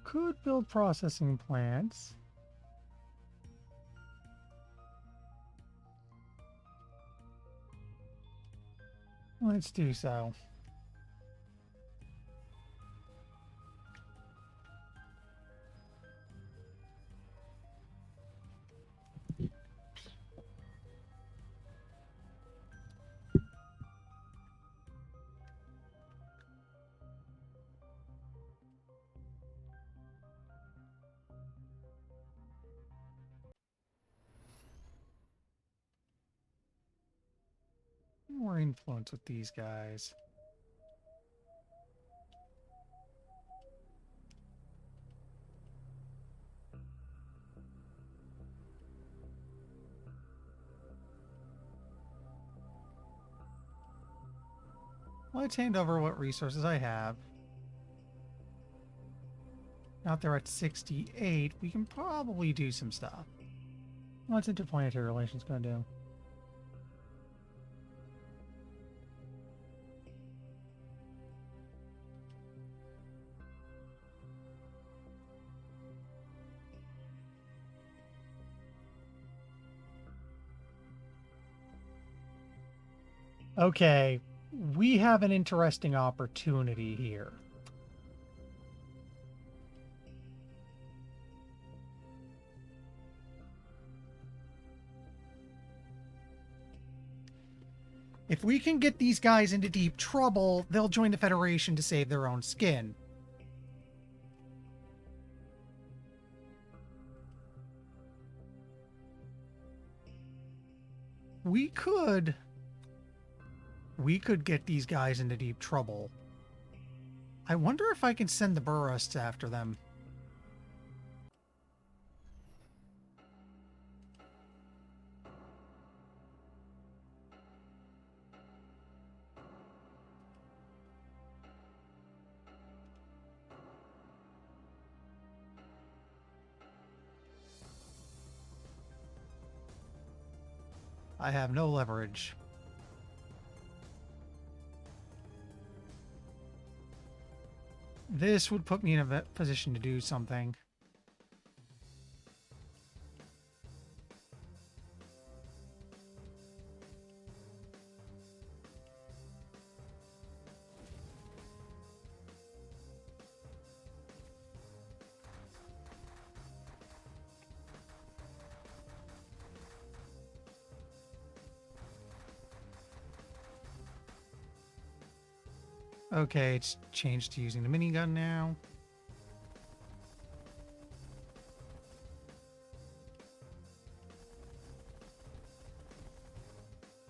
Could build processing plants. Let's do so. More influence with these guys. Let's hand over what resources I have. Now that they're at 68, we can probably do some stuff. What's interplanetary relations going to do? Okay, we have an interesting opportunity here. If we can get these guys into deep trouble, they'll join the Federation to save their own skin. We could get these guys into deep trouble. I wonder if I can send the Burrusts after them. I have no leverage. This would put me in a position to do something. Okay, it's changed to using the minigun now.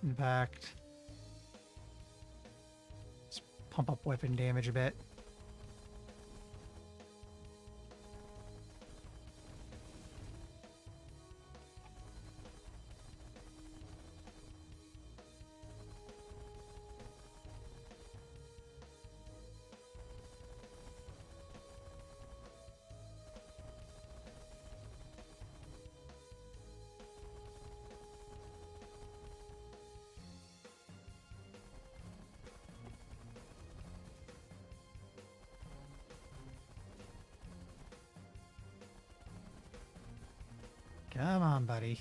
In fact, let's pump up weapon damage a bit. Come on, buddy.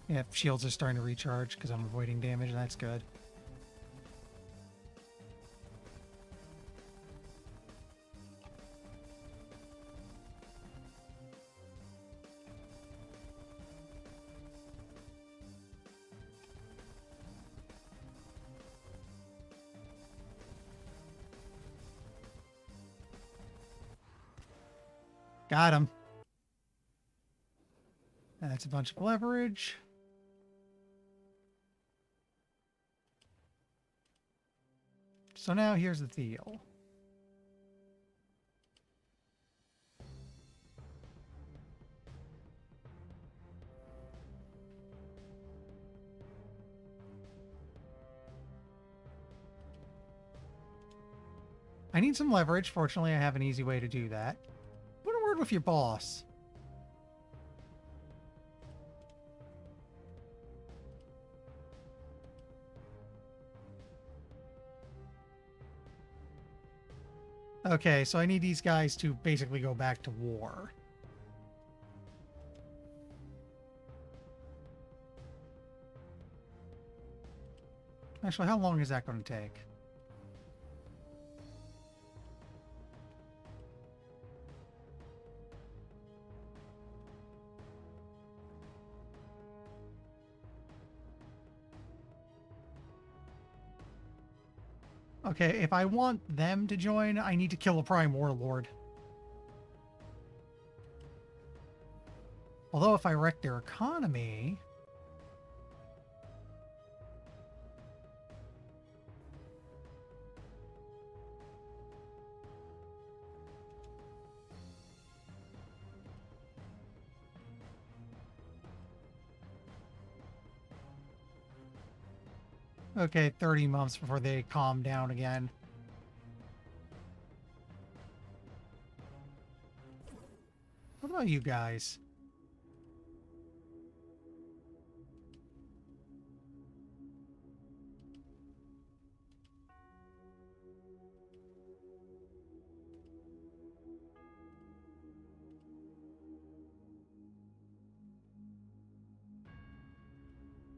Yeah, shields are starting to recharge because I'm avoiding damage. That's good. Got him. That's a bunch of leverage. So now here's the deal. I need some leverage. Fortunately, I have an easy way to do that. Put a word with your boss. Okay, so I need these guys to basically go back to war. Actually, how long is that going to take? Okay, if I want them to join, I need to kill a Prime Warlord. Although if I wreck their economy... Okay, 30 months before they calm down again. What about you guys?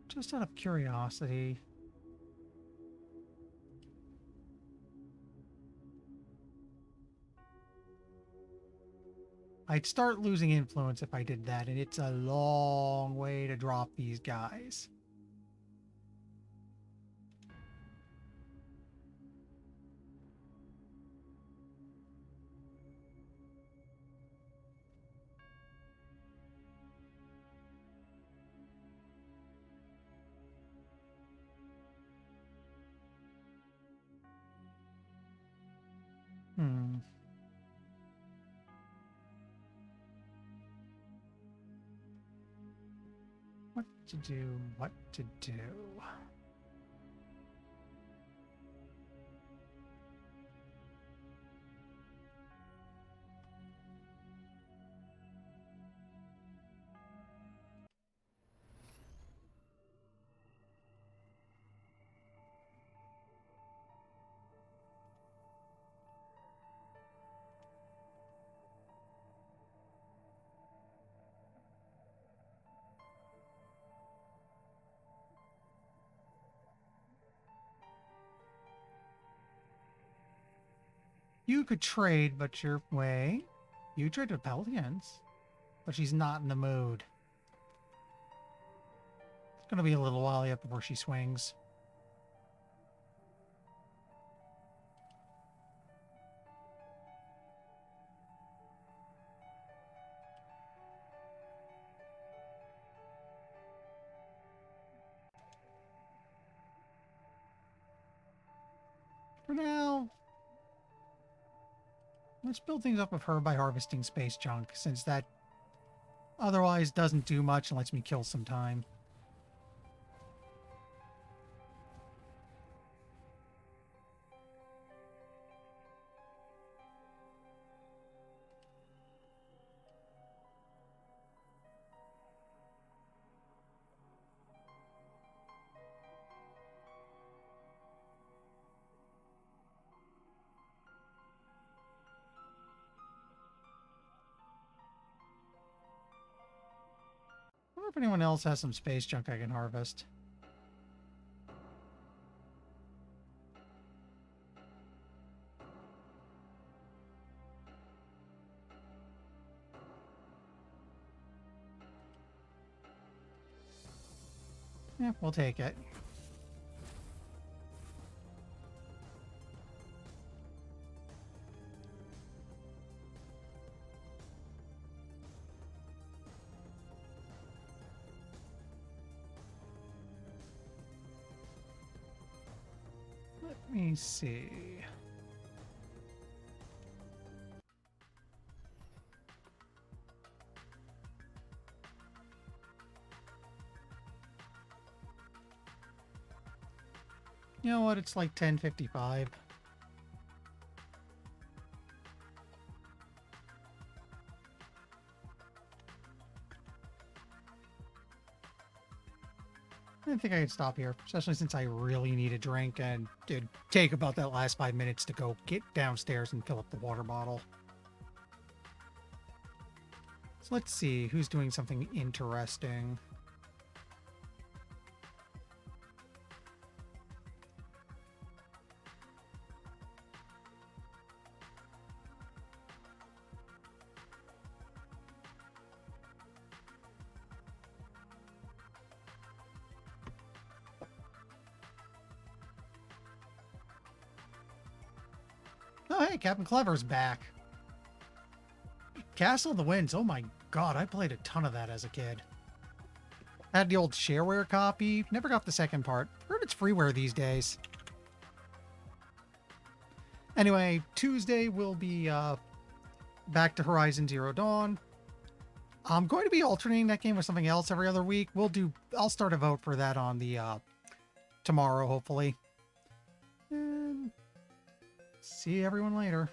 Just out of curiosity. I'd start losing influence if I did that, and it's a long way to drop these guys. Hmm. What to do, what to do. You could trade, but your way. You trade with Pelicans, but she's not in the mood. It's going to be a little while yet before she swings. For now, let's build things up with her by harvesting space junk, since that otherwise doesn't do much and lets me kill some time. I wonder if anyone else has some space junk I can harvest. Yeah, we'll take it. Let me see. You know what? It's like 10:55. I think I can stop here, especially since I really need a drink and it'd take about that last 5 minutes to go get downstairs and fill up the water bottle. So let's see who's doing something interesting. Oh, hey, Captain Clever's back. Castle of the Winds. Oh my god, I played a ton of that as a kid. Had the old shareware copy. Never got the second part. Heard it's freeware these days. Anyway, Tuesday will be back to Horizon Zero Dawn. I'm going to be alternating that game with something else every other week. I'll start a vote for that on the tomorrow, hopefully. And see everyone later.